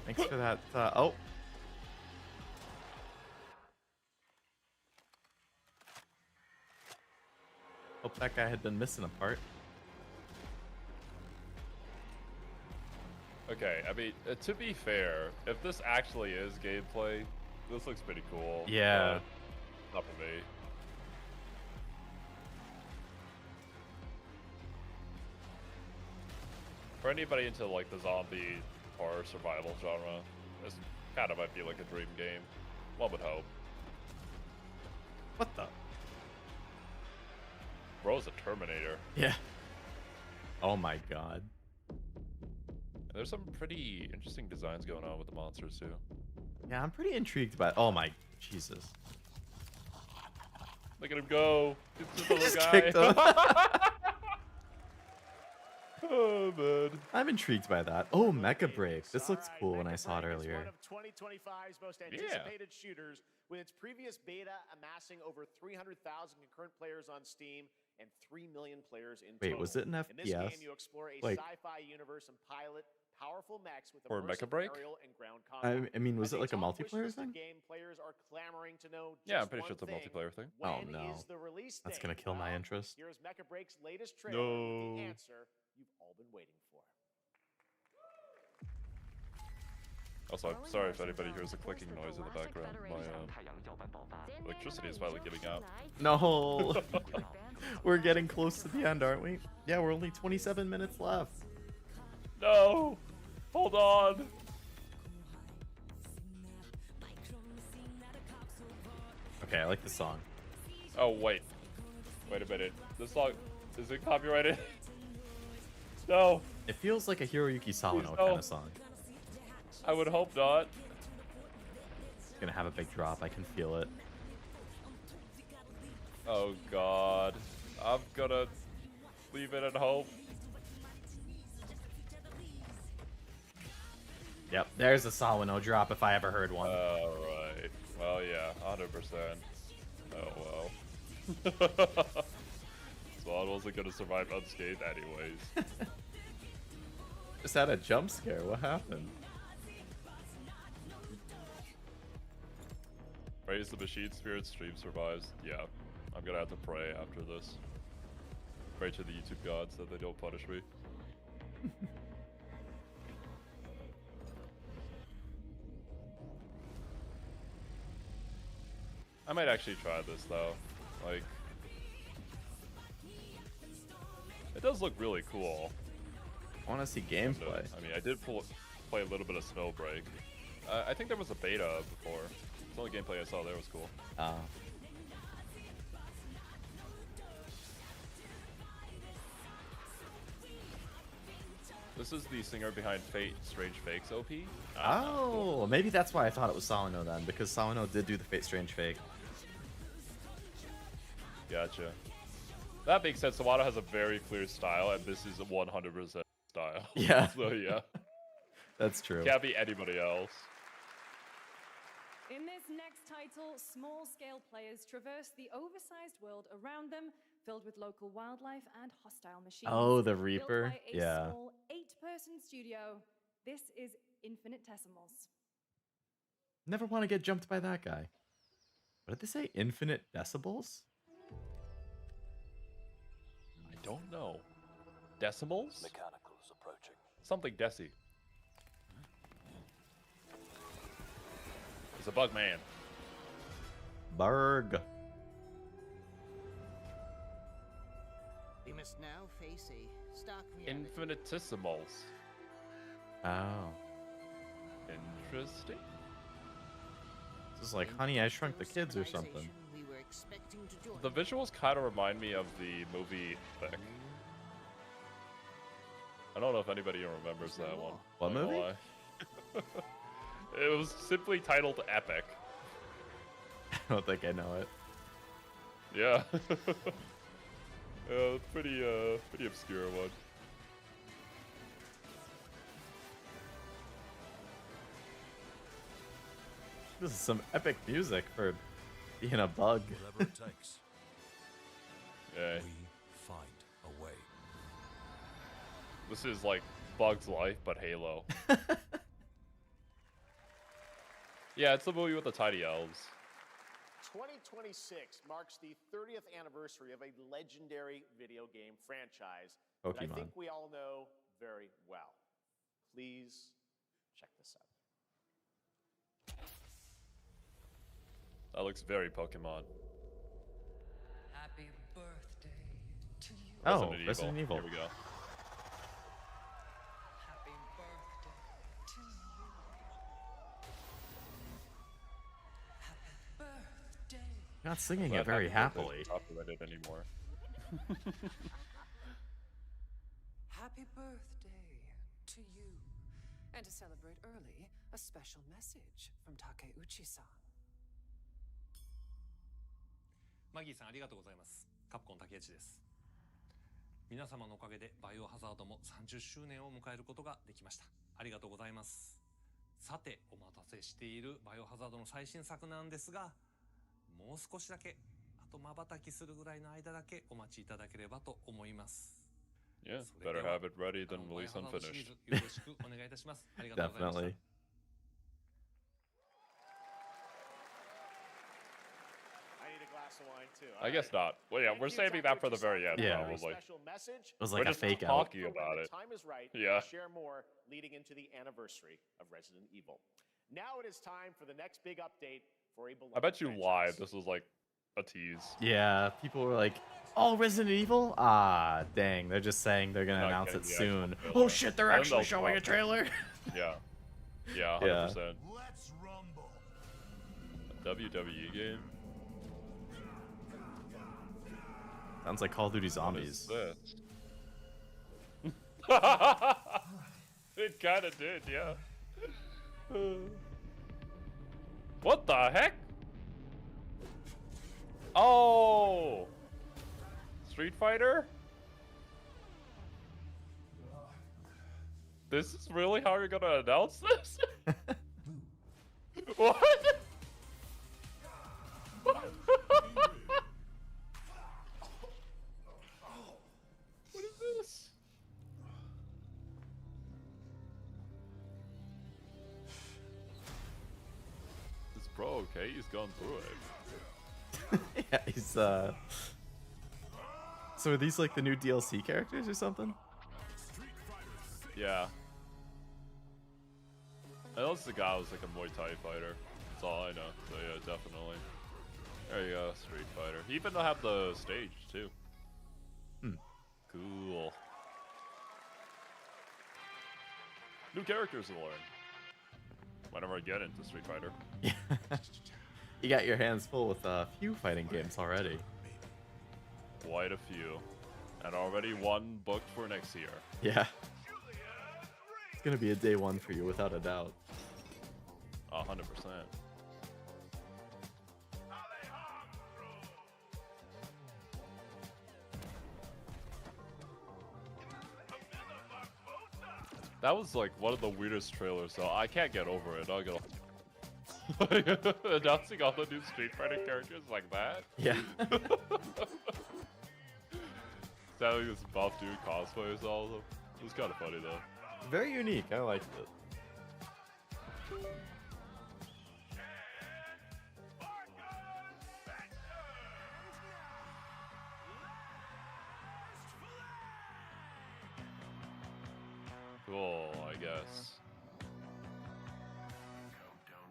Thanks for that. Oh. Hope that guy had been missing a part. Okay, I mean, to be fair, if this actually is gameplay, this looks pretty cool. Yeah. But not for me. For anybody into like the zombie horror survival genre, this kind of might be like a dream game. One would hope. What the? Bro's a Terminator. Yeah. Oh my god. There's some pretty interesting designs going on with the monsters too. Yeah, I'm pretty intrigued by. Oh my Jesus. Look at him go. It's Just the kicked little him. guy. Oh man. I'm intrigued by that. Oh, Mecha Break. This looks cool when I saw it earlier. One of 2025's most anticipated shooters, with its previous beta amassing over 300,000 concurrent players on Steam and 3 million players in total. Wait, was it an In this FPS? game, you explore a Like- sci-fi universe and pilot powerful mechs with Or immersive Mecha Break? aerial and ground combat. I mean, was As it like a top multiplayer wishlisted thing? game, players are clamoring to know Yeah, I'm just pretty sure one it's a thing. multiplayer thing. Oh, When no. is the release That's date? gonna kill my Well, interest. Here's Mecha Break's latest trailer with the No. answer you've all been waiting for. Also, I'm sorry if anybody hears a clicking noise in the background. My electricity is finally giving out. No. We're getting close to the end, aren't we? Yeah, we're only 27 minutes left. No! Hold on! Okay, I like the song. Oh, wait. Wait a minute. This song, is it copyrighted? No! It feels like a Hiroyuki Sawano Please, kind no. of song. I would hope not. It's gonna have a big drop. I can feel it. Oh god. I'm gonna leave it at hope. Yep, there's a Sawano drop if I ever heard one. Alright. Well, yeah, 100%. Oh well. Swan wasn't gonna survive unscathed anyways. Just had a jump scare. What happened? Praise the machine spirit, stream survives. Yeah, I'm gonna have to pray after this. Pray to the YouTube gods that they don't punish me. I might actually try this though. Like, it does look really cool. I want to see gameplay. I mean, I did play a little bit of Snowbreak. I think there was a beta before. The only gameplay I saw there was cool. This is the singer behind Fate Strange Fakes OP. Oh, maybe that's why I thought it was Sawano then, because Sawano did do the Fate Strange Fake. Gotcha. That being said, Sawano has a very clear style, and this is 100% style. Yeah. So yeah. That's true. Can't be anybody else. In this next title, small-scale players traverse the oversized world around them, filled with local wildlife and hostile machines. Oh, the Built Reaper? by a Yeah. small 8-person studio. This is Infinitesimals. Never want to get jumped by that guy. What did they say? Infinite decibels? I don't know. Decimals? Mechanicals approaching. Something Deci. It's a bug man. Berg. We must now face a stark reality. Infinitesimals. Oh. Interesting. This is like Honey, I Shrunk the Kids or something. We were expecting to join. The visuals kind of remind me of the movie Epic. I don't know if anybody remembers that one. What Not gonna movie? lie. It was simply titled Epic. I don't think I know it. Yeah. Pretty obscure one. This is some epic music for being a bug. Whatever it takes. Yeah. We find a way. This is like Bug's Life, but Halo. Yeah, it's the movie with the tiny elves. 2026 marks the 30th anniversary of a legendary video game franchise that I Pokemon. think we all know very well. Please check this out. That looks very Pokemon. Happy birthday to you. Oh, Resident Evil. Here we go. Happy birthday to you. Happy birthday. You're not singing Glad it very Happy Birthday happily. isn't copyrighted anymore. Happy birthday to you. And to celebrate early, a special message from Takeuchi-san. マギーさんありがとうございます。カプコン竹内です。皆様のおかげでバイオハザードも30周年を迎えることができました。ありがとうございます。さて、お待たせしているバイオハザードの最新作なんですが、もう少しだけ、あと瞬きするぐらいの間だけお待ちいただければと思います。 Yeah, better have it ready than release unfinished. よろしくお願いいたします。ありがとうございました。 Definitely. I guess not. Well, yeah, we're saving that for the very end, Yeah. probably. It was like We're a just fake out. talking about it. Time is right. Yeah. To share more leading into the anniversary of Resident Evil. Now it is time for the next big update for a beloved I bet you franchise. lied. This was like a tease. Yeah, people were like, "Oh, Resident Evil? Ah, dang! They're just saying they're gonna Not announce it getting the actual soon. trailer. Oh shit! They're And actually they'll showing a drop it. trailer." Yeah. Yeah, 100%. A WWE game. Sounds like Call of Duty What is Zombies. this? It kind of did, yeah. What the heck? Oh! Street Fighter? This is really how you're gonna announce this? What? What is this? Is bro okay? He's gone through it. Yeah, he's So are these like the new DLC characters or something? Yeah. I know the guy was like a Muay Thai fighter. That's all I know. So yeah, definitely. There you go, Street Fighter. He even have the stage too. Cool. New characters to learn. Whenever I get into Street Fighter. You got your hands full with a few fighting games already. Quite a few. And already one booked for next year. Yeah. It's gonna be a day one for you without a doubt. 100%. That was like one of the weirdest trailers, so I can't get over it. I'll get announcing all the new Street Fighter characters like that. Yeah. Sounding this buff dude cosplays all of them. It was kind of funny though. Very unique. I liked it. Cool, I guess.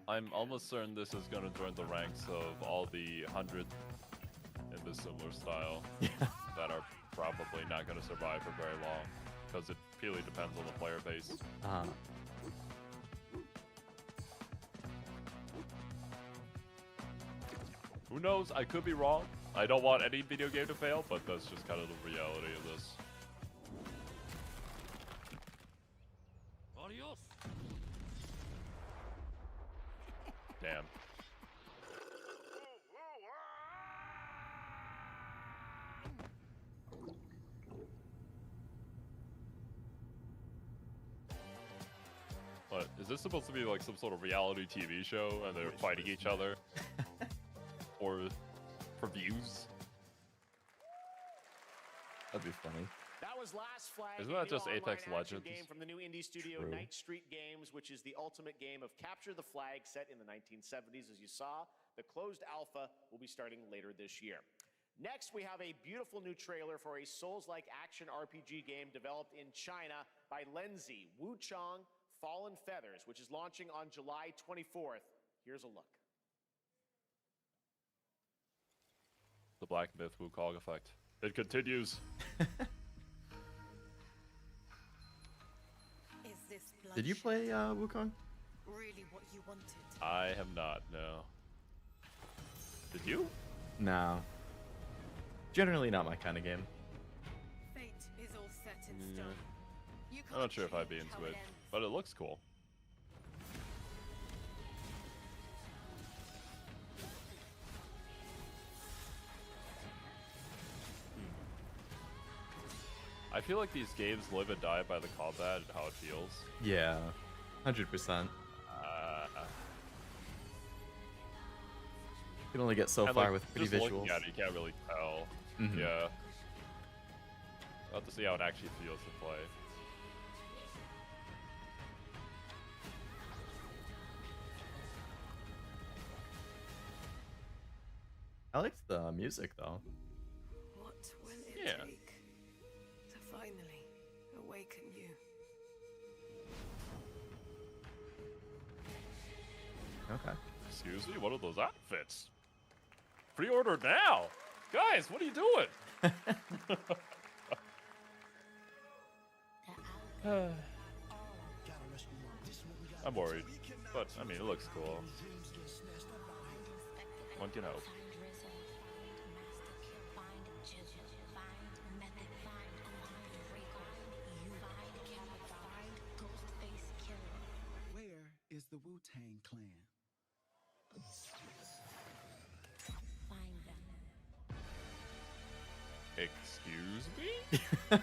I'm almost certain this is gonna join the ranks of all the 100 in this similar style that are probably not gonna survive for very long, because it purely depends on the player base. Who knows? I could be wrong. I don't want any video game to fail, but that's just kind of the reality of this. Adios. Damn. What, is this supposed to be like some sort of reality TV show and they're fighting each other? Or for views? That'd be funny. That was Last Flag. Isn't that a new just online Apex action Legends? game from the new indie studio True. Night Street Games, which is the ultimate game of capture the flag set in the 1970s. As you saw, the closed alpha will be starting later this year. Next, we have a beautiful new trailer for a Souls-like action RPG game developed in China by Lenzi, Watchalong, Fallen Feathers, which is launching on July 24th. Here's a look. The Black Myth Wukong effect. It continues. Is this Did you play Wukong? really what you wanted? I have not, no. Did you? No. Generally not my kind of game. Fate is all set in Yeah. stone. You I'm not can't sure if I'd be change into how it, ends. but it looks cool. I feel like these games live and die by the combat and how it feels. Yeah, 100%. You can only get so And, far like, with pretty just visuals. looking at it, you can't really tell. Mhm. Yeah. I'll have to see how it actually feels to play. I liked the music though. What will it Yeah. take to finally awaken you? Okay. Excuse me, what are those outfits? Pre-order now! Guys, what are you doing? I'm worried, but I mean, it looks cool. One can hope. Where is the Wu-Tang Clan? Excuse me?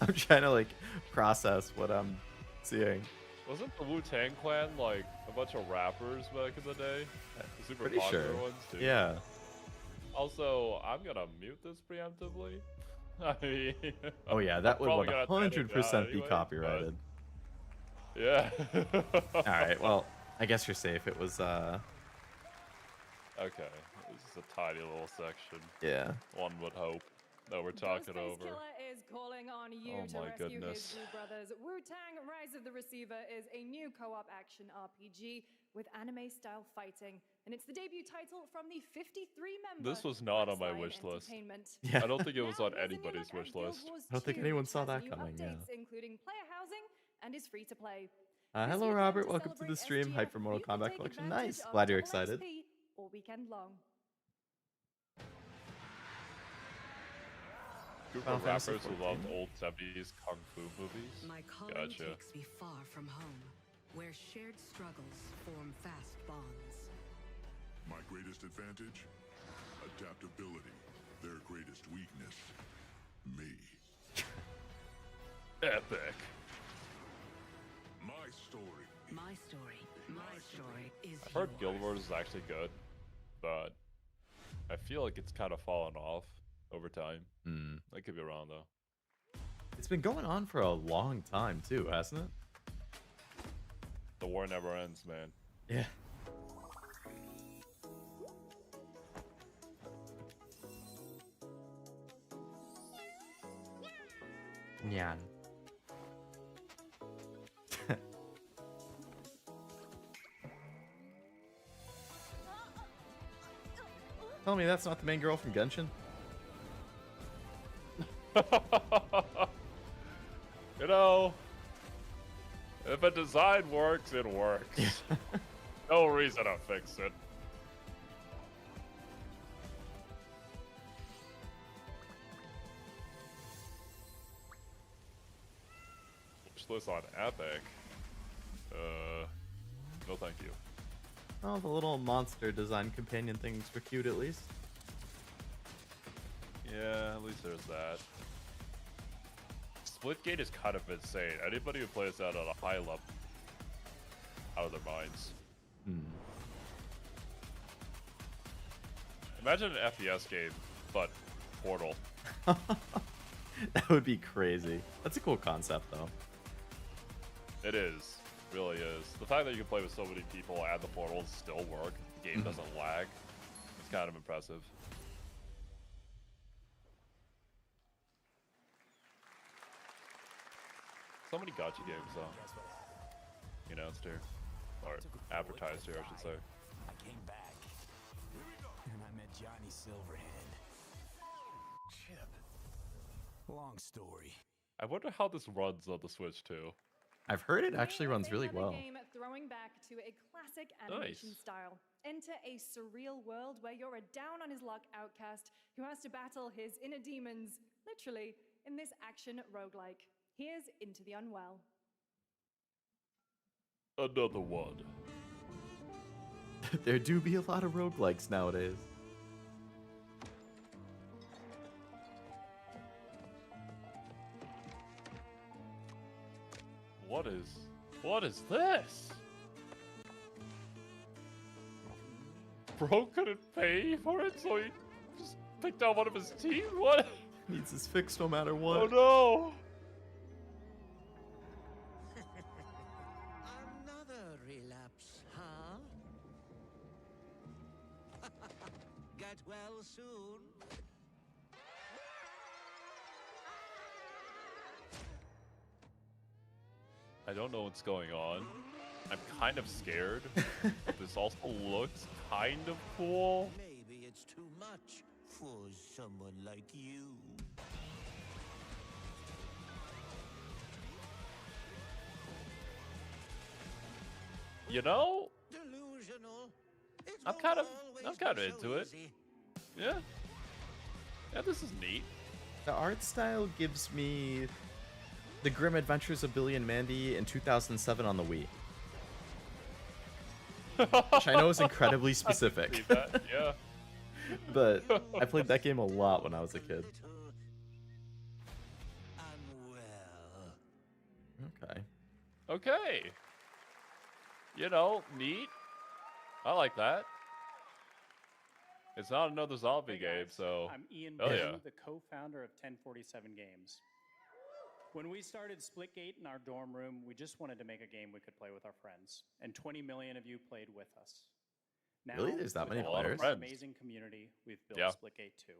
I'm trying to like process what I'm seeing. Wasn't the Wu-Tang Clan like a bunch of rappers back in the day? The super Pretty popular sure. ones too. Yeah. Also, I'm gonna mute this preemptively. I mean, Oh yeah, that I'm would probably gonna have to edit 100% that be anyway, copyrighted. but yeah. All right, well, I guess you're safe. It was Okay, this is a tiny little section. Yeah. One would hope that we're talking Ghostface over. Killer is calling on you Oh to my rescue goodness. his Wu brothers. Wu-Tang Rise of the Receiver is a new co-op action RPG with anime-style fighting, and it's the debut title from the 53-member This was not on my Westline wish list. Entertainment. Yeah. I don't think it was Now, on here's a new anybody's look at wish Guild list. Wars I don't think 2, anyone which saw has that new coming, yeah. updates, including player housing and is free to play. Hello, weekend Robert. to Welcome to the celebrate stream. SGF, Hype for Mortal you can Kombat take Collection. advantage Nice. of Glad you're double excited. XP all weekend long. Group Final of Fantasy rappers who 14. loved old 70s kung fu movies. My calling Gotcha. takes me far from home, where shared struggles form fast bonds. My greatest advantage? Adaptability. Their greatest weakness? Me. Epic. My story. My story is I've heard yours. Guild Wars is actually good, but I feel like it's kind of fallen off over time. Hmm. I could be wrong though. It's been going on for a long time too, hasn't it? The war never ends, man. Yeah. Nyan. Tell me that's not the main girl from Genshin? You know, if a design works, it works. No reason to fix it. wishlist on Epic. No thank you. Oh, the little monster design companion things were cute at least. Yeah, at least there's that. Splitgate is kind of insane. Anybody who plays that at a high level, out of their minds. Imagine an FPS game, but Portal. That would be crazy. That's a cool concept, though. It is. Really is. The fact that you can play with so many people and the portals still work, the game doesn't lag, it's kind of impressive. So many gacha games, though. You know, it's here. Or advertised here, I should say. I came back, and I met Johnny Silverhand. Chip. Long story. I wonder how this runs on the Switch, too. I've heard it actually runs really well. Game throwing back to a classic animation style. Enter a surreal world where you're a down on his luck outcast who has to battle his inner demons, literally, in this action roguelike. Here's Into the Unwell. Another one. There do be a lot of roguelikes nowadays. What is this? Bro couldn't pay for it, so he just picked out one of his teeth? What? Needs his fix no matter what. Oh no! Another relapse, huh? Get well soon. I don't know what's going on. I'm kind of scared. This also looks kind of cool. Maybe it's too much for someone like you. You know, Delusional. I'm kind of into it. Yeah. Yeah, this is neat. The art style gives me The Grim Adventures of Billy and Mandy in 2007 on the Wii. Which I know is incredibly specific. I can see that, yeah. But I played that game a lot when I was a kid. Okay. Okay. You know, neat. I like that. It's not another zombie game, so. I'm Ian Hell Blue, yeah. the co-founder of 1047 Games. When we started Splitgate in our dorm room, we just wanted to make a game we could play with our friends, and 20 million of you played with us. Now, Really? There's that with many all of players? our amazing community, we've built Yeah. Splitgate 2.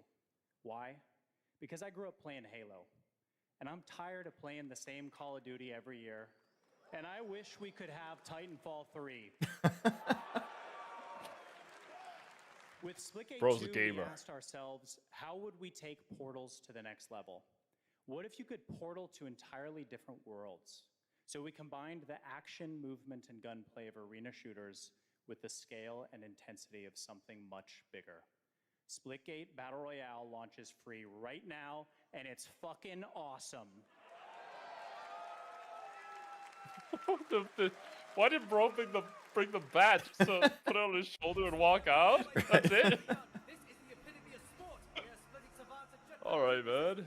Why? Because I grew up playing Halo, and I'm tired of playing the same Call of Duty every year, and I wish we could have Titanfall 3. With Splitgate Bro's 2, a we gamer. asked ourselves, how would we take portals to the next level? What if you could portal to entirely different worlds? So we combined the action, movement, and gunplay of arena shooters with the scale and intensity of something much bigger. Splitgate Battle Royale launches free right now, and it's fucking awesome. Why did Bro bring the badge just to put it on his shoulder and walk out? That's it? Alright, man.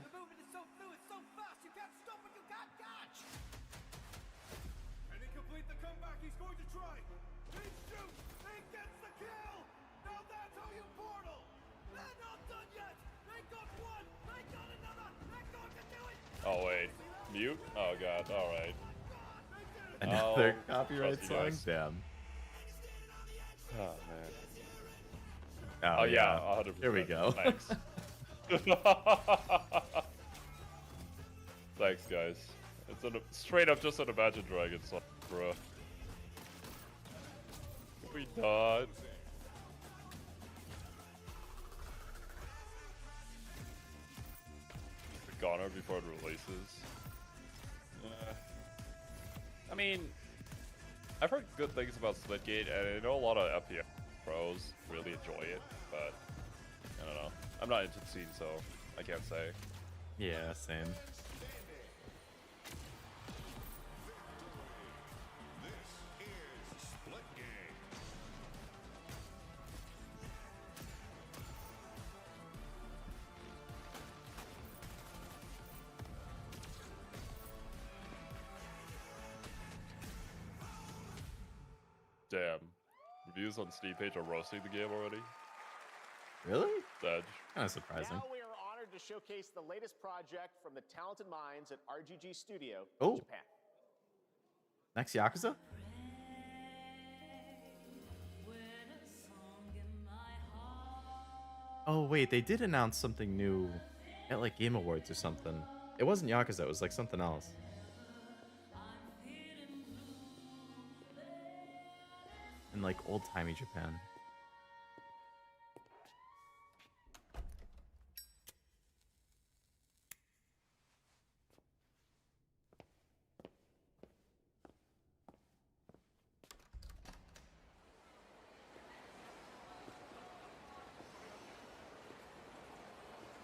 And he complete the comeback he's going to try. He shoots, he gets the kill. Now that's how you portal. They're not done yet. They got one, they got another. They're going to do it. Oh, wait. Mute? Oh, God. Alright. Another Oh, copyright trust you song? guys. Damn. Oh, man. Oh, yeah, yeah. 100%. Here we go. Thanks. Thanks, guys. It's straight up just an Imagine Dragons song, bro. We not. Goner before it releases. I mean, I've heard good things about Splitgate, and I know a lot of FPS pros really enjoy it, but I don't know. I'm not into the scene, so I can't say. Yeah, same. Damn. Reviews on Steam page are roasting the game already. Really? Edge. Kind of surprising. Now we are honored to showcase the latest project from the talented minds at RGG Studio Oh. Japan. Next Yakuza? Oh wait, they did announce something new at like Game Awards or something. It wasn't Yakuza, it was like something else. In like old-timey Japan.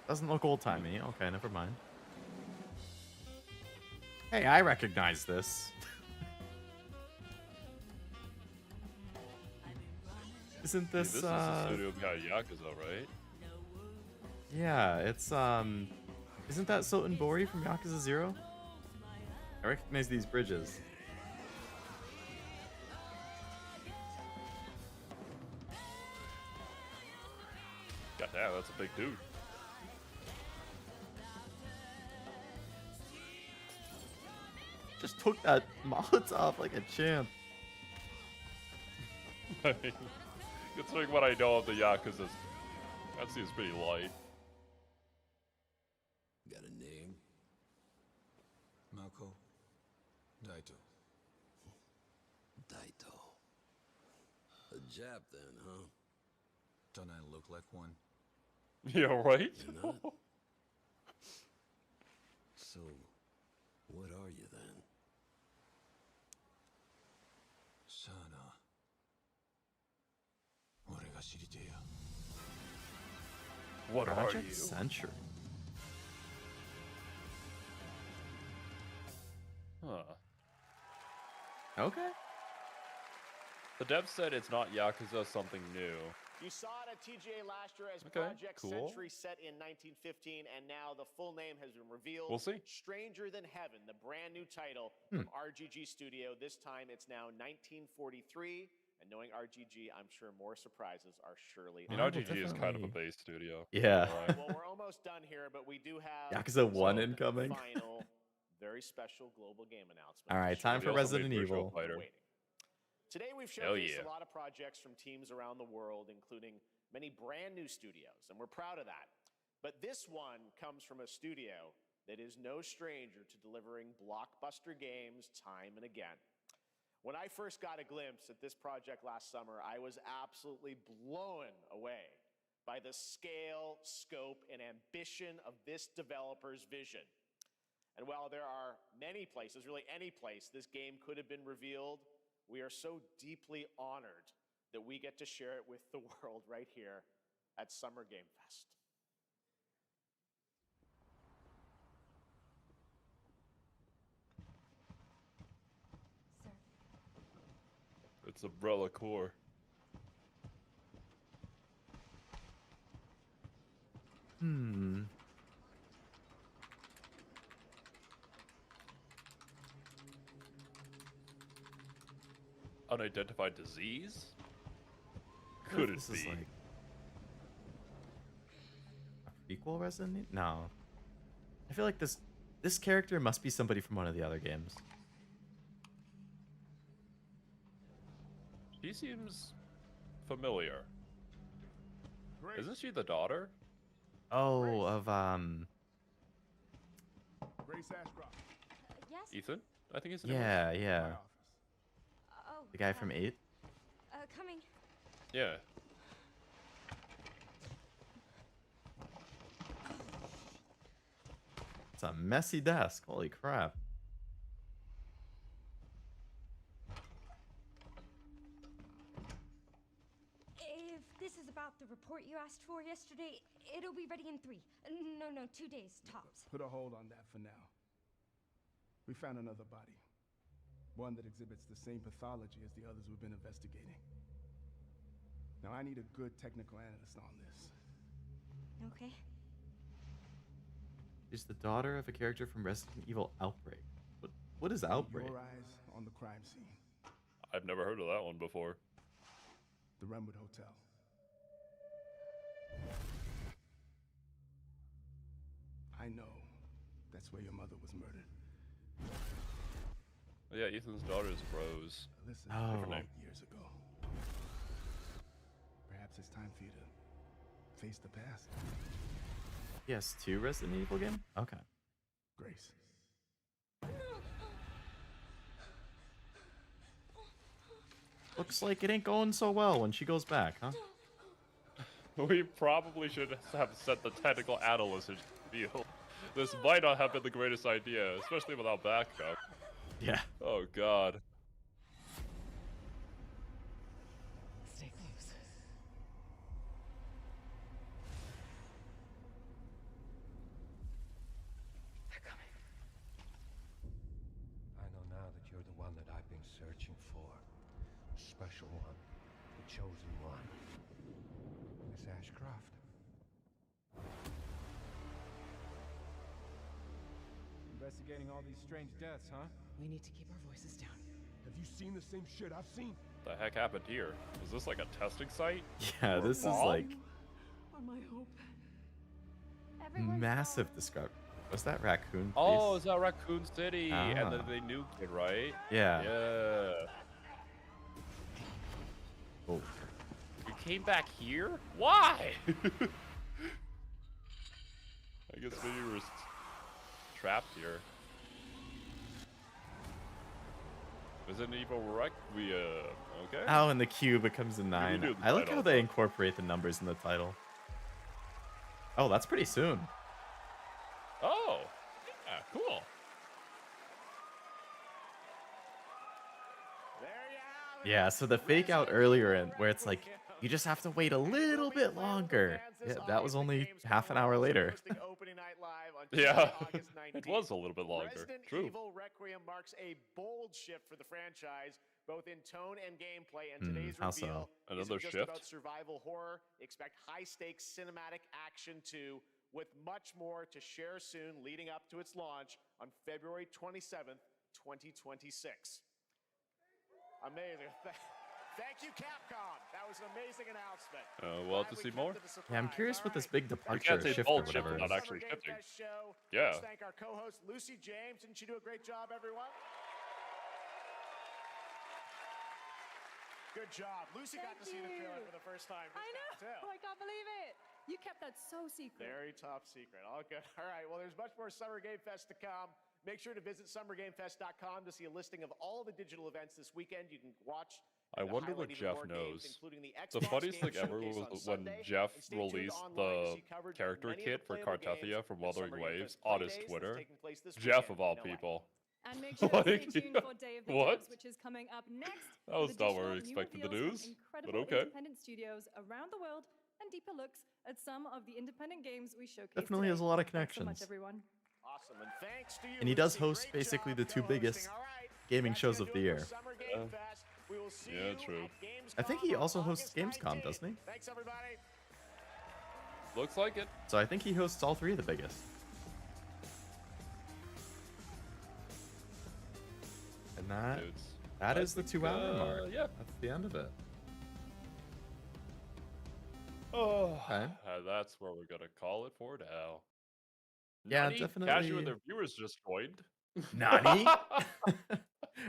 Doesn't look old-timey. Okay, never mind. Hey, I recognize this. Isn't this, Dude, this is the studio behind Yakuza, right? Yeah, it's, isn't that Soten Bori from Yakuza 0? I recognize these bridges. God damn, that's a big dude. Just took that Molotov like a champ. Considering what I know of the Yakuza, that seems pretty light. Got a name? Mako? Daito. Daito. A Jap then, huh? Don't I look like one? Yeah, right? You're not? So, what are you then? Sana. 俺が知りてえや。 What are Project you? Century. Huh. Okay. The dev said it's not Yakuza something new. You saw it at TGA last year as Okay, Project cool. Century set in 1915, and now the full name has been revealed. We'll see. Stranger Than Heaven, the brand new title from RGG Studio. This time it's now 1943, and knowing RGG, I'm sure more surprises are surely. I mean, RGG is kind of a base studio. Yeah. All right, well, we're almost done here, but we do have Yakuza 1 some incoming. final, very special global game announcement. All right, time for They also Resident made Virtual Evil. Fighter. Waiting. Today we've Hell showcased yeah. a lot of projects from teams around the world, including many brand new studios, and we're proud of that. But this one comes from a studio that is no stranger to delivering blockbuster games time and again. When I first got a glimpse at this project last summer, I was absolutely blown away by the scale, scope, and ambition of this developer's vision. And while there are many places, really any place, this game could have been revealed, we are so deeply honored that we get to share it with the world right here at Summer Game Fest. It's Umbrella Core. Unidentified disease? Could it This be? is like a prequel Resident Evil? No. I feel like this character must be somebody from one of the other games. She seems familiar. Isn't she the daughter? Oh, of Grace Ashcroft. Yes? Ethan? I think his name yeah, was. yeah. Oh. The guy from 8? Coming. Yeah. It's a messy desk. Holy crap. If this is about the report you asked for yesterday, it'll be ready in 3. No, 2 days, tops. Put a hold on that for now. We found another body. One that exhibits the same pathology as the others we've been investigating. Now I need a good technical analyst on this. Okay. She's the daughter of a character from Resident Evil Outbreak. What is Outbreak? Your eyes on the crime scene. I've never heard of that one before. The Renwood Hotel. I know. That's where your mother was murdered. Yeah, Ethan's daughter is Rose. Alyssa Different died name. years ago. Perhaps it's time for you to face the past. Yes, 2 Resident Evil game? Okay. Grace. Looks like it ain't going so well when she goes back, huh? We probably should have set the technical analyst in field. This might not have been the greatest idea, especially without backup. Yeah. Oh god. Stay close. They're coming. I know now that you're the one that I've been searching for. The special one. The chosen one. Miss Ashcroft. Investigating all these strange deaths, huh? We need to keep our voices down. Have you seen the same shit I've seen? The heck happened here? Is this like a testing site? Yeah, Or a this is bomb? like Are my hope. massive discovery. Was that raccoon? Oh, Face? is that Raccoon City? And then Ah. they nuked it, right? Yeah. Yeah. Oh. You came back here? Why? I guess maybe we were trapped here. Resident Evil Requiem. Okay. Oh, and the Q becomes a 9. do the I like title, how they incorporate the numbers in the title. Oh, that's pretty soon. Oh. Yeah, cool. Yeah, so the fake out earlier in where it's like you just have to wait a little bit longer. Yeah, that was only half an hour later. Yeah. It was a little bit longer. Resident True. Evil Requiem marks a bold shift for the franchise, both in tone and gameplay. And today's how so? reveal Another isn't just shift? about survival horror. Expect high-stakes cinematic action too, with much more to share soon, leading up to its launch on February 27th, 2026. Amazing. Thank you, Capcom. That was an amazing announcement. We'll have to see more. Yeah, I'm curious what this big We departure can't or say shift or bold shift whatever without is. actually Summer Game shifting. Fest show. Yeah. Let's thank our co-host Lucy James. Didn't she do a great job, everyone? Good job. Lucy got to see the trailer for the first time. I know. Too. I can't believe it. You kept that so secret. Very top secret. All good. All right. Well, there's much more Summer Game Fest to come. Make sure to visit summergamefest.com to see a listing of all the digital events this weekend. You can watch. I and wonder highlight what even Jeff more games, knows. including the The Xbox funniest Game thing ever Showcase was on when Sunday. Jeff And stay tuned released online to the see coverage of character many of kit the for playable games Cartathia from at Wuthering Summer Game Waves Fest on his Playdays that's Twitter. taking place this Jeff weekend. of all No way. people. And make sure to Like, stay tuned for Day of the what? Devs, which is coming up next. That was with not where additional I new expected the reveals news, from but incredible okay. independent studios around the world and deeper looks at some of the independent games we showcased Definitely today. has a lot of Thanks so much, connections. everyone. Awesome. And thanks to you, And he does Lucy. host Great basically job the 2 co-hosting. biggest All right. gaming That's shows gonna of do the it for year. Summer Game Fest. We will see Yeah, you true. at Gamescom I think he also on hosts August Gamescom, 19th. doesn't he? Thanks, everybody. Looks like it. So I think he hosts all 3 of the biggest. And Dudes. that I is the think, 2-hour mark. yeah. That's the end of it. Oh, Okay. that's where we're gonna call it for now. Yeah, Nani? definitely. Cashew and their viewers just joined. Nani?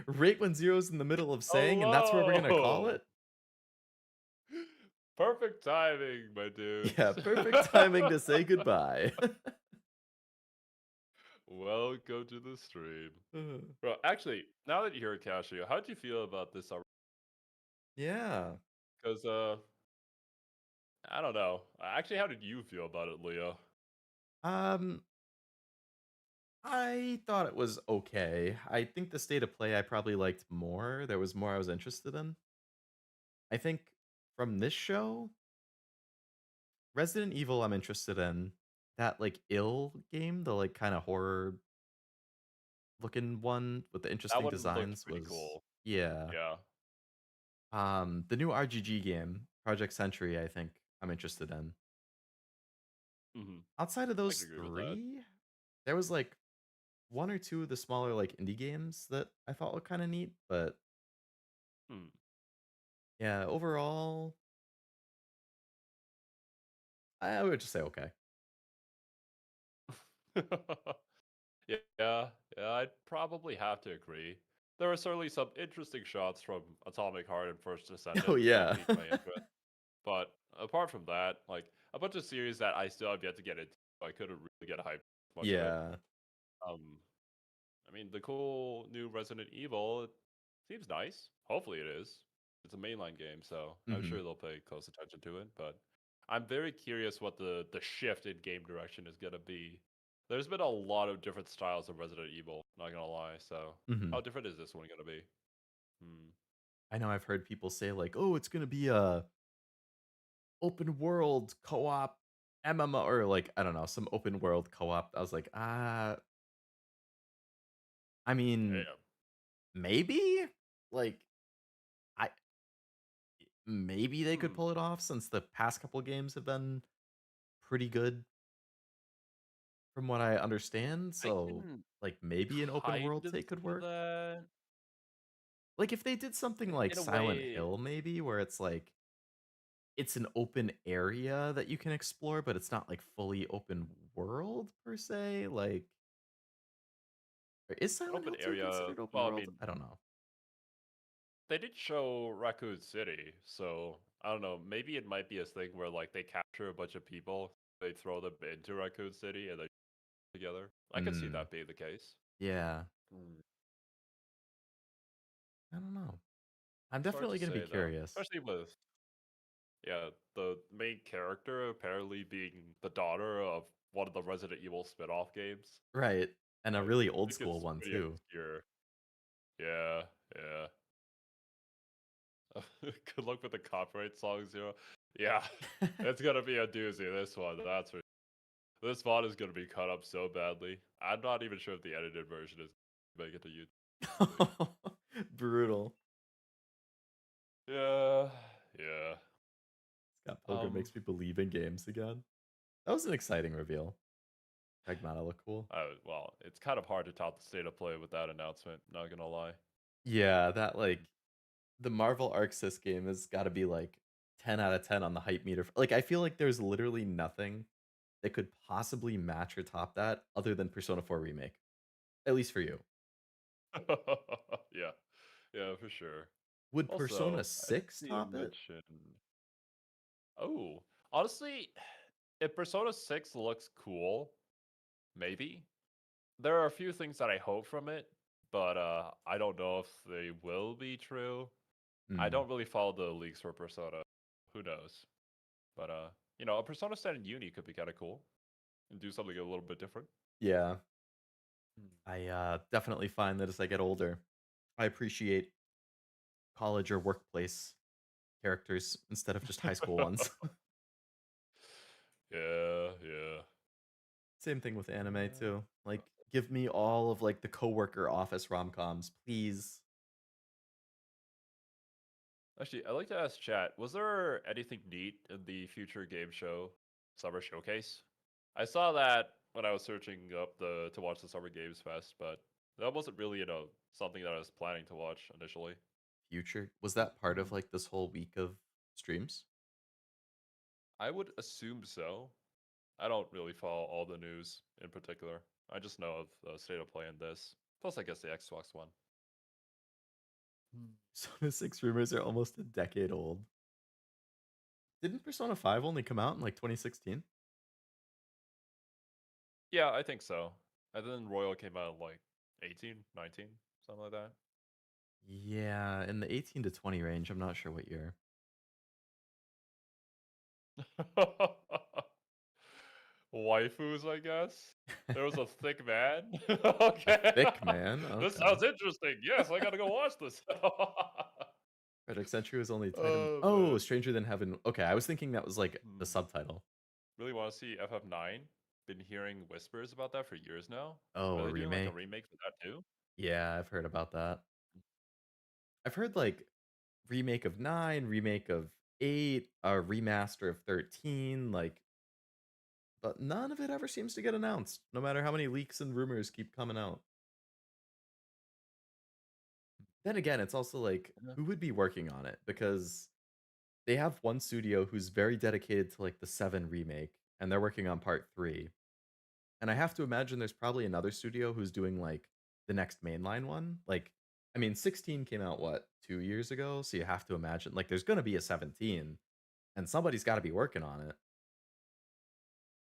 Right when Zero's in the middle of saying, and that's where we're gonna call Hello. it. Perfect timing, my dude. Yeah, perfect timing to say goodbye. Welcome to the stream. Bro, actually, now that you're here, Cashew, how'd you feel about this already? Yeah. Because, I don't know. Actually, how did you feel about it, Leo? I thought it was okay. I think the state of play I probably liked more. There was more I was interested in. I think from this show, Resident Evil I'm interested in. That like ill game, the like kind of horror looking one with the That interesting one looked designs pretty was cool. yeah. Yeah. The new RGG game, Project Century, I think I'm interested in. Mm-hmm. Outside of those agree with that. 3, there was like 1 or 2 of the smaller like indie games that I thought were kind of neat, but Hmm. Yeah, overall, I would just say okay. Yeah, yeah, I'd probably have to agree. There are certainly some interesting shots from Atomic Heart and First Oh Descendant that yeah. piqued my interest. But apart from that, like a bunch of series that I still have yet to get into, I couldn't really get hyped much of it. Yeah. Um, I mean, the cool new Resident Evil it seems nice. Hopefully, it is. It's a mainline game, so I'm Mhm. sure they'll pay close attention to it. But I'm very curious what the shift in game direction is gonna be. There's been a lot of different styles of Resident Evil. Not gonna lie. So Mhm. how different is this one gonna be? Hmm. I know I've heard people say like, "Oh, it's gonna be a open world co-op MMO," or like I don't know, some open world co-op. I was like, I mean, Damn. maybe? Like, I maybe they could Hmm. pull it off since the past couple games have been pretty good from what I understand. I So, can like, maybe an open kind world of take could see work. that Like, if they did something like in a Silent way. Hill, maybe, where it's like it's an open area that you can explore, but it's not like fully open world per se. Like, or is An Silent open Hill 2 area. considered open Well, I world? mean, I don't know. they did show Raccoon City, so I don't know. Maybe it might be a thing where like they capture a bunch of people, they throw them into Raccoon City, and they together. I could see Mm, that being the case. yeah, Hmm. I don't know. I'm It's hard to definitely gonna be say though, curious. especially with yeah the main character apparently being the daughter of one of the Resident Evil spin-off games. Right, and a I really old think school it's one pretty too. obscure. Yeah, yeah. Good luck with the copyright song, Zero. Yeah, it's gonna be a doozy. This one, that's for this VOD is gonna be cut up so badly. I'm not even sure if the edited version is make it to YouTube. Brutal. Yeah, yeah. Scott Pilgrim Um, makes me believe in games again. That was an exciting reveal. Pragmata look cool. well, it's kind of hard to top the state of play with that announcement. Not gonna lie. Yeah, that like the Marvel Arc Sys game has got to be like 10 out of 10 on the hype meter. Like I feel like there's literally nothing that could possibly match or top that other than Persona 4 Remake. At least for you. Yeah, yeah, for sure. Would Persona Also, I did 6 see a top it? mention. Oh, honestly, if Persona 6 looks cool, maybe. There are a few things that I hope from it, but I don't know if they will be true. I Hmm. don't really follow the leaks for Persona. Who knows? But a Persona set in Uni could be kind of cool and do something a little bit different. Yeah. Hmm. I definitely find that as I get older, I appreciate college or workplace characters instead of just high school ones. Yeah, yeah. Same thing with anime too. Like, give me all of like the coworker office rom-coms, please. Actually, I'd like to ask chat, was there anything neat in the future game show summer showcase? I saw that when I was searching up the to watch the Summer Games Fest, but that wasn't really, something that I was planning to watch initially. Future, was that part of Hmm. like this whole week of streams? I would assume so. I don't really follow all the news in particular. I just know of the state of play in this. Plus, I guess the Xbox One. Persona 6 rumors are almost a decade old. Didn't Persona 5 only come out in like 2016? Yeah, I think so. And then Royal came out in like 18, 19, something like that. Yeah, in the 18 to 20 range. I'm not sure what year. Waifus, I guess. There was a thick man. A Okay. thick man? This Okay. sounds interesting. Yes, I gotta go watch this. Project Century was only tied in. Oh Oh, man. Stranger Than Heaven. Okay, I was thinking that was like the Hmm. subtitle. Really want to see FF9. Been hearing whispers about that for years now. Oh, Are a they doing like a remake? remake for that too? Yeah, I've heard about that. I've heard like remake of 9, remake of 8, a remaster of 13, like, but none of it ever seems to get announced, no matter how many leaks and rumors keep coming out. Then again, it's also like, Yeah. who would be working on it? Because they have one studio who's very dedicated to like the 7 remake, and they're working on part 3. And I have to imagine there's probably another studio who's doing like the next mainline one. Like, I mean, 16 came out what, 2 years ago? So you have to imagine like there's gonna be a 17, and somebody's got to be working on it.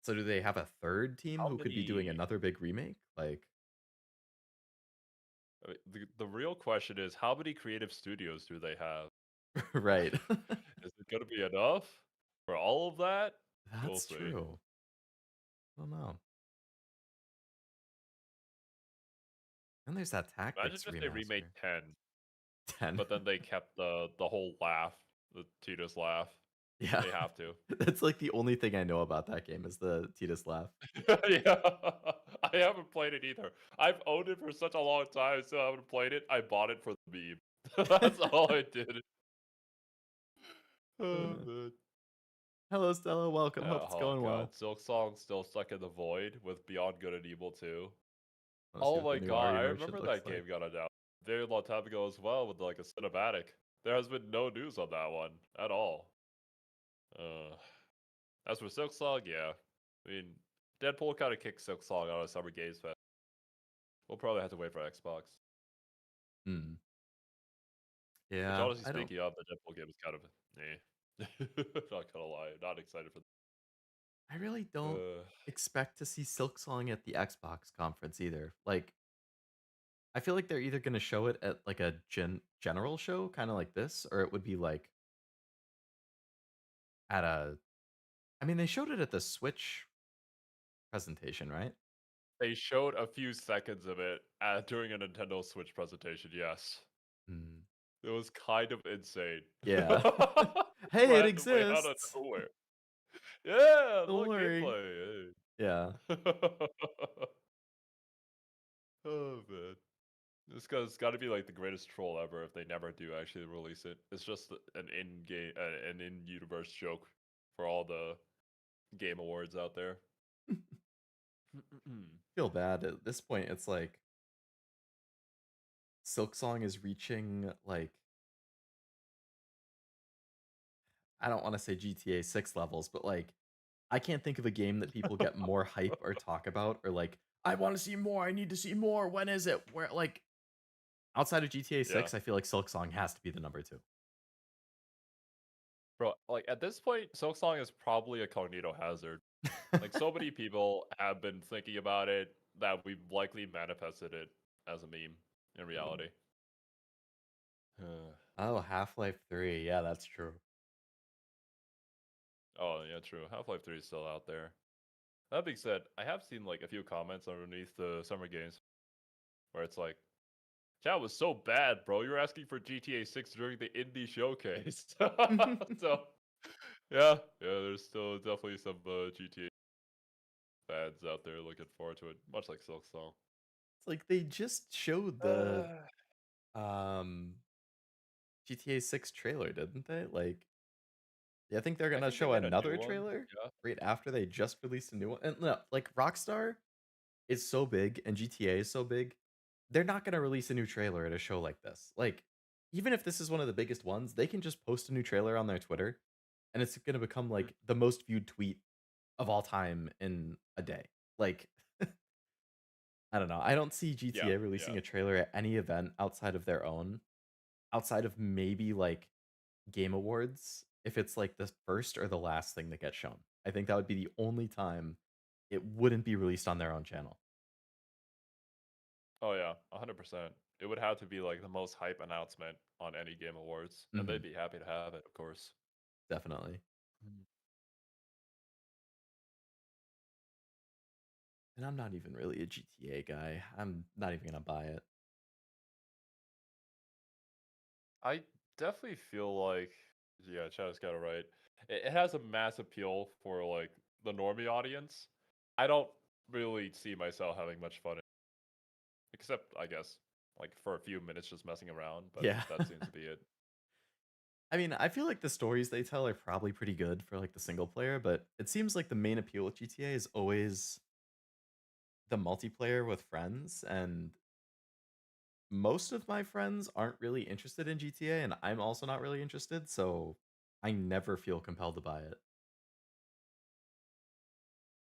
So do they have a third team How who could be doing many? another big remake? Like, I mean, the real question is, how many creative studios do they have? right. Is it gonna be enough for all of that? We'll That's see. true. I don't know. And there's that Imagine Tactics if they remade remaster. 10, 10. but then they kept the whole laugh, the Tito's laugh. Yeah. They have to. That's like the only thing I know about that game is the Titus laugh. Yeah, I haven't played it either. I've owned it for such a long time, still haven't played it. I bought it for the meme. That's all I did. Oh, Uh, man. Hello, Stella. Welcome. Hope Yeah, it's oh going god, well. Silk Song still stuck in the void with Beyond Good and Evil 2. Let's see Oh what the my new god, Ari I merchant remember looks that like. game got announced a very long time ago as well with like a cinematic. There has been no news on that one at all. As for Silk Song, yeah. I mean, Deadpool kind of kicked Silk Song out of Summer Games Fest. We'll probably have to wait for Xbox. Hmm. Which Yeah, honestly I don't. speaking of, the Deadpool game is kind of not gonna lie, not excited for. I really don't Uh, expect to see Silk Song at the Xbox conference either. Like, I feel like they're either going to show it at like a general show, kind of like this, or it would be like at a. I mean, they showed it at the Switch presentation, right? they showed a few seconds of it during a Nintendo Switch presentation. Yes, Hmm. it was kind of insane. Yeah. Hey, it Randomly out of exists. nowhere. Yeah, Don't look worry. gameplay. Yeah. Hey. Oh man. This guy's got to be like the greatest troll ever if they never do actually release it. It's just an in-game, an in-universe joke for all the game awards out there. Feel bad at this point. It's like Silk Song is reaching like I don't want to say GTA 6 levels, but like I can't think of a game that people get more hype or talk about or like I want to see more. I need to see more. When is it? Where like outside of GTA Yeah, 6, I feel like Silk Song has to be the number 2. bro. Like at this point, Silksong is probably a cognito hazard. Like so many people have been thinking about it that we've likely manifested it as a meme in reality. Oh, Half-Life 3. Yeah, that's true. Oh yeah, true. Half-Life 3 is still out there. That being said, I have seen like a few comments underneath the Summer Games where it's like, "That was so bad, bro. You're asking for GTA 6 during the indie showcase." So, yeah, there's still definitely some GTA fans out there looking forward to it, much like Silk Song. It's like they just showed the um GTA 6 trailer, didn't they? Like I think they're I gonna think they show made a new another one. trailer Yeah. right after they just released a new one. And no, like Rockstar is so big and GTA is so big, they're not gonna release a new trailer at a show like this. Like, even if this is one of the biggest ones, they can just post a new trailer on their Twitter, and it's gonna become like the most viewed tweet of all time in a day. Like, I don't know. I don't see Yeah, GTA yeah. releasing a trailer at any event outside of their own, outside of maybe like Game Awards, if it's like the first or the last thing that gets shown. I think that would be the only time it wouldn't be released on their own channel. Oh yeah, 100%. It would have to be like the most hype announcement on any Game Awards, and they'd Mhm. be happy to have it, of course. Definitely. And I'm not even really a GTA guy. I'm not even gonna buy it. I definitely feel like, yeah, Chad's got it right. It has a mass appeal for like the normie audience. I don't really see myself having much fun, except I guess like for a few minutes just messing around, but Yeah. that seems to be it. I mean, I feel like the stories they tell are probably pretty good for like the single player, but it seems like the main appeal with GTA is always the multiplayer with friends, and most of my friends aren't really interested in GTA, and I'm also not really interested, so I never feel compelled to buy it.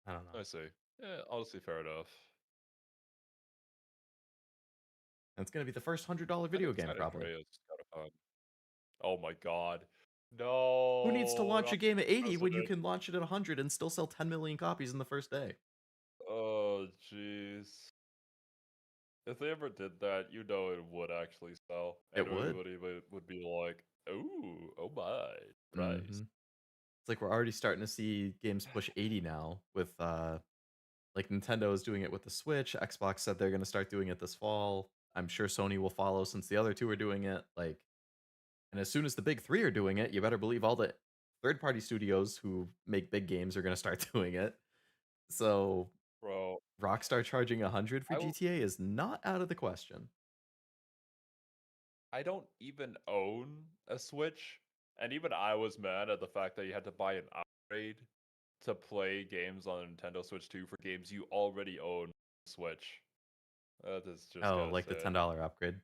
I don't know. I see. Yeah, honestly, fair enough. And it's gonna be the first $100 I'm video game, excited for probably. it. It's kind of fun. Oh my god. Who needs to No, launch a not game at 80 when you president. can launch it at 100 and still sell 10 million copies in the first day? Oh, jeez. If they ever did that, you know it would actually sell. And It would. everybody would be like, ooh, oh my, price. Mhm. It's like we're already starting to see games push 80 now with, like, Nintendo is doing it with the Switch, Xbox said they're gonna start doing it this fall. I'm sure Sony will follow since the other 2 are doing it, like and as soon as the big 3 are doing it, you better believe all the third-party studios who make big games are gonna start doing it. So, Bro, Rockstar charging 100 for I will GTA is not out of the question. I don't even own a Switch, and even I was mad at the fact that you had to buy an upgrade to play games on Nintendo Switch 2 for games you already own Switch. That is just Oh, kinda like the sad. $10 upgrade?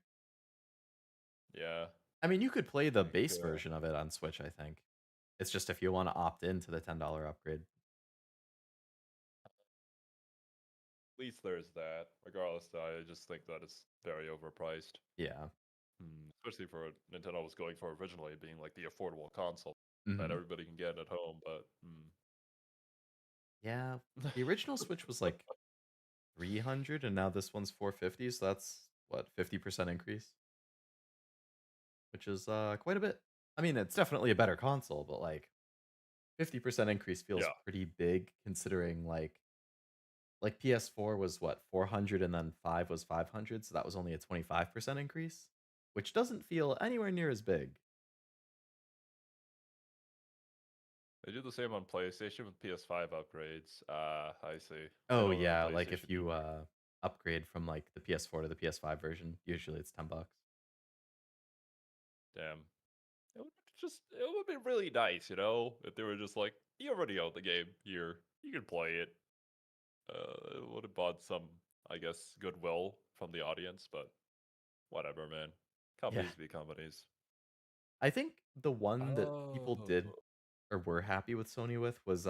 Yeah. I mean, you could play the Like, base version of it on Switch, I think. It's just if you wanna opt into the $10 upgrade. at least there's that. Regardless, I just think that it's very overpriced. Yeah. Especially for what Nintendo was going for originally, being like the affordable console that Mhm. everybody can get at home, but Yeah, the original Switch was, like, 300, and now this one's 450, so that's, what, 50% increase? Which is, quite a bit. I mean, it's definitely a better console, but, like, 50% increase feels Yeah. pretty big considering, like, PS4 was, what, 400 and then 5 was 500, so that was only a 25% increase, which doesn't feel anywhere near as big. They do the same on PlayStation with PS5 upgrades. I see. Same Oh, over on yeah, like, if PlayStation you, either. upgrade from, like, the PS4 to the PS5 version, usually it's 10 bucks. Damn. It would be really nice, you know, if they were just like, you already own the game here, you can play it. It would have bought some, I guess, goodwill from the audience, but whatever, man. Yeah. Companies be companies. I think the one that people Oh. did or were happy with Sony with was,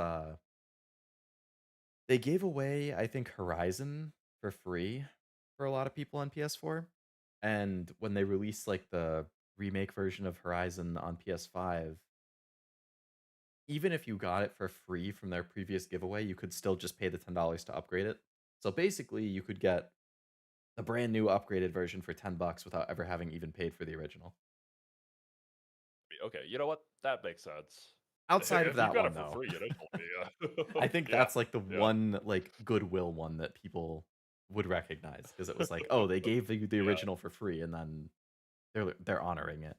they gave away, I think, Horizon for free for a lot of people on PS4, and when they released, like, the remake version of Horizon on PS5 even if you got it for free from their previous giveaway, you could still just pay the $10 to upgrade it. So, basically, you could get a brand new upgraded version for 10 bucks without ever having even paid for the original. Okay, you know what? That makes sense. Outside of If you that got one, it for though. free initially, yeah. I think Yeah, that's, like, the yeah. one, like, goodwill one that people would recognize, 'cause it was like, "Oh, they gave you the Yeah. original for free, and then they're honoring it."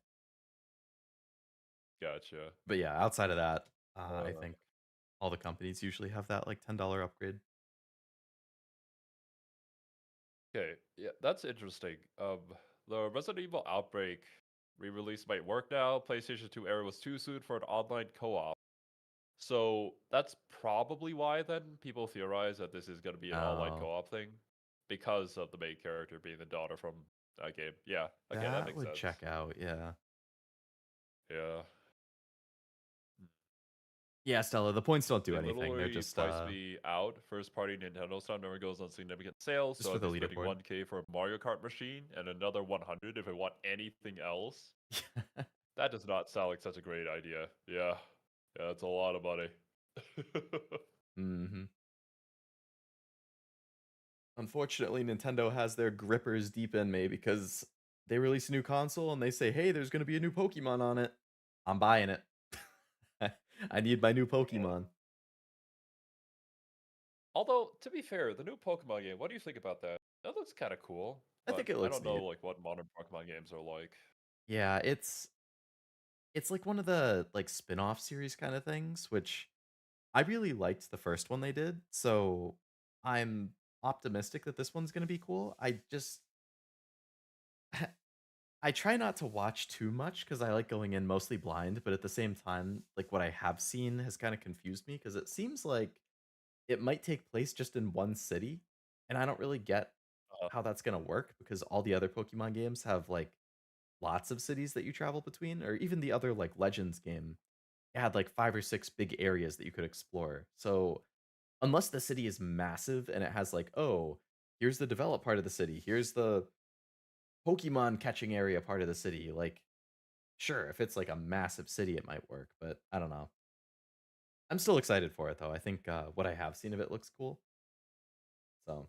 Gotcha. But, yeah, outside of that, I Uh think all the companies usually have that, like, $10 upgrade. Okay, yeah, that's interesting. The Resident Evil Outbreak re-release might work now. PlayStation 2 era was too soon for an online co-op. So that's probably why then people theorize that this is going to be an online Oh. co-op thing because of the main character being the daughter from that game. Yeah, okay, that That makes would sense. check out, yeah. Yeah. Yeah, Stella, the points don't do They anything, they're literally just, priced me out. First party Nintendo stuff never goes on significant sales, Just so for I'd the be spending leaderboard. 1K for a Mario Kart machine and another 100 if I want anything else. That does not sound like such a great idea. Yeah. Yeah, it's a lot of money. Mhm. Unfortunately, Nintendo has their grippers deep in me because they release a new console and they say, "Hey, there's gonna be a new Pokemon on it." I'm buying it. I need my new Pokemon. Although, to be fair, the new Pokemon game, what do you think about that? That looks kind of cool, I but think it I looks don't know neat. like what modern Pokemon games are like. Yeah, it's like one of the, like, spin-off series kinda things, which I really liked the first one they did, so I'm optimistic that this one's gonna be cool. I just I try not to watch too much because I like going in mostly blind, but at the same time, like, what I have seen has kinda confused me because it seems like it might take place just in one city, and I don't really get how that's gonna work because all the other Pokemon games have like lots of cities that you travel between, or even the other like Legends game, it had like 5 or 6 big areas that you could explore. So unless the city is massive and it has like, oh, here's the developed part of the city, here's the Pokemon catching area part of the city, like sure, if it's like a massive city, it might work, but I don't know. I'm still excited for it though. I think what I have seen of it looks cool. So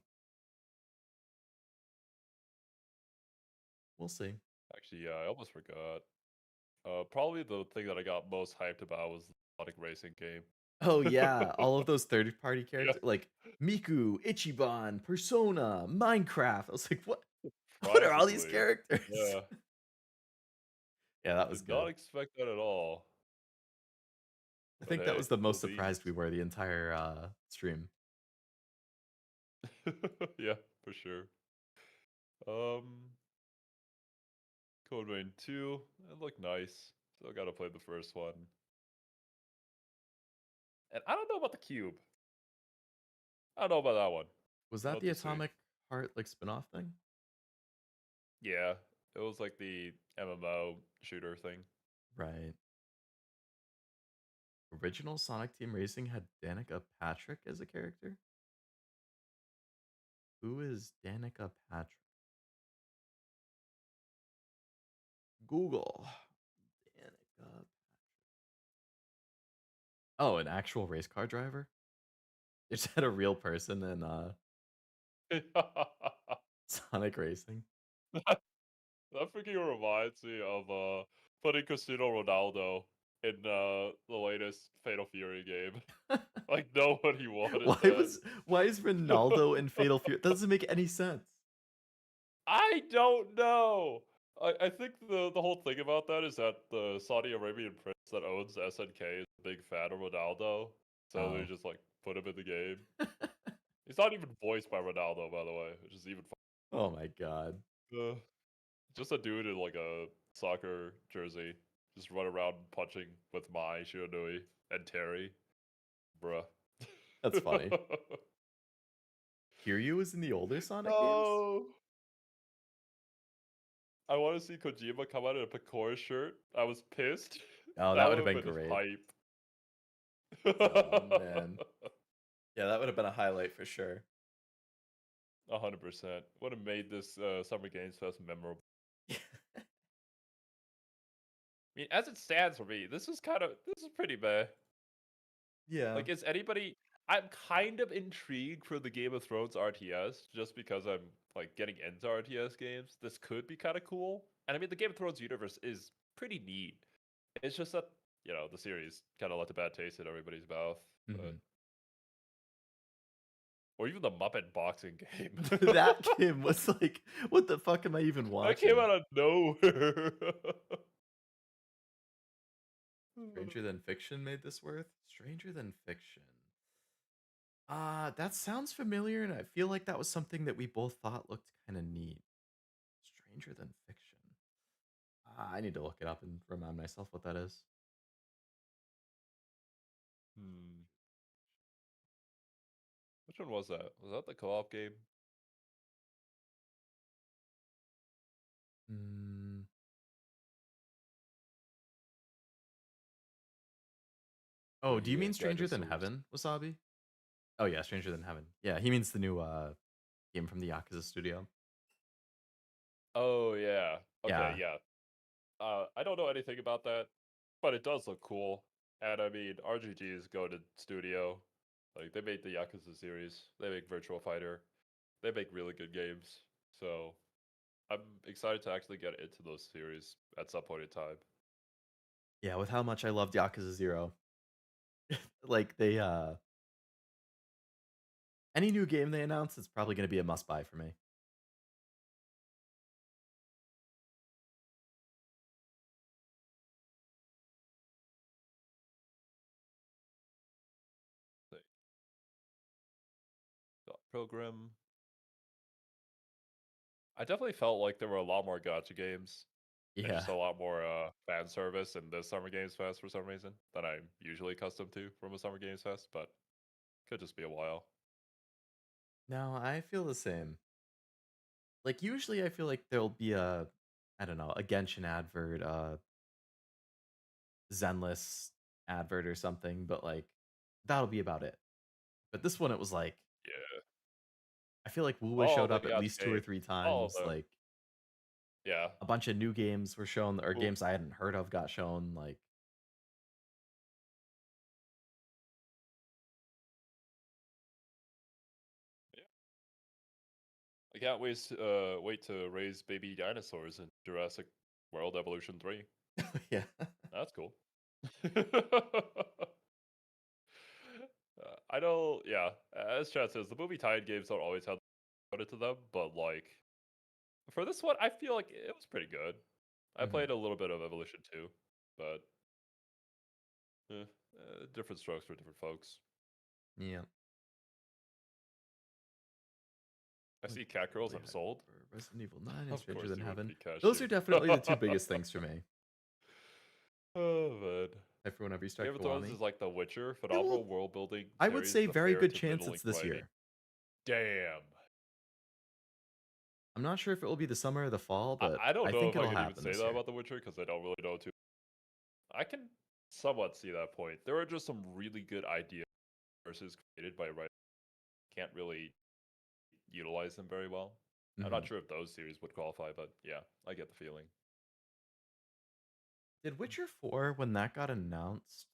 we'll see. Actually, yeah, I almost forgot. Probably the thing that I got most hyped about was the Sonic Racing game. Oh yeah, all of those third-party Yeah. characters like Miku, Ichiban, Persona, Minecraft. I was like, what are all these Surprisingly. characters? Yeah. Yeah, that was Did not good. expect that at all. I But think that hey, was the most at least. surprised we were the entire stream. Yeah, for sure. Um, Code Vein 2, it looked nice. Still gotta play the first one. And I don't know about the Cube. I don't know about that one. Was We'll that have the to see. Atomic Heart like spin-off thing? Yeah, it was like the MMO shooter thing. Right. Original Sonic Team Racing had Danica Patrick as a character? Who is Danica Patrick? Google. Danica Patrick. Oh, an actual race car driver? They just had a real person in Sonic Racing. That freaking reminds me of putting Cristiano Ronaldo in the latest Fatal Fury game. Like nobody wanted that. Why is Ronaldo in Fatal Fury? That doesn't make any sense. I don't know. I think the whole thing about that is that the Saudi Arabian prince that owns SNK is a big fan of Ronaldo, so they Oh. just like put him in the game. He's not even voiced by Ronaldo, by the way, which is even. Oh my god. Just a dude in like a soccer jersey, just run around punching with Mai, Shiranui, and Terry. Bruh. That's funny. Kiryu was in the older Sonic games? Oh. I want to see Kojima come out in a Picora shirt. I was pissed. Oh, that would have been his great. hype. Oh man. Yeah, that would have been a highlight for sure. 100%. Would have made this Summer Games Fest memorable. I mean, as it stands for me, this is pretty bad. Yeah. Like, is anybody? I'm kind of intrigued for the Game of Thrones RTS just because I'm like getting into RTS games. This could be kind of cool, and I mean, the Game of Thrones universe is pretty neat. It's just that the series kind of left a bad taste in everybody's mouth. But... Or even the Muppet boxing game. That game was like, what the fuck am I even watching? That came out of nowhere. Stranger Than Fiction made this worth? Stranger Than Fiction. That sounds familiar, and I feel like that was something that we both thought looked kind of neat. Stranger Than Fiction. I need to look it up and remind myself what that is. Which one was that? Was that the co-op game? Oh, do you mean Stranger Than Heaven, Wasabi? Oh yeah, Stranger Than Heaven. Yeah, he means the new game from the Yakuza studio. Oh yeah. Okay, yeah. I don't know anything about that, but it does look cool. And I mean, RGG's go to studio. Like they made the Yakuza series. They make Virtual Fighter. They make really good games. So I'm excited to actually get into those series at some point in time. Yeah, with how much I loved Yakuza 0. Like they any new game they announce, it's probably going to be a must buy for me. Program. I definitely felt like there were a lot more gacha games. And just a lot more fan service in this Summer Games Fest for some reason than I'm usually accustomed to from a Summer Games Fest, but could just be a while. No, I feel the same. Like, usually I feel like there'll be a I don't know, a Genshin advert, Zenless advert or something, but, like, that'll be about it. But this one, it was like Yeah. I feel like Wuwa Oh, showed then up you at got least 2 or Skate. 3 All of times, them. like Yeah. a bunch of new games were shown or Cool. games I hadn't heard of got shown, like Yeah. I can't wait to raise baby dinosaurs in Jurassic World Evolution 3. Yeah. That's cool. I know, yeah, as Chad says, the movie tie-in games don't always have credit to them, but, like, for this one, I feel like it was pretty good. I Mhm. played a little bit of Evolution 2, but different strokes for different folks. Yeah. I Like, see cat girls, really I'm hyped sold. for Resident Evil 9 and Of Stranger course Than you would Heaven. be, Those are Cashew. definitely the 2 biggest things for me. Oh, man. Hyped for whenever you Game start of Thrones Kiwami. is like The Witcher, Yeah, phenomenal well, world building I would series say with a very fair good to chance middling it's this writing. year. Damn. I'm not sure if it will be the summer or the fall, but I don't I know think if I it'll can even happen say this that year. about The Witcher because I don't really know too. I can somewhat see that point. There are just some really good ideas versus created by writers. Can't really utilize them very well. I'm not Mhm. sure if those series would qualify, but yeah, I get the feeling. Did Witcher 4, when that got announced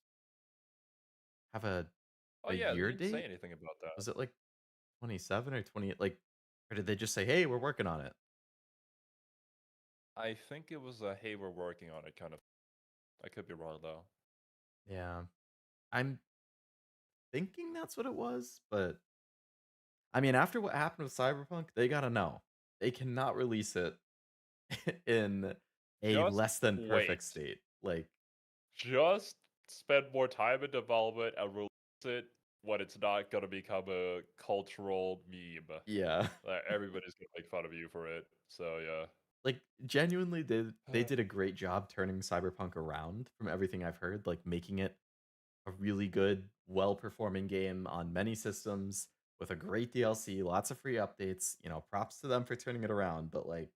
have Oh a yeah, they year didn't say date? anything about that. Was it, like, 27 or 20 like, or did they just say, "Hey, we're working on it"? I think it was a hey, we're working on it kind of. I could be wrong though. Yeah. I'm thinking that's what it was, but I mean, after what happened with Cyberpunk, they gotta know. They cannot release it in a Just less than perfect wait. state. Like Just spend more time in development and release it when it's not gonna become a cultural meme. Yeah. Everybody's gonna make fun of you for it. So yeah. Like, genuinely, they did a great job turning Cyberpunk around from everything I've heard, like, making it a really good, well-performing game on many systems with a great DLC, lots of free updates, props to them for turning it around, but, like,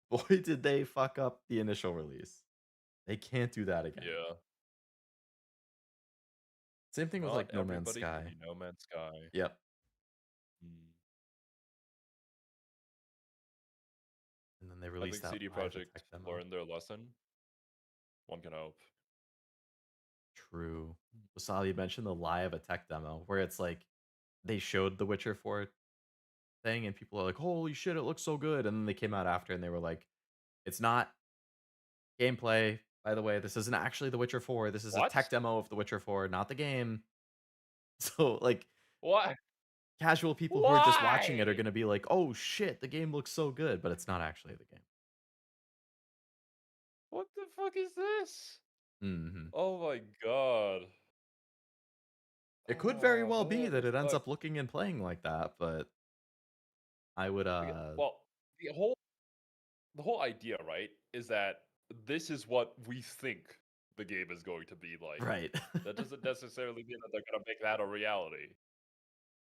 boy, did they fuck up the initial release. They can't do that again. Yeah. Same thing with, Not like, No Man's everybody can Sky. be No Man's Sky. Yep. Mm. And then they I released think that CD live Projekt tech demo. learned their lesson. One can hope. True. Wasali mentioned the lie of a tech demo where it's like they showed the Witcher 4 thing and people are like, "Holy shit, it looks so good." And then they came out after and they were like, "It's not gameplay. By the way, this isn't actually The Witcher 4. This is a What? tech demo of The Witcher 4, not the game." So, like, What? casual people who are just watching it are Why? going to be like, "Oh shit, the game looks so good," but it's not actually the game. What the fuck is this? Mhm. Oh my god. It could very Oh well be man, that this it ends up sucks. looking and playing like that, but I would Well, the whole idea, right, is that this is what we think the game is going to be like. right. That doesn't necessarily mean that they're gonna make that a reality.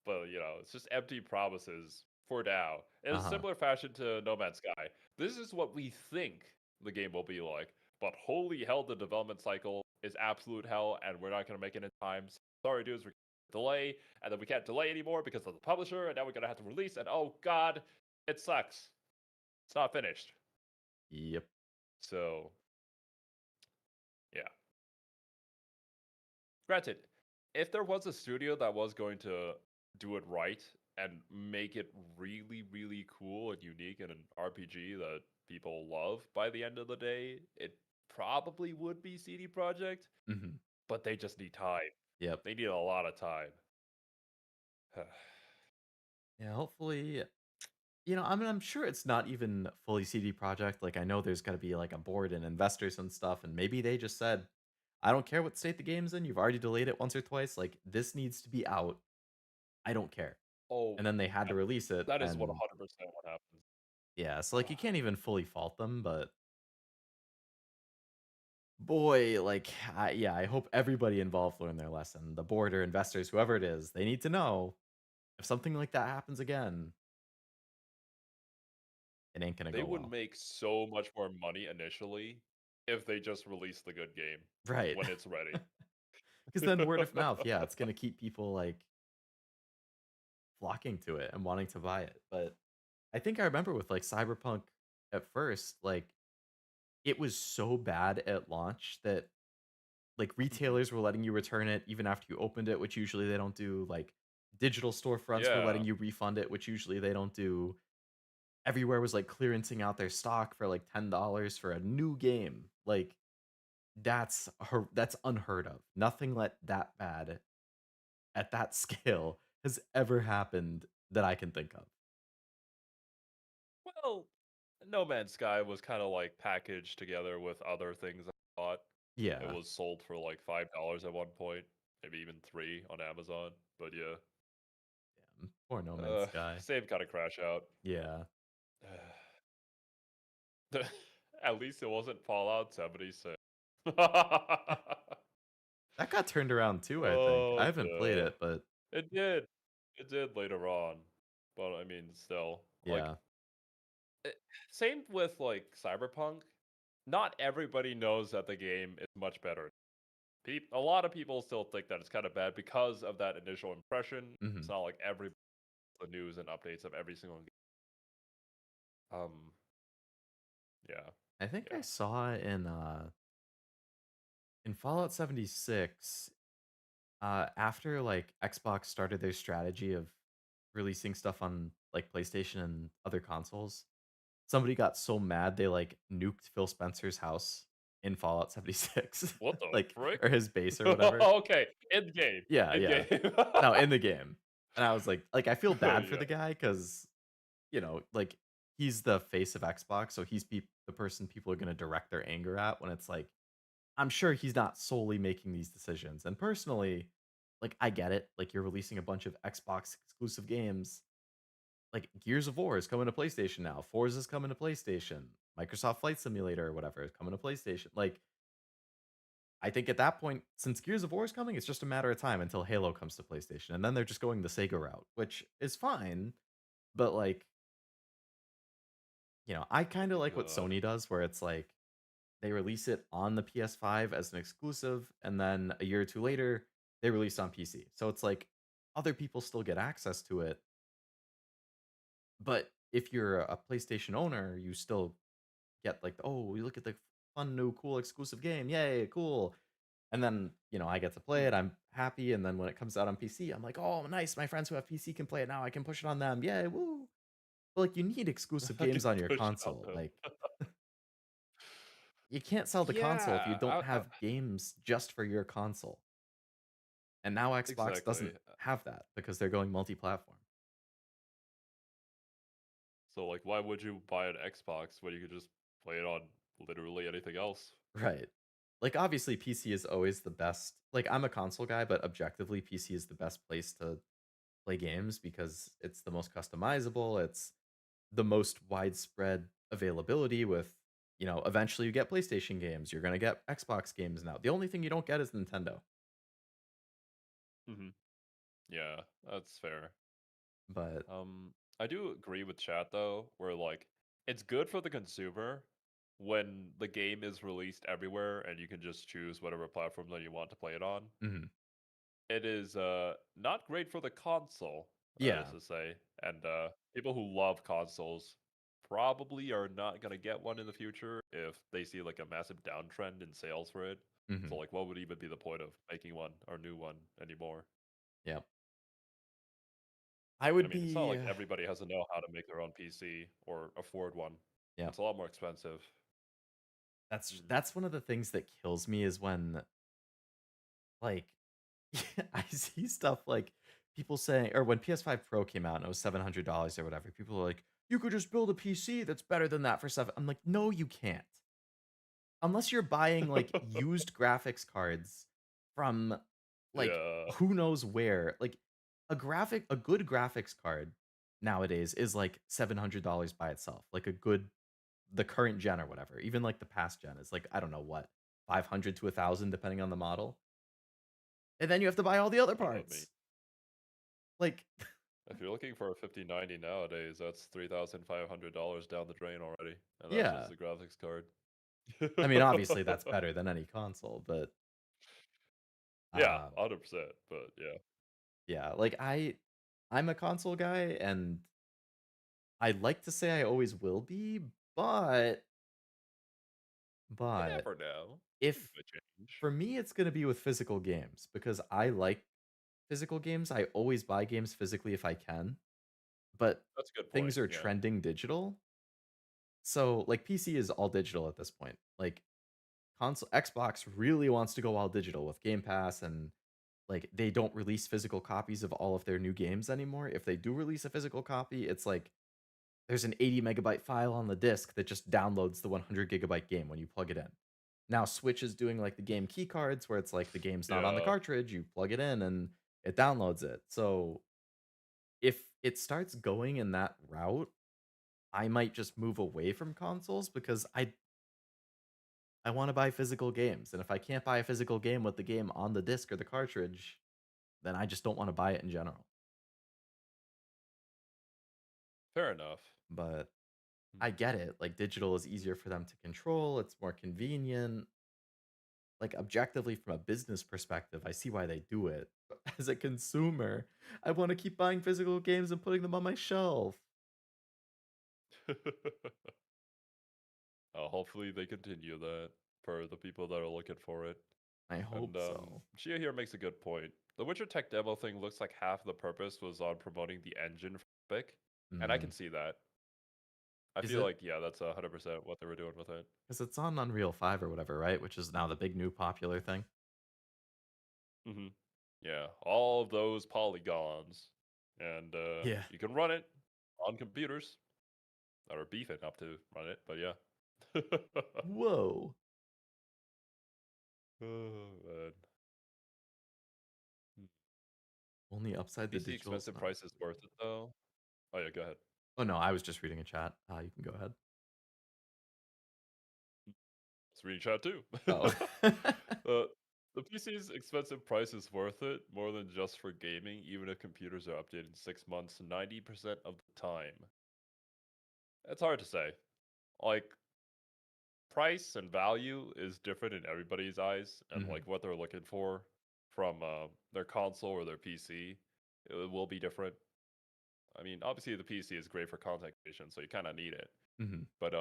But it's just empty promises for now. In a Uh-huh. similar fashion to No Man's Sky. This is what we think the game will be like, but holy hell, the development cycle is absolute hell, and we're not gonna make it in time. Sorry, dudes, we're delay, and then we can't delay anymore because of the publisher, and now we're gonna have to release, and oh god, it sucks. It's not finished. Yep. So, yeah. Granted, if there was a studio that was going to do it right and make it really, really cool and unique in an RPG that people love by the end of the day, it probably would be CD Projekt, Mhm. but they just need time. Yep. They need a lot of time. Yeah, hopefully, I mean, I'm sure it's not even fully CD Project. Like, I know there's got to be like a board and investors and stuff, and maybe they just said, "I don't care what state the game's in. You've already delayed it once or twice. Like, this needs to be out. I don't care." Oh, And then they had to yeah, release it, that is and 100% what happens. yeah, so like you can't even fully fault them, but boy, like, yeah, I hope everybody involved learned their lesson. The board or investors, whoever it is, they need to know if something like that happens again. it ain't gonna They go would well. make so much more money initially if they just released the good game Right. when it's ready. Because then word of mouth, yeah, it's gonna keep people like flocking to it and wanting to buy it. But I think I remember with like Cyberpunk at first, like it was so bad at launch that like Mhm. retailers were letting you return it even after you opened it, which usually they don't do. Like digital storefronts were Yeah. letting you refund it, which usually they don't do. Everywhere was like clearancing out their stock for like $10 for a new game. Like that's unheard of. Nothing let that bad at that scale has ever happened that I can think of. Well, No Man's Sky was kind of like packaged together with other things I bought. It Yeah. was sold for like $5 at one point, maybe even 3 on Amazon. But yeah. Poor No Man's Sky. Same kind of crash out. Yeah. At least it wasn't Fallout 76. That got turned around too, I think. I Oh, haven't played no. it, but It did. It did later on. But I mean, still, like, yeah. same with like Cyberpunk. Not everybody knows that the game is much better. A lot of people still think that it's kind of bad because of that initial impression. It's Mhm. not like every the news and updates of every single game. Yeah. I think Yeah. I saw in Fallout 76, after like Xbox started their strategy of releasing stuff on like PlayStation and other consoles, somebody got so mad they like nuked Phil Spencer's house in Fallout 76. What the Like frick? or his base or whatever. Okay, in game. Yeah, In yeah. game. No, in the game. And I was like I feel bad for Yeah. the guy cuz like he's the face of Xbox, so he's the person people are going to direct their anger at when it's like I'm sure he's not solely making these decisions. And personally, like I get it. Like you're releasing a bunch of Xbox exclusive games. Like Gears of War is coming to PlayStation now. Forza is coming to PlayStation. Microsoft Flight Simulator or whatever is coming to PlayStation. Like I think at that point, since Gears of War is coming, it's just a matter of time until Halo comes to PlayStation. And then they're just going the Sega route, which is fine. But like, I kind of like what God. Sony does, where it's like they release it on the PS5 as an exclusive, and then a year or two later, they release on PC. So it's like other people still get access to it. But if you're a PlayStation owner, you still get like, oh, we look at the fun new cool exclusive game. Yay, cool. And then, I get to play it. I'm happy. And then when it comes out on PC, I'm like, oh, nice. My friends who have PC can play it now. I can push it on them. Yay, woo. But like, you need exclusive I can games on your push it on console. them. Like, you can't sell the console if you Yeah, don't have games just for your console. And now Xbox doesn't exactly. have that because they're going multi-platform. So like, why would you buy an Xbox when you could just play it on literally anything else? Right. Like obviously PC is always the best. Like I'm a console guy, but objectively PC is the best place to play games because it's the most customizable, it's the most widespread availability with, eventually you get PlayStation games, you're going to get Xbox games now. The only thing you don't get is Nintendo. Hmm. Yeah, that's fair. But I do agree with chat though, where like it's good for the consumer when the game is released everywhere and you can just choose whatever platform that you want to play it on. mhm. It is not great for the console, that is Yeah. to say, and people who love consoles probably are not gonna get one in the future if they see like a massive downtrend in sales for it. So Mhm. like, what would even be the point of making one or new one anymore? Yep. I I would mean, it's not be like everybody has to know how to make their own PC or afford one. yeah. It's a lot more expensive. That's one of the things that kills me is when like I see stuff like people saying, or when PS5 Pro came out and it was $700 or whatever, people are like, you could just build a PC that's better than that for seven. I'm like, no, you can't. Unless you're buying like used graphics cards from like Yeah. who knows where. Like a good graphics card nowadays is like $700 by itself. Like the current gen or whatever. Even like the past gen is like, I don't know what, 500 to 1,000 depending on the model. And then you have to buy all the other I don't know, mate. parts. Like If you're looking for a 5090 nowadays, that's $3,500 down the drain already, and that's Yeah. just the graphics card. I mean, obviously that's better than any console, but Yeah, um, 100%. But yeah, yeah, like I'm a console guy, and I'd like to say I always will be, but you but never know. Things if might change. for me it's gonna be with physical games because I like physical games. I always buy games physically if I can, but That's a good point. things are Yeah. trending digital. So like PC is all digital at this point. Like console Xbox really wants to go all digital with Game Pass, and like they don't release physical copies of all of their new games anymore. If they do release a physical copy, it's like there's an 80 megabyte file on the disk that just downloads the 100 gigabyte game when you plug it in. Now Switch is doing like the game key cards where it's like the game's not on the Yeah. cartridge, you plug it in and it downloads it. So if it starts going in that route, I might just move away from consoles because I want to buy physical games. And if I can't buy a physical game with the game on the disc or the cartridge, then I just don't want to buy it in general. Fair enough. But I get it. Like digital is easier for them to control, it's more convenient. Like objectively from a business perspective, I see why they do it. But as a consumer, I want to keep buying physical games and putting them on my shelf. Hopefully they continue that for the people that are looking for it. I And hope so. Shia here makes a good point. The Witcher Tech demo thing looks like half the purpose was on promoting the engine for Epic, and I can Mhm. see that. I Is feel it? like yeah, that's 100% what they were doing with it. Because it's on Unreal 5 or whatever, right? Which is now the big new popular thing. Hmm. Yeah, all of those polygons, and Yeah. you can run it on computers that are beefing up to run it. But yeah. Whoa. Oh man. Hmm. Only upside the PC digital expensive side. price is worth it though. Oh yeah, go ahead. Oh no, I was just reading a chat. You can go ahead. Screenshot too. Oh. The PC's expensive price is worth it more than just for gaming, even if computers are updated in 6 months, 90% of the time. It's hard to say. Like, price and value is different in everybody's eyes, and Mhm. like what they're looking for from their console or their PC, it will be different. I mean, obviously the PC is great for content creation, so you kind of need it. Mhm. But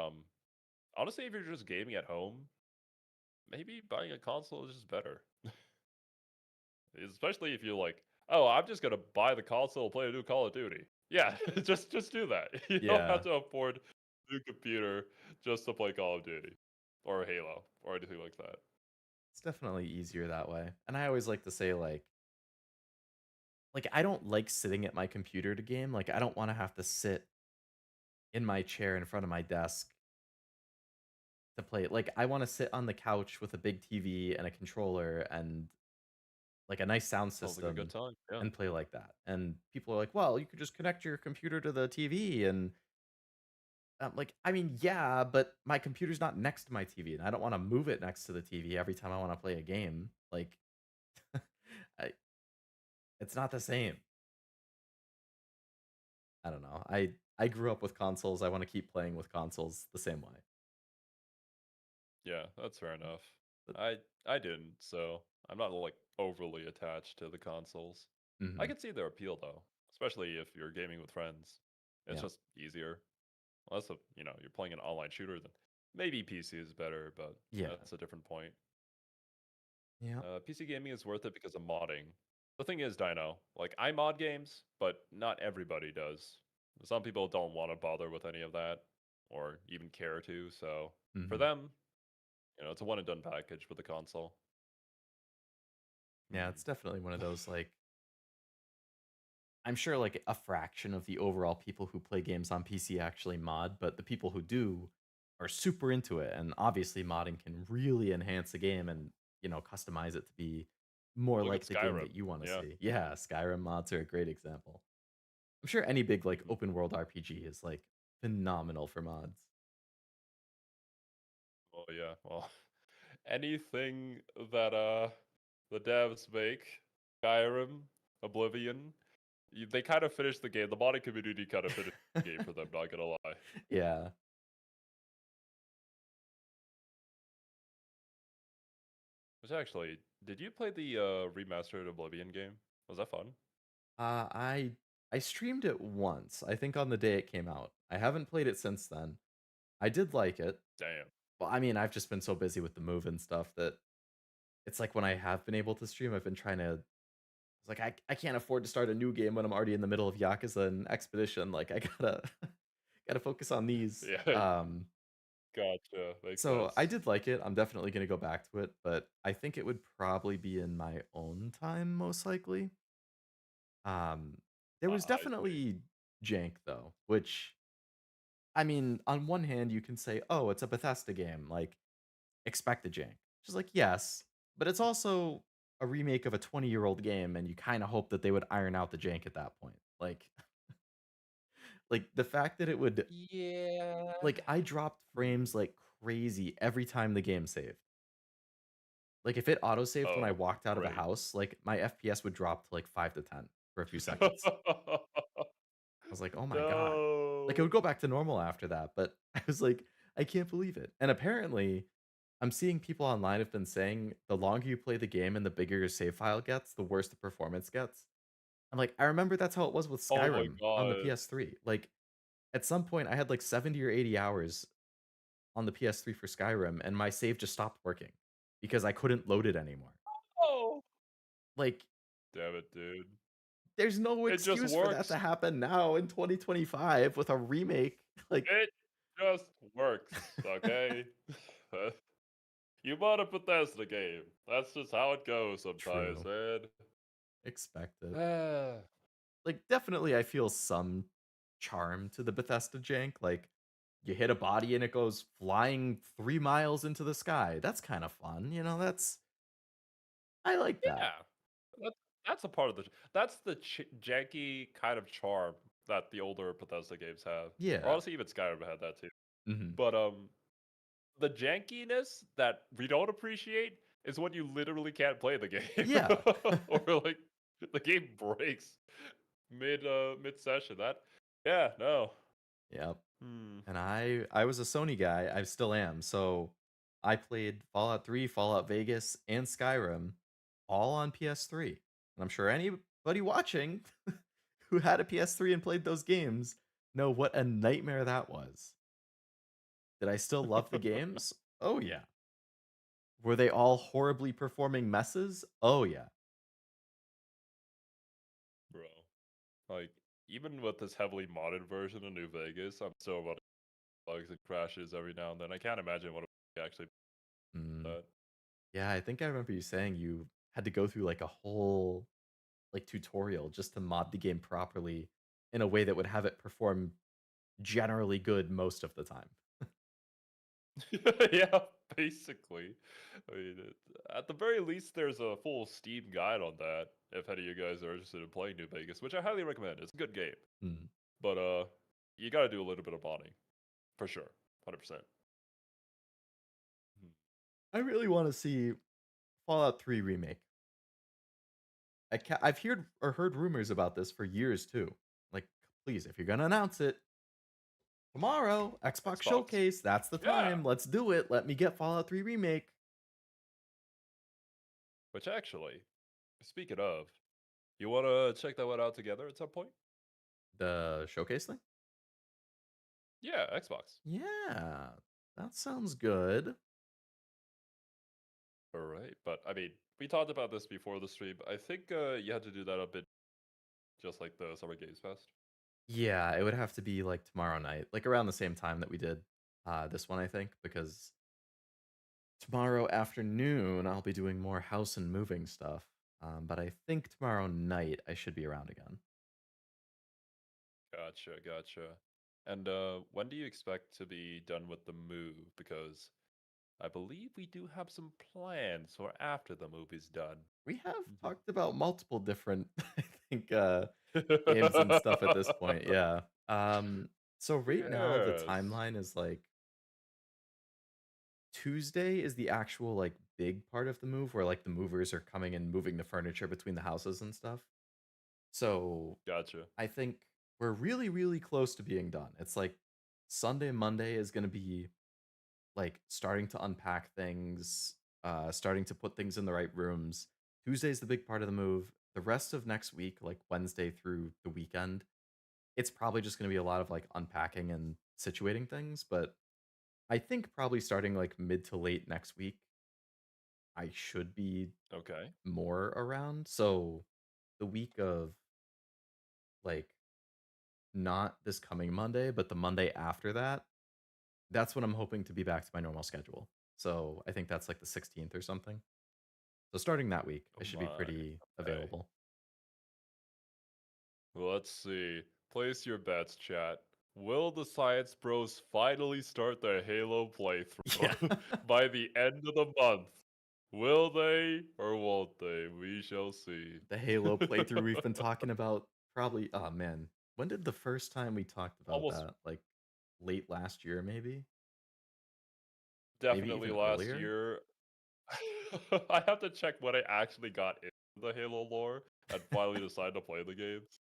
honestly, if you're just gaming at home, maybe buying a console is just better. Especially if you're like, oh, I'm just gonna buy the console, play a new Call of Duty. Yeah, just do that. You don't have Yeah. to afford a new computer just to play Call of Duty or Halo or anything like that. It's definitely easier that way. And I always like to say like I don't like sitting at my computer to game. Like I don't want to have to sit in my chair in front of my desk to play it. Like I want to sit on the couch with a big TV and a controller and like a nice sound Sounds like a good system time. Yeah. and play like that. And people are like, "Well, you could just connect your computer to the TV." And I'm like, I mean, yeah, but my computer's not next to my TV, and I don't want to move it next to the TV every time I want to play a game. Like, I, it's not the same. I don't know. I grew up with consoles. I want to keep playing with consoles the same way. Yeah, that's fair enough. But, I didn't, so I'm not like overly attached to the consoles. I mhm, can see their appeal though, especially if you're gaming with friends. It's yeah, just easier. Unless you're playing an online shooter, then maybe PC is better, but yeah, that's a different point. yeah. PC gaming is worth it because of modding. The thing is, Dino, like I mod games, but not everybody does. Some people don't want to bother with any of that or even care to, so for Hmm. them, it's a one and done package with the console. Yeah, Hmm. it's definitely one of those like I'm sure like a fraction of the overall people who play games on PC actually mod, but the people who do are super into it. And obviously, modding can really enhance a game and customize it to be more Look at like the game Skyrim. that you want to Yeah. see. Yeah, Skyrim mods are a great example. I'm sure any big like Mhm. open world RPG is like phenomenal for mods. Oh yeah. Well, anything that the devs make, Skyrim, Oblivion, They kind of finished the game. The modding community kind of finished the game for them. Not gonna lie. Yeah. Which actually, did you play the remastered Oblivion game? Was that fun? I streamed it once. I think on the day it came out. I haven't played it since then. I did like it. Damn. Well, I mean, I've just been so busy with the move and stuff that it's like when I have been able to stream, I've been trying to. It's like I can't afford to start a new game when I'm already in the middle of Yakuza and Expedition. Like I gotta gotta focus on these. Yeah. Gotcha. Makes So I sense. did like it. I'm definitely gonna go back to it, but I think it would probably be in my own time, most likely. Um, there was I see. definitely jank though, which I mean, on one hand, you can say, "Oh, it's a Bethesda game, like expect a jank." Which is like, yes, but it's also a remake of a 20-year-old game, and you kind of hope that they would iron out the jank at that point. Like the fact that it would, Yeah. like, I dropped frames like crazy every time the game saved. Like if it auto saved when I Oh, walked out of the great. house, like my FPS would drop to like 5 to 10 for a few seconds. I was like, "Oh my god." Like, it No. would go back to normal after that, but I was like, "I can't believe it." And apparently, I'm seeing people online have been saying the longer you play the game and the bigger your save file gets, the worse the performance gets. I'm like, I remember that's how it was with Oh my Skyrim on the god. PS3. Like, at some point, I had like 70 or 80 hours on the PS3 for Skyrim, and my save just stopped working because I couldn't load it anymore. Oh. Like, Damn it, dude. there's no It just excuse for that works. to happen now in 2025 with a remake. Like, It just works, okay? You bought a Bethesda game. That's just how it goes sometimes, true. man. Expect it. Ah. Like, definitely, I feel some charm to the Bethesda jank. Like, you hit a body and it goes flying 3 miles into the sky. That's kind of fun. I like that. Yeah. That's that's a part of the that's the janky kind of charm that the older Bethesda games have. Or Yeah. honestly, even Skyrim had that too. Mhm. But the jankiness that we don't appreciate is when you literally can't play the game. Yeah. Or like the game breaks mid session. That yeah, no. Yep. Hmm. And I was a Sony guy. I still am. So I played Fallout 3, Fallout Vegas, and Skyrim all on PS3. And I'm sure anybody watching who had a PS3 and played those games know what a nightmare that was. Did I still love the games? Oh yeah. Were they all horribly performing messes? Oh yeah. Bro. Like even with this heavily modded version of New Vegas, I'm still about bugs and crashes every now and then. I can't imagine what it actually Mm. that. Yeah, I think I remember you saying you had to go through like a whole like tutorial just to mod the game properly in a way that would have it perform generally good most of the time. Yeah, basically. I mean, at the very least, there's a full Steam guide on that. If any of you guys are interested in playing New Vegas, which I highly recommend. It's a good game, Mm. but you got to do a little bit of modding, for sure, 100%. I really want to see Fallout 3 remake. I've heard rumors about this for years too. Like, please, if you're gonna announce it tomorrow, Xbox Xbox. Showcase, that's the Yeah. time. Let's do it. Let me get Fallout 3 remake. Which actually, speaking of, you want to check that one out together at some point? The showcase thing? Yeah, Xbox. Yeah, that sounds good. All right, but I mean, we talked about this before the stream. I think you had to do that a bit, just like the Summer Games Fest. Yeah, it would have to be like tomorrow night, like around the same time that we did this one, I think, because tomorrow afternoon I'll be doing more house and moving stuff. But I think tomorrow night I should be around again. Gotcha, gotcha. And when do you expect to be done with the move? Because I believe we do have some plans for after the move is done. We have talked about multiple different, I think, games and stuff at this point. Yeah. So right now the Yes. timeline is like Tuesday is the actual like big part of the move where like the movers are coming and moving the furniture between the houses and stuff. So Gotcha. I think we're really, really close to being done. It's like Sunday, Monday is going to be like starting to unpack things, starting to put things in the right rooms. Tuesday's the big part of the move. The rest of next week, like Wednesday through the weekend, it's probably just going to be a lot of like unpacking and situating things. But I think probably starting like mid to late next week, I should be Okay. more around. So the week of like not this coming Monday, but the Monday after that, that's when I'm hoping to be back to my normal schedule. So I think that's like the 16th or something. So starting that week, Oh I should be my. pretty Okay. available. Let's see. Place your bets, chat. Will the Science Bros finally start their Halo Yeah. playthrough by the end of the month? Will they or won't they? We shall see. The Halo playthrough we've been talking about probably, oh man, when did the first time we talked about Almost that? Like late last year, maybe? Maybe definitely even last earlier? year. I have to check when I actually got into the Halo lore and finally decided to play the games.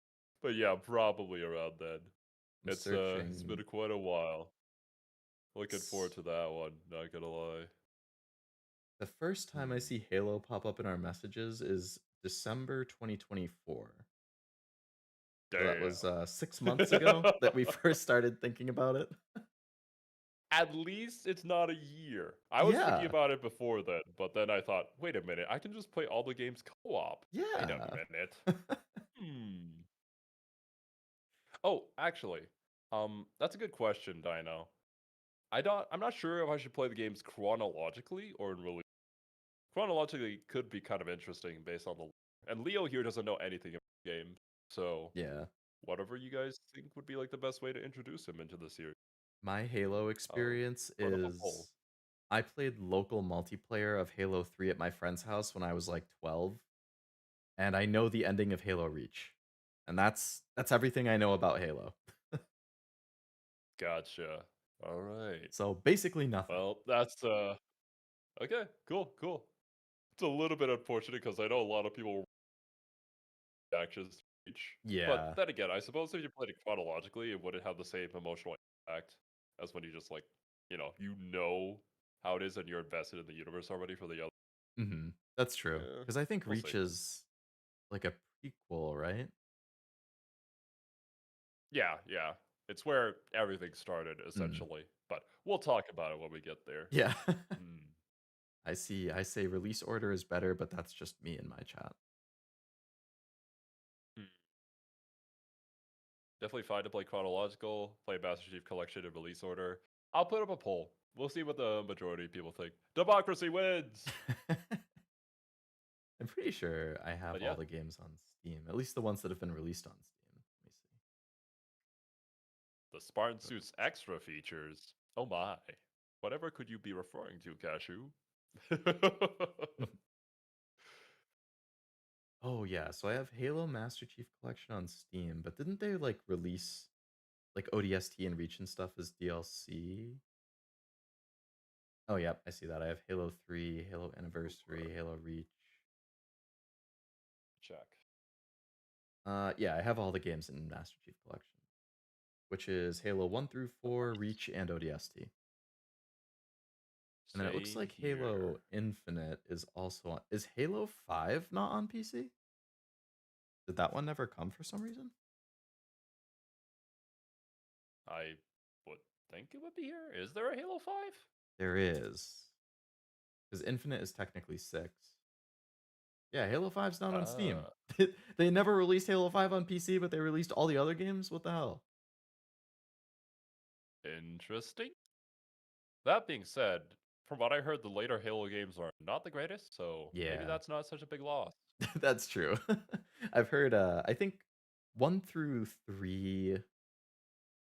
But yeah, probably around then. I'm It's searching. been quite a while. Looking forward S- to that one, not gonna lie. The first time I Hmm. see Halo pop up in our messages is December 2024. So that was Damn. 6 months ago that we first started thinking about it. At least it's not a year. I was thinking Yeah. about it before then, but then I thought, wait a minute, I can just play all the games co-op. Wait a Yeah. minute. Hmm. Oh, actually, that's a good question, Dino. I'm not sure if I should play the games chronologically or in release. Chronologically could be kind of interesting based on the and Leo here doesn't know anything about the game, so Yeah. whatever you guys think would be like the best way to introduce him into the series. My Halo I'll experience put up a poll. is I played local multiplayer of Halo 3 at my friend's house when I was like 12, and I know the ending of Halo Reach. And that's everything I know about Halo. Gotcha. All right. So basically nothing. Well, that's okay. Cool. It's a little bit unfortunate because I know a lot of people reactions to each. But Yeah. then again, I suppose if you played it chronologically, it wouldn't have the same emotional impact as when you just like, you know how it is and you're invested in the universe already for the other. That's true. Yeah, Because I think we'll Reach see. is like a prequel, right? Yeah. It's where everything started Mm. essentially. But we'll talk about it when we get there. Yeah. Hmm. I say release order is better, but that's just me in my chat. Hmm. Definitely fine to play chronological, play Master Chief Collection in release order. I'll put up a poll. We'll see what the majority of people think. Democracy wins! I'm pretty sure I have But all yeah, the games on Steam, at least the ones that have been released on Steam. Let me see. the Spartan Suit's extra features. Oh my. Whatever could you be referring to, Cashew? Oh yeah, so I have Halo Master Chief Collection on Steam, but didn't they like release like ODST and Reach and stuff as DLC? Oh yeah, I see that. I have Halo 3, Halo Anniversary, Halo Reach. Check. Yeah, I have all the games in Master Chief Collection, which is Halo 1 through 4, Reach, and ODST. And then it looks Same like here. Halo Infinite is also on. Is Halo 5 not on PC? Did that one never come for some reason? I would think it would be here. Is there a Halo 5? There is. Because Infinite is technically 6. Yeah, Halo 5's not on Steam. Ah, They never released Halo 5 on PC, but they released all the other games? What the hell? interesting. That being said, from what I heard, the later Halo games are not the greatest, so maybe Yeah, that's not such a big loss. that's true. I've heard, I think 1 through 3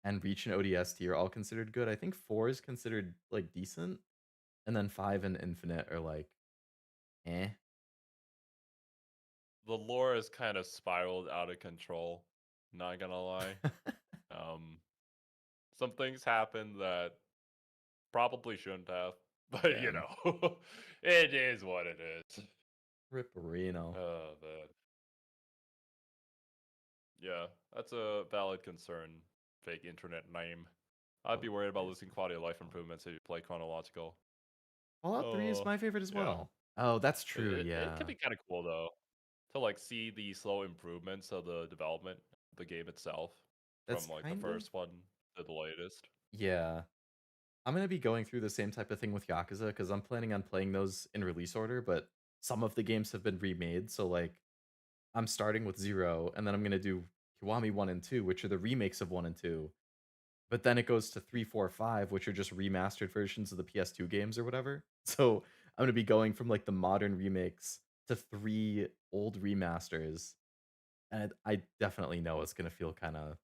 and Reach and ODST are all considered good. I think 4 is considered, like, decent, and then 5 and Infinite are, like, eh. The lore has kind of spiraled out of control, not gonna lie. Some things happen that probably shouldn't have, but Damn. it is what it is. Rip Reno. Oh, man. Yeah, that's a valid concern. Fake internet name. I'd Oh, be worried about yes. losing quality of life improvements if you play chronological. Fallout 3 is my favorite as Yeah. well. Oh, that's true, It could yeah. be kind of cool though to like see the slow improvements of the development of the game itself from That's like the kind of first one to the latest. yeah. I'm gonna be going through the same type of thing with Yakuza because I'm planning on playing those in release order, but some of the games have been remade. So like I'm starting with Zero, and then I'm gonna do Kiwami 1 and 2, which are the remakes of 1 and 2. But then it goes to 3, 4, 5, which are just remastered versions of the PS2 games or whatever. So I'm gonna be going from like the modern remakes to 3 old remasters. And I definitely know it's gonna feel kind of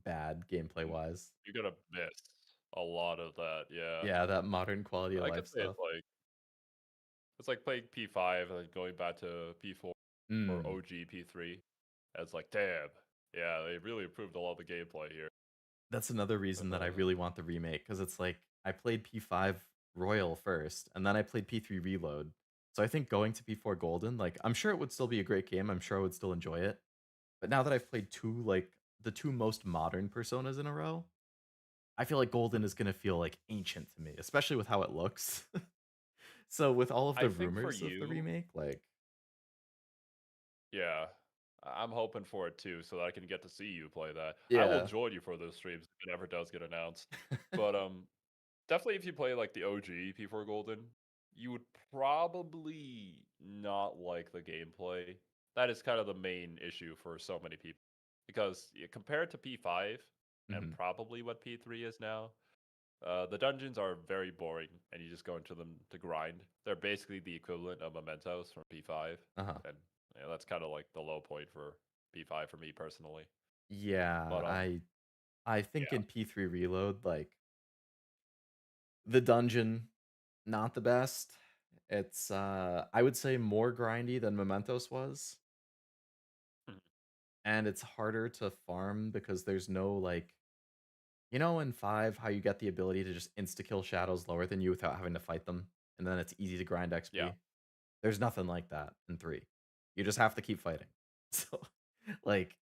bad gameplay wise. You're gonna miss a lot of that, yeah. Yeah, that modern quality of I could life say stuff. it's like playing P5 and then going back to P4 or Mm. OG P3. And it's like, damn, yeah, they really improved a lot of the gameplay here. That's another reason that I really want the remake because it's like I played P5 Royal first, and then I played P3 Reload. So I think going to P4 Golden, like I'm sure it would still be a great game. I'm sure I would still enjoy it. But now that I've played two like the two most modern personas in a row, I feel like Golden is gonna feel like ancient to me, especially with how it looks. So with all of I the think for rumors of the you, remake, like yeah, I'm hoping for it too, so that I can get to see you play that. I will yeah. join you for those streams if it ever does get announced. But definitely if you play like the OG P4 Golden, you would probably not like the gameplay. That is kind of the main issue for so many people because compared to P5 and Mhm. probably what P3 is now, the dungeons are very boring, and you just go into them to grind. They're basically the equivalent of mementos from P5, Uh-huh. and that's kind of like the low point for P5 for me personally. Yeah, But I think yeah, in P3 Reload, like the dungeon, not the best. It's I would say more grindy than Mementos was, Mhm. and it's harder to farm because there's no like in 5 how you get the ability to just insta kill shadows lower than you without having to fight them, and then it's easy to grind Yeah. XP. There's nothing like that in 3. You just have to keep fighting. So like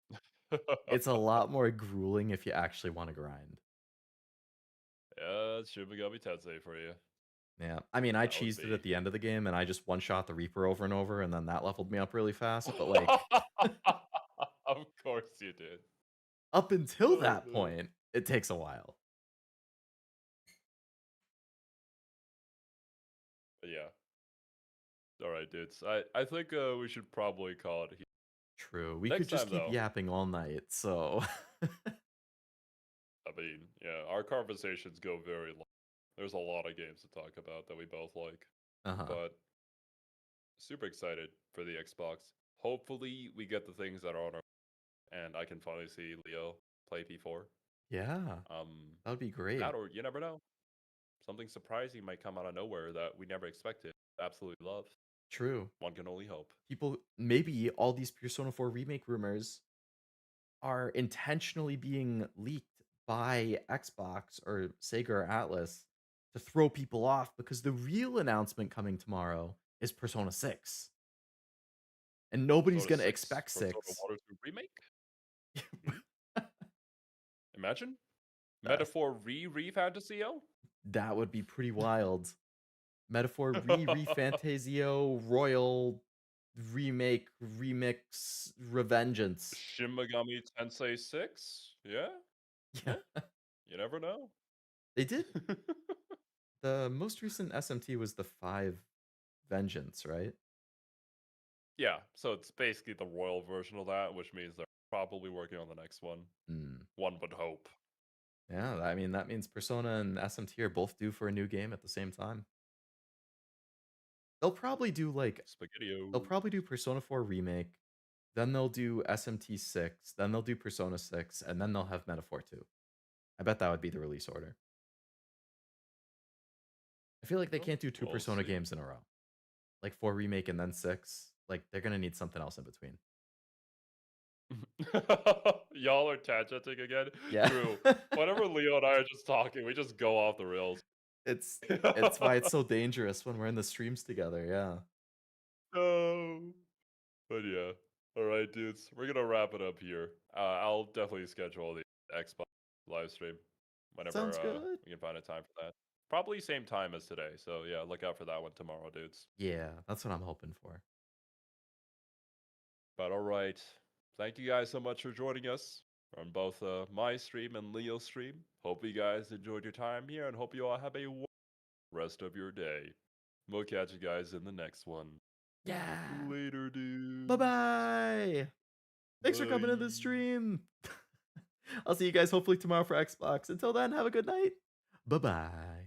it's a lot more grueling if you actually want to grind. Yeah, it's Shin Megami Tensei for you. Yeah. I mean, I That would cheesed it at be. the end of the game and I just one shot the Reaper over and over and then that leveled me up really fast, but like Of course you did. up until Oh that no. point, it takes a while. But yeah. All right, dudes. I think we should probably call it here. True. We could Next just time keep though. yapping all night. So I mean, yeah, our conversations go very long. There's a lot of games to talk about that we both like. uh-huh. But super excited for the Xbox. Hopefully, we get the things that are on our and I can finally see Leo play P4. Yeah. That would be That great. or you never know. Something surprising might come out of nowhere that we never expected. Absolutely love. True. One can only hope. People maybe all these Persona 4 remake rumors are intentionally being leaked by Xbox or Sega or Atlas to throw people off because the real announcement coming tomorrow is Persona 6. And nobody's Persona going to 6, expect Persona 6. 1 or 2 remake? Hmm? Imagine. That's- Metaphor Fantasio? that would be pretty wild. Metaphor Fantasio Royal remake remix revengeance. Shin Megami Tensei 6? Yeah? Yeah. You never know. They did. The most recent SMT was the 5 Vengeance, right? Yeah, so it's basically the royal version of that, which means they're probably working on the next one. Mm. One would hope. Yeah, I mean that means Persona and SMT are both due for a new game at the same time. They'll probably do like Spaghetti-O. they'll probably do Persona 4 remake, then they'll do SMT 6, then they'll do Persona 6, and then they'll have Metaphor 2. I bet that would be the release order. I feel like they can't do two We'll Persona see. games in a row. Like 4 remake and then 6. Like they're gonna need something else in between. Y'all are tangenting again? Yeah. True. Whenever Leo and I are just talking, we just go off the rails. It's why it's so dangerous when we're in the streams together, yeah. No. But yeah. All right, dudes, we're gonna wrap it up here. I'll definitely schedule the Xbox live stream whenever Sounds good. we can find a time for that. Probably same time as today. So yeah, look out for that one tomorrow, dudes. Yeah, that's what I'm hoping for. But all right, thank you guys so much for joining us on both my stream and Leo's stream. Hope you guys enjoyed your time here, and hope you all have a wonderful rest of your day. We'll catch you guys in the next one. Yeah. Later, dude. Bye-bye. Thanks for coming to the stream. I'll see you guys hopefully tomorrow for Xbox. Until then, have a good night. Bye-bye.